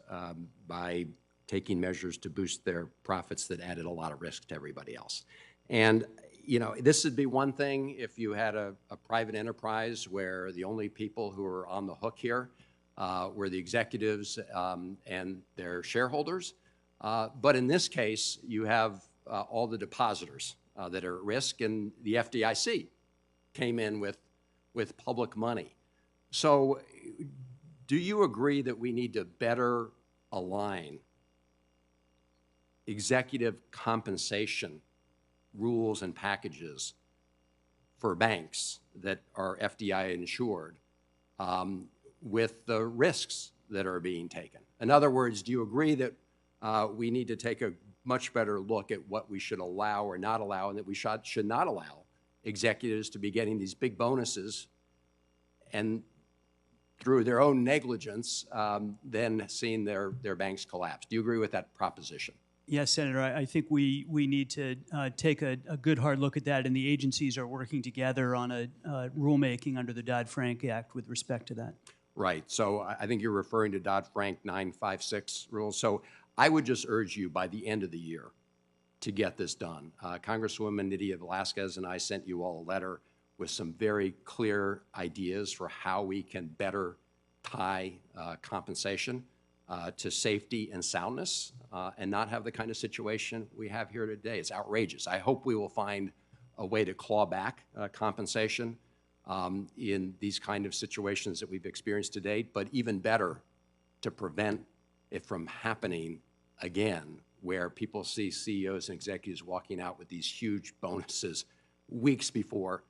[SPEAKER 7] by taking measures to boost their profits that added a lot of risk to everybody else. And you know, this would be one thing if you had a private enterprise where the only people who are on the hook here were the executives and their shareholders. But in this case, you have all the depositors that are at risk, and the FDIC came in with public money. So do you agree that we need to better align executive compensation rules and packages for banks that are FDIC insured with the risks that are being taken? In other words, do you agree that we need to take a much better look at what we should allow or not allow, and that we should not allow executives to be getting these big bonuses and through their own negligence then seeing their banks collapse? Do you agree with that proposition?
[SPEAKER 3] Yes, Senator. I think we need to take a good hard look at that, and the agencies are working together on a rulemaking under the Dodd-Frank Act with respect to that. Right.
[SPEAKER 7] So I think you're referring to Dodd-Frank 956 rules. So I would just urge you by the end of the year to get this done. Congresswoman Nydia Velázquez and I sent you all a letter with some very clear ideas for how we can better tie compensation to safety and soundness and not have the kind of situation we have here today. It's outrageous. I hope we will find a way to claw back compensation in these kind of situations that we've experienced to date, but even better, to prevent it from happening again, where people see CEOs and executives walking out with these huge bonuses weeks before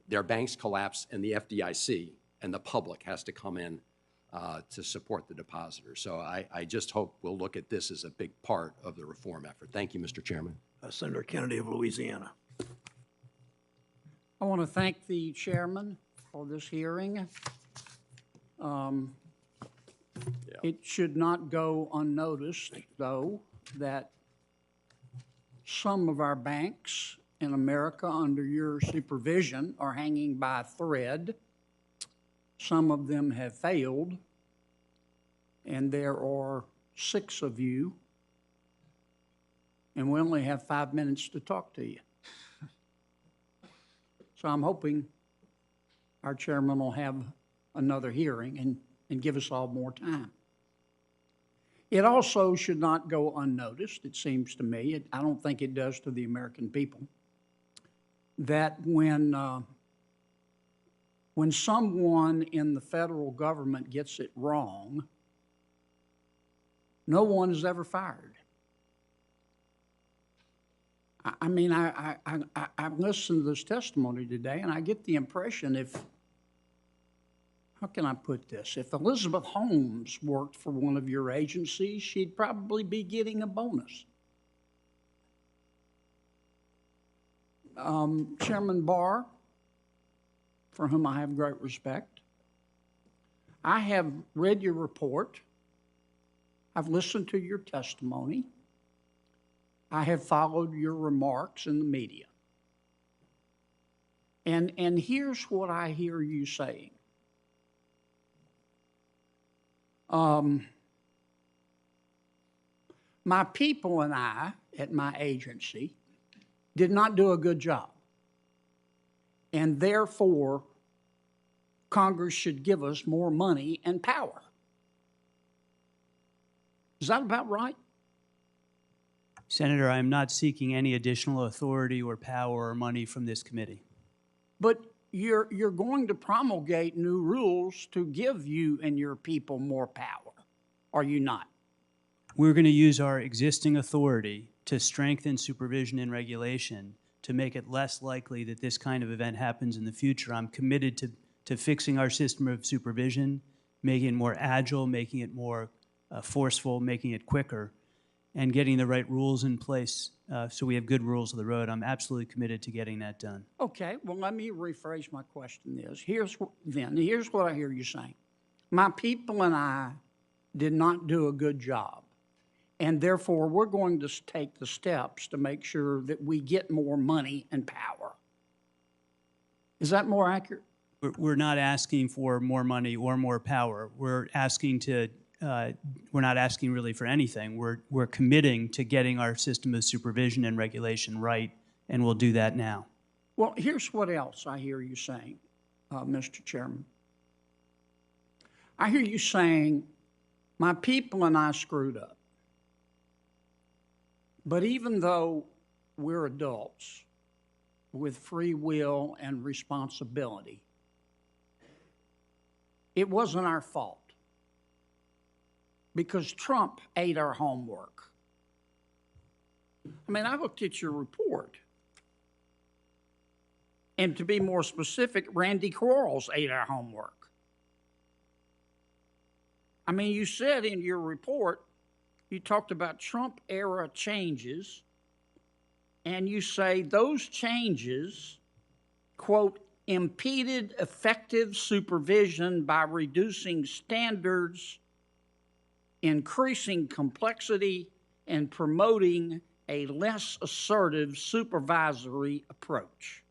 [SPEAKER 7] their banks collapse and the FDIC and the public has to come in to support the depositors. So I just hope we'll look at this as a big part of the reform effort. Thank you, Mr. Chairman.
[SPEAKER 2] Senator Kennedy of Louisiana.
[SPEAKER 16] I want to thank the chairman for this hearing. It should not go unnoticed, though, that some of our banks in America under your supervision are hanging by a thread. Some of them have failed, and there are 6 of you, and we only have 5 minutes to talk to you. So I'm hoping our chairman will have another hearing and give us all more time. It also should not go unnoticed, it seems to me, I don't think it does to the American people, that when when someone in the federal government gets it wrong, no one is ever fired. I mean, I've listened to this testimony today, and I get the impression how can I put this? If Elizabeth Holmes worked for one of your agencies, she'd probably be getting a bonus. Chairman Barr, for whom I have great respect, I have read your report. I've listened to your testimony. I have followed your remarks in the media. And here's what I hear you saying. My people and I at my agency did not do a good job. And therefore, Congress should give us more money and power. Is that about right?
[SPEAKER 3] Senator, I am not seeking any additional authority or power or money from this committee.
[SPEAKER 16] But you're going to promulgate new rules to give you and your people more power, are you not?
[SPEAKER 3] We're going to use our existing authority to strengthen supervision and regulation to make it less likely that this kind of event happens in the future. I'm committed to fixing our system of supervision, making it more agile, making it more forceful, making it quicker, and getting the right rules in place so we have good rules of the road. I'm absolutely committed to getting that done.
[SPEAKER 16] Okay, well, let me rephrase my question. Here's what I hear you saying. My people and I did not do a good job, and therefore we're going to take the steps to make sure that we get more money and power. Is that more accurate?
[SPEAKER 3] We're not asking for more money or more power. We're asking to we're not asking really for anything. We're committing to getting our system of supervision and regulation right, and we'll do that now.
[SPEAKER 16] Well, here's what else I hear you saying, Mr. Chairman. I hear you saying, my people and I screwed up. But even though we're adults with free will and responsibility, it wasn't our fault. Because Trump ate our homework. I mean, I looked at your report. And to be more specific, Randy Quarles ate our homework. I mean, you said in your report, you talked about Trump-era changes, and you say those changes, quote, impeded effective supervision by reducing standards, increasing complexity, and promoting a less assertive supervisory approach,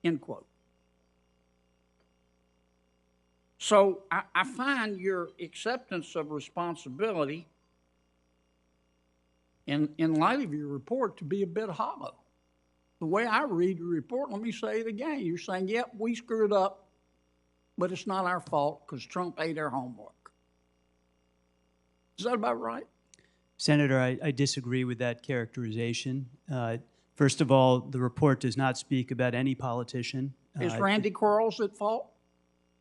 [SPEAKER 16] end quote. So I find your acceptance of responsibility in light of your report to be a bit hollow. The way I read your report, let me say it again, you're saying, yep, we screwed up, but it's not our fault because Trump ate our homework. Is that about right?
[SPEAKER 3] Senator, I disagree with that characterization. First of all, the report does not speak about any politician.
[SPEAKER 16] Is Randy Quarles at fault?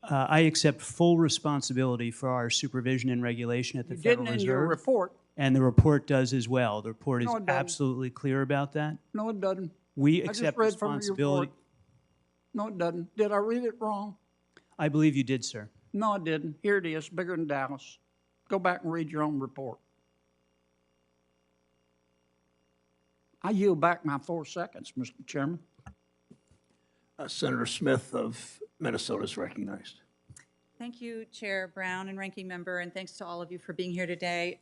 [SPEAKER 3] I accept full responsibility for our supervision and regulation at the Federal Reserve.
[SPEAKER 16] You didn't in your report.
[SPEAKER 3] And the report does as well. The report is
[SPEAKER 16] No, it doesn't.
[SPEAKER 3] absolutely clear about that.
[SPEAKER 16] No, it doesn't.
[SPEAKER 3] We
[SPEAKER 16] I just
[SPEAKER 3] accept
[SPEAKER 16] read from your
[SPEAKER 3] responsibility.
[SPEAKER 16] report. No, it doesn't. Did I read it wrong?
[SPEAKER 3] I believe you did, sir.
[SPEAKER 16] No, I didn't. Here it is, bigger than Dallas. Go back and read your own report. I yield back my 4 seconds, Mr. Chairman.
[SPEAKER 2] Senator Smith of Minnesota is recognized.
[SPEAKER 8] Thank you, Chair Brown and Ranking Member, and thanks to all of you for being here today.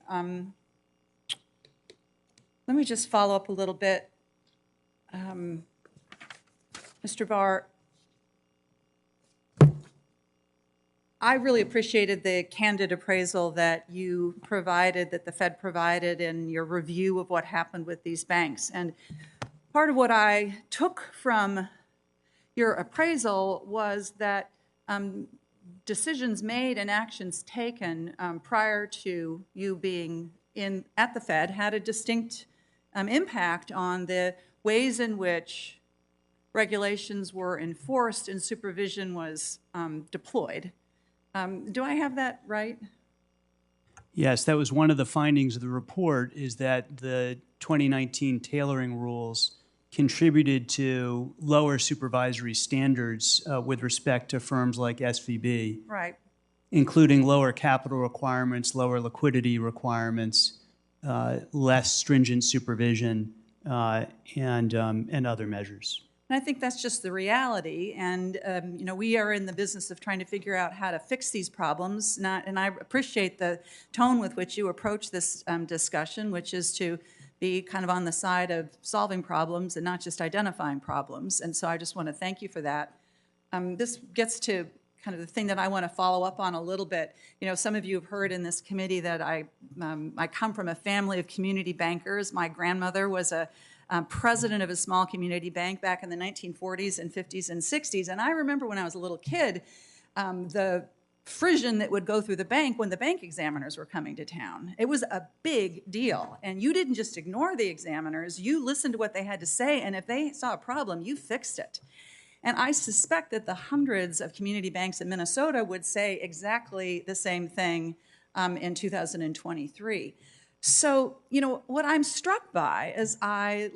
[SPEAKER 8] Let me just follow up a little bit. Mr. Barr, I really appreciated the candid appraisal that you provided, that the Fed provided in your review of what happened with these banks. And part of what I took from your appraisal was that decisions made and actions taken prior to you being at the Fed had a distinct impact on the ways in which regulations were enforced and supervision was deployed. Do I have that right?
[SPEAKER 3] Yes, that was one of the findings of the report, is that the 2019 tailoring rules contributed to lower supervisory standards with respect to firms like SVB,
[SPEAKER 8] Right.
[SPEAKER 3] including lower capital requirements, lower liquidity requirements, less stringent supervision, and other measures.
[SPEAKER 8] And I think that's just the reality. And, we are in the business of trying to figure out how to fix these problems. And I appreciate the tone with which you approach this discussion, which is to be kind of on the side of solving problems and not just identifying problems. And so I just want to thank you for that. This gets to kind of the thing that I want to follow up on a little bit. Some of you have heard in this committee that I come from a family of community bankers. My grandmother was a president of a small community bank back in the 1940s and 50s and 60s. And I remember when I was a little kid, the frisson that would go through the bank when the bank examiners were coming to town. It was a big deal. And you didn't just ignore the examiners, you listened to what they had to say, and if they saw a problem, you fixed it. And I suspect that the hundreds of community banks in Minnesota would say exactly the same thing in 2023. So, what I'm struck by is I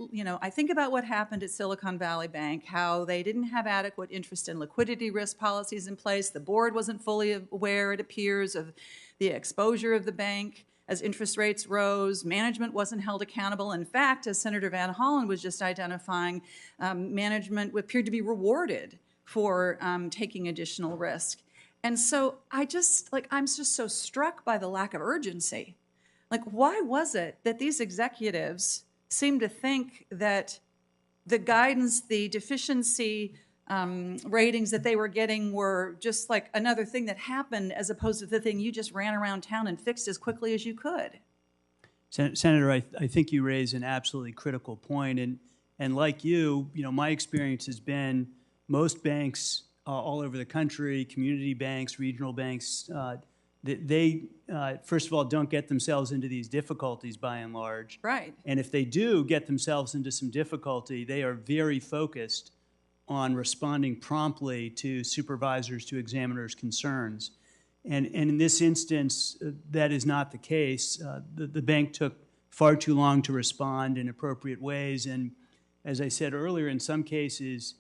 [SPEAKER 8] think about what happened at Silicon Valley Bank, how they didn't have adequate interest and liquidity risk policies in place. The board wasn't fully aware, it appears, of the exposure of the bank as interest rates rose. Management wasn't held accountable. In fact, as Senator Van Hollen was just identifying, management appeared to be rewarded for taking additional risk. And so I'm just so struck by the lack of urgency. Why was it that these executives seemed to think that the guidance, the deficiency ratings that they were getting were just like another thing that happened, as opposed to the thing you just ran around town and fixed as quickly as you could?
[SPEAKER 3] Senator, I think you raise an absolutely critical point. And like you, my experience has been most banks all over the country, community banks, regional banks, they first of all, don't get themselves into these difficulties by and large.
[SPEAKER 8] Right.
[SPEAKER 3] And if they do get themselves into some difficulty, they are very focused on responding promptly to supervisors, to examiners' concerns. And in this instance, that is not the case. The bank took far too long to respond in appropriate ways. And as I said earlier, in some cases,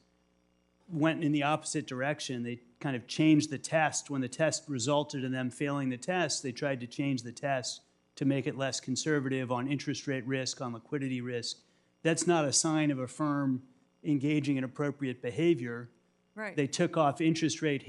[SPEAKER 3] went in the opposite direction. They kind of changed the test. When the test resulted in them failing the test, they tried to change the test to make it less conservative on interest rate risk, on liquidity risk. That's not a sign of a firm engaging in appropriate behavior.
[SPEAKER 8] Right.
[SPEAKER 3] They took off interest rate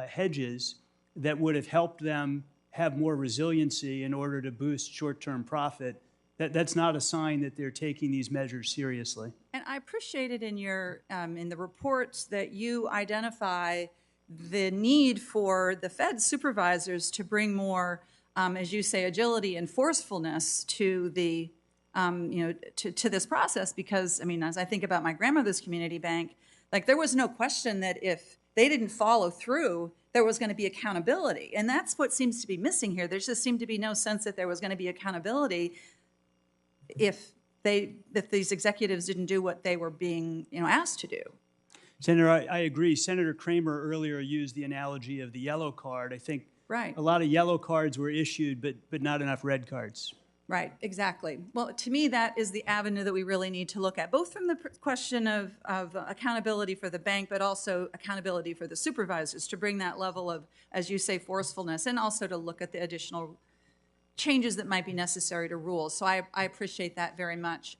[SPEAKER 3] hedges that would have helped them have more resiliency in order to boost short-term profit. That's not a sign that they're taking these measures seriously.
[SPEAKER 8] And I appreciated in your in the reports that you identify the need for the Fed supervisors to bring more, as you say, agility and forcefulness to the to this process. Because as I think about my grandmother's community bank, there was no question that if they didn't follow through, there was going to be accountability, and that's what seems to be missing here. There just seemed to be no sense that there was going to be accountability if these executives didn't do what they were being asked to do.
[SPEAKER 3] Senator, I agree. Senator Kramer earlier used the analogy of the yellow card. I think
[SPEAKER 8] Right.
[SPEAKER 3] a lot of yellow cards were issued, but not enough red cards.
[SPEAKER 8] Right, exactly. Well, to me, that is the avenue that we really need to look at, both from the question of accountability for the bank, but also accountability for the supervisors, to bring that level of, as you say, forcefulness, and also to look at the additional changes that might be necessary to rules. So I appreciate that very much.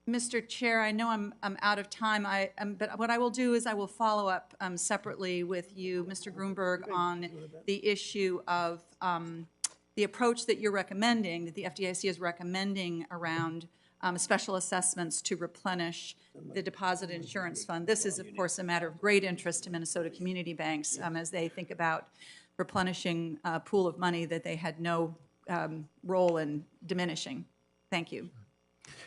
[SPEAKER 8] Mr. Chair, I know I'm out of time, but what I will do is I will follow up separately with you, Mr. Gruenberg, on the issue of the approach that you're recommending, that the FDIC is recommending around special assessments to replenish the deposit insurance fund. This is, of course, a matter of great interest to Minnesota community banks as they think about replenishing a pool of money that they had no role in diminishing. Thank you.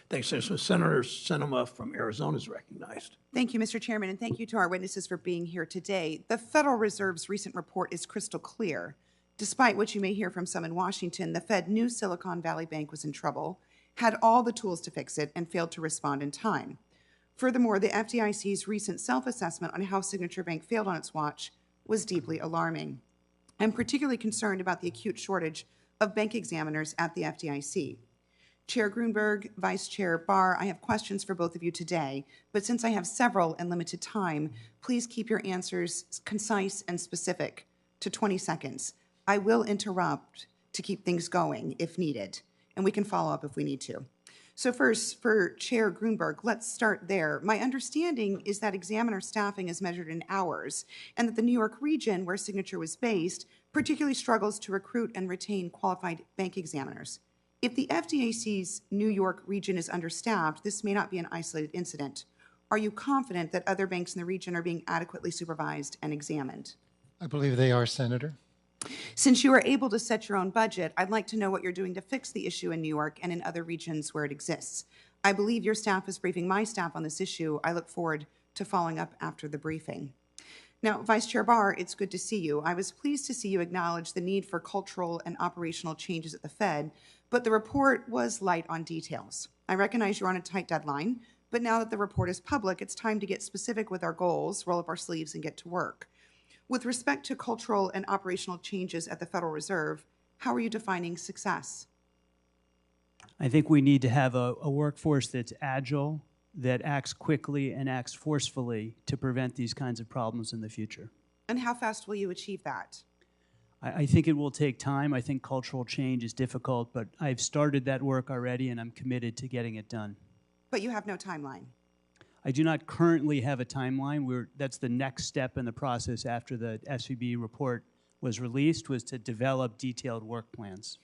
[SPEAKER 2] Thanks, Senator. Senator Sinema from Arizona is recognized.
[SPEAKER 1] Thank you, Mr. Chairman, and thank you to our witnesses for being here today. The Federal Reserve's recent report is crystal clear. Despite what you may hear from some in Washington, the Fed knew Silicon Valley Bank was in trouble, had all the tools to fix it, and failed to respond in time. Furthermore, the FDIC's recent self-assessment on how Signature Bank failed on its watch was deeply alarming. I'm particularly concerned about the acute shortage of bank examiners at the FDIC. Chair Gruenberg, Vice Chair Barr, I have questions for both of you today, but since I have several and limited time, please keep your answers concise and specific to 20 seconds. I will interrupt to keep things going if needed, and we can follow up if we need to. So first, for Chair Gruenberg, let's start there. My understanding is that examiner staffing is measured in hours, and that the New York region, where Signature was based, particularly struggles to recruit and retain qualified bank examiners. If the FDIC's New York region is understaffed, this may not be an isolated incident. Are you confident that other banks in the region are being adequately supervised and examined?
[SPEAKER 4] I believe they are, Senator.
[SPEAKER 1] Since you are able to set your own budget, I'd like to know what you're doing to fix the issue in New York and in other regions where it exists. I believe your staff is briefing my staff on this issue. I look forward to following up after the briefing. Now, Vice Chair Barr, it's good to see you. I was pleased to see you acknowledge the need for cultural and operational changes at the Fed, but the report was light on details. I recognize you're on a tight deadline, but now that the report is public, it's time to get specific with our goals, roll up our sleeves, and get to work. With respect to cultural and operational changes at the Federal Reserve, how are you defining success?
[SPEAKER 3] I think we need to have a workforce that's agile, that acts quickly and acts forcefully to prevent these kinds of problems in the future.
[SPEAKER 1] And how fast will you achieve that?
[SPEAKER 3] I think it will take time. I think cultural change is difficult, but I've started that work already, and I'm committed to getting it done.
[SPEAKER 1] But you have no timeline.
[SPEAKER 3] I do not currently have a timeline. That's the next step in the process after the SVB report was released, was to develop detailed work plans.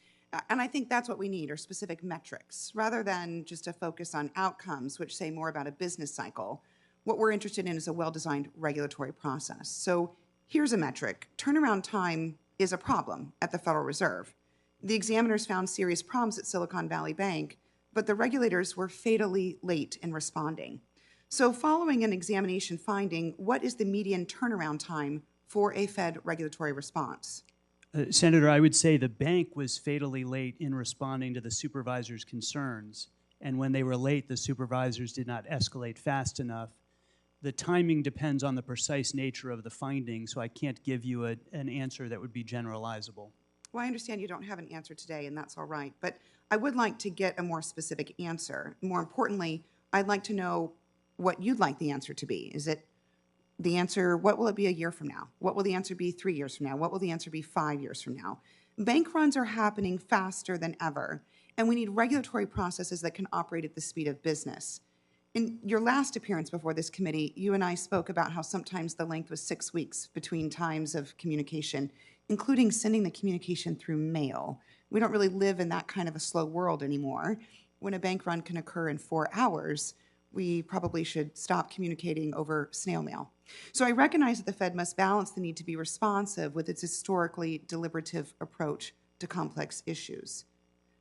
[SPEAKER 1] And I think that's what we need, are specific metrics, rather than just a focus on outcomes, which say more about a business cycle. What we're interested in is a well-designed regulatory process. So here's a metric. Turnaround time is a problem at the Federal Reserve. The examiners found serious problems at Silicon Valley Bank, but the regulators were fatally late in responding. So following an examination finding, what is the median turnaround time for a Fed regulatory response?
[SPEAKER 3] Senator, I would say the bank was fatally late in responding to the supervisor's concerns. And when they were late, the supervisors did not escalate fast enough. The timing depends on the precise nature of the finding, so I can't give you an answer that would be generalizable.
[SPEAKER 1] Well, I understand you don't have an answer today, and that's all right. But I would like to get a more specific answer. More importantly, I'd like to know what you'd like the answer to be. Is it the answer, what will it be a year from now? What will the answer be 3 years from now? What will the answer be 5 years from now? Bank runs are happening faster than ever, and we need regulatory processes that can operate at the speed of business. In your last appearance before this committee, you and I spoke about how sometimes the length was 6 weeks between times of communication, including sending the communication through mail. We don't really live in that kind of a slow world anymore. When a bank run can occur in 4 hours, we probably should stop communicating over snail mail. So I recognize that the Fed must balance the need to be responsive with its historically deliberative approach to complex issues.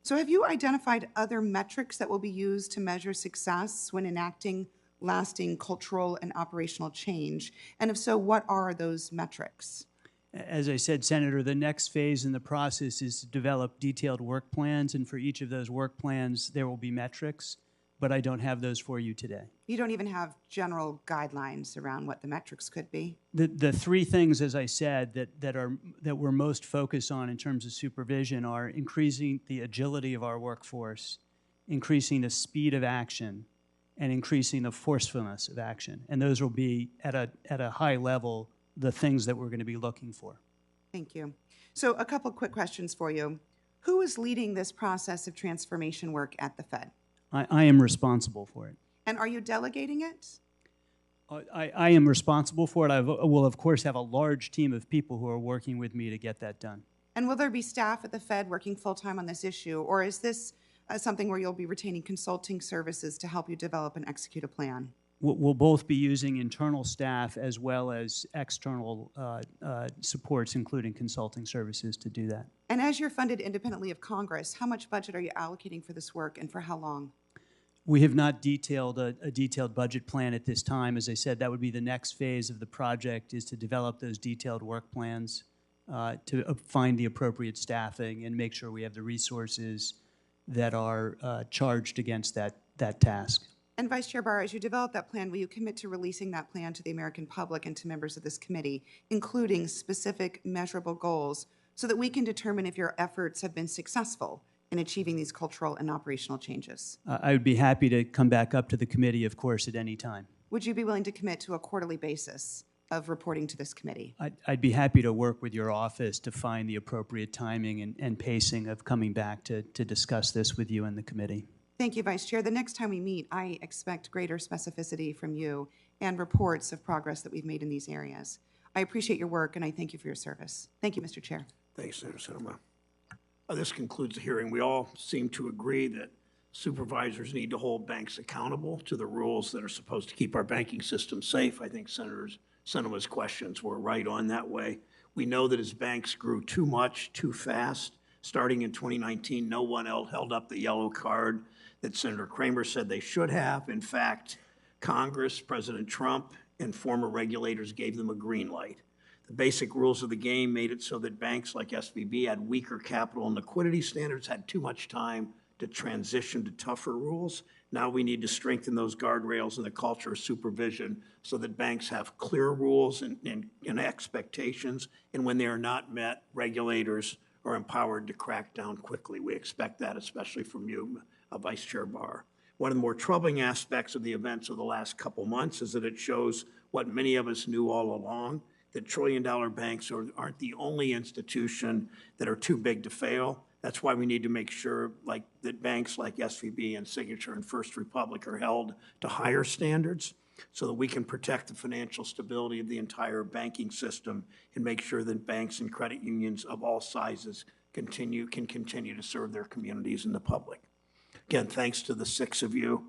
[SPEAKER 1] So have you identified other metrics that will be used to measure success when enacting lasting cultural and operational change? And if so, what are those metrics?
[SPEAKER 3] As I said, Senator, the next phase in the process is to develop detailed work plans, and for each of those work plans, there will be metrics, but I don't have those for you today.
[SPEAKER 1] You don't even have general guidelines around what the metrics could be?
[SPEAKER 3] The three things, as I said, that we're most focused on in terms of supervision are increasing the agility of our workforce, increasing the speed of action, and increasing the forcefulness of action. And those will be, at a high level, the things that we're going to be looking for.
[SPEAKER 1] Thank you. So a couple quick questions for you. Who is leading this process of transformation work at the Fed?
[SPEAKER 3] I am responsible for it.
[SPEAKER 1] And are you delegating it?
[SPEAKER 3] I am responsible for it. I will, of course, have a large team of people who are working with me to get that done.
[SPEAKER 1] And will there be staff at the Fed working full-time on this issue, or is this something where you'll be retaining consulting services to help you develop and execute a plan?
[SPEAKER 3] We'll both be using internal staff as well as external supports, including consulting services, to do that.
[SPEAKER 1] And as you're funded independently of Congress, how much budget are you allocating for this work and for how long?
[SPEAKER 3] We have not detailed a detailed budget plan at this time. As I said, that would be the next phase of the project, is to develop those detailed work plans, to find the appropriate staffing and make sure we have the resources that are charged against that task.
[SPEAKER 1] And Vice Chair Barr, as you develop that plan, will you commit to releasing that plan to the American public and to members of this committee, including specific measurable goals, so that we can determine if your efforts have been successful in achieving these cultural and operational changes?
[SPEAKER 3] I would be happy to come back up to the committee, of course, at any time.
[SPEAKER 1] Would you be willing to commit to a quarterly basis of reporting to this committee?
[SPEAKER 3] I'd be happy to work with your office to find the appropriate timing and pacing of coming back to discuss this with you and the committee.
[SPEAKER 1] Thank you, Vice Chair. The next time we meet, I expect greater specificity from you and reports of progress that we've made in these areas. I appreciate your work, and I thank you for your service. Thank you, Mr. Chair.
[SPEAKER 2] Thanks, Senator Sinema. This concludes the hearing. We all seem to agree that supervisors need to hold banks accountable to the rules that are supposed to keep our banking system safe. I think Senator Sinema's questions were right on that way. We know that as banks grew too much, too fast, starting in 2019, no one else held up the yellow card that Senator Kramer said they should have. In fact, Congress, President Trump, and former regulators gave them a green light. The basic rules of the game made it so that banks like SVB had weaker capital and liquidity standards, had too much time to transition to tougher rules. Now we need to strengthen those guardrails and the culture of supervision so that banks have clear rules and expectations, and when they are not met, regulators are empowered to crack down quickly. We expect that, especially from you, Vice Chair Barr. One of the more troubling aspects of the events of the last couple months is that it shows what many of us knew all along, that trillion-dollar banks aren't the only institution that are too big to fail. That's why we need to make sure that banks like SVB and Signature and First Republic are held to higher standards so that we can protect the financial stability of the entire banking system and make sure that banks and credit unions of all sizes can continue to serve their communities and the public. Again, thanks to the 6 of you.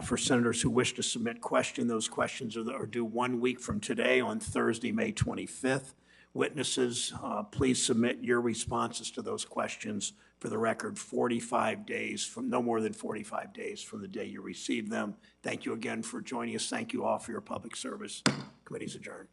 [SPEAKER 2] For senators who wish to submit questions, those questions are due 1 week from today on Thursday, May 25th. Witnesses, please submit your responses to those questions for the record 45 days from, no more than 45 days from the day you receive them. Thank you again for joining us. Thank you all for your public service. Committee's adjourned.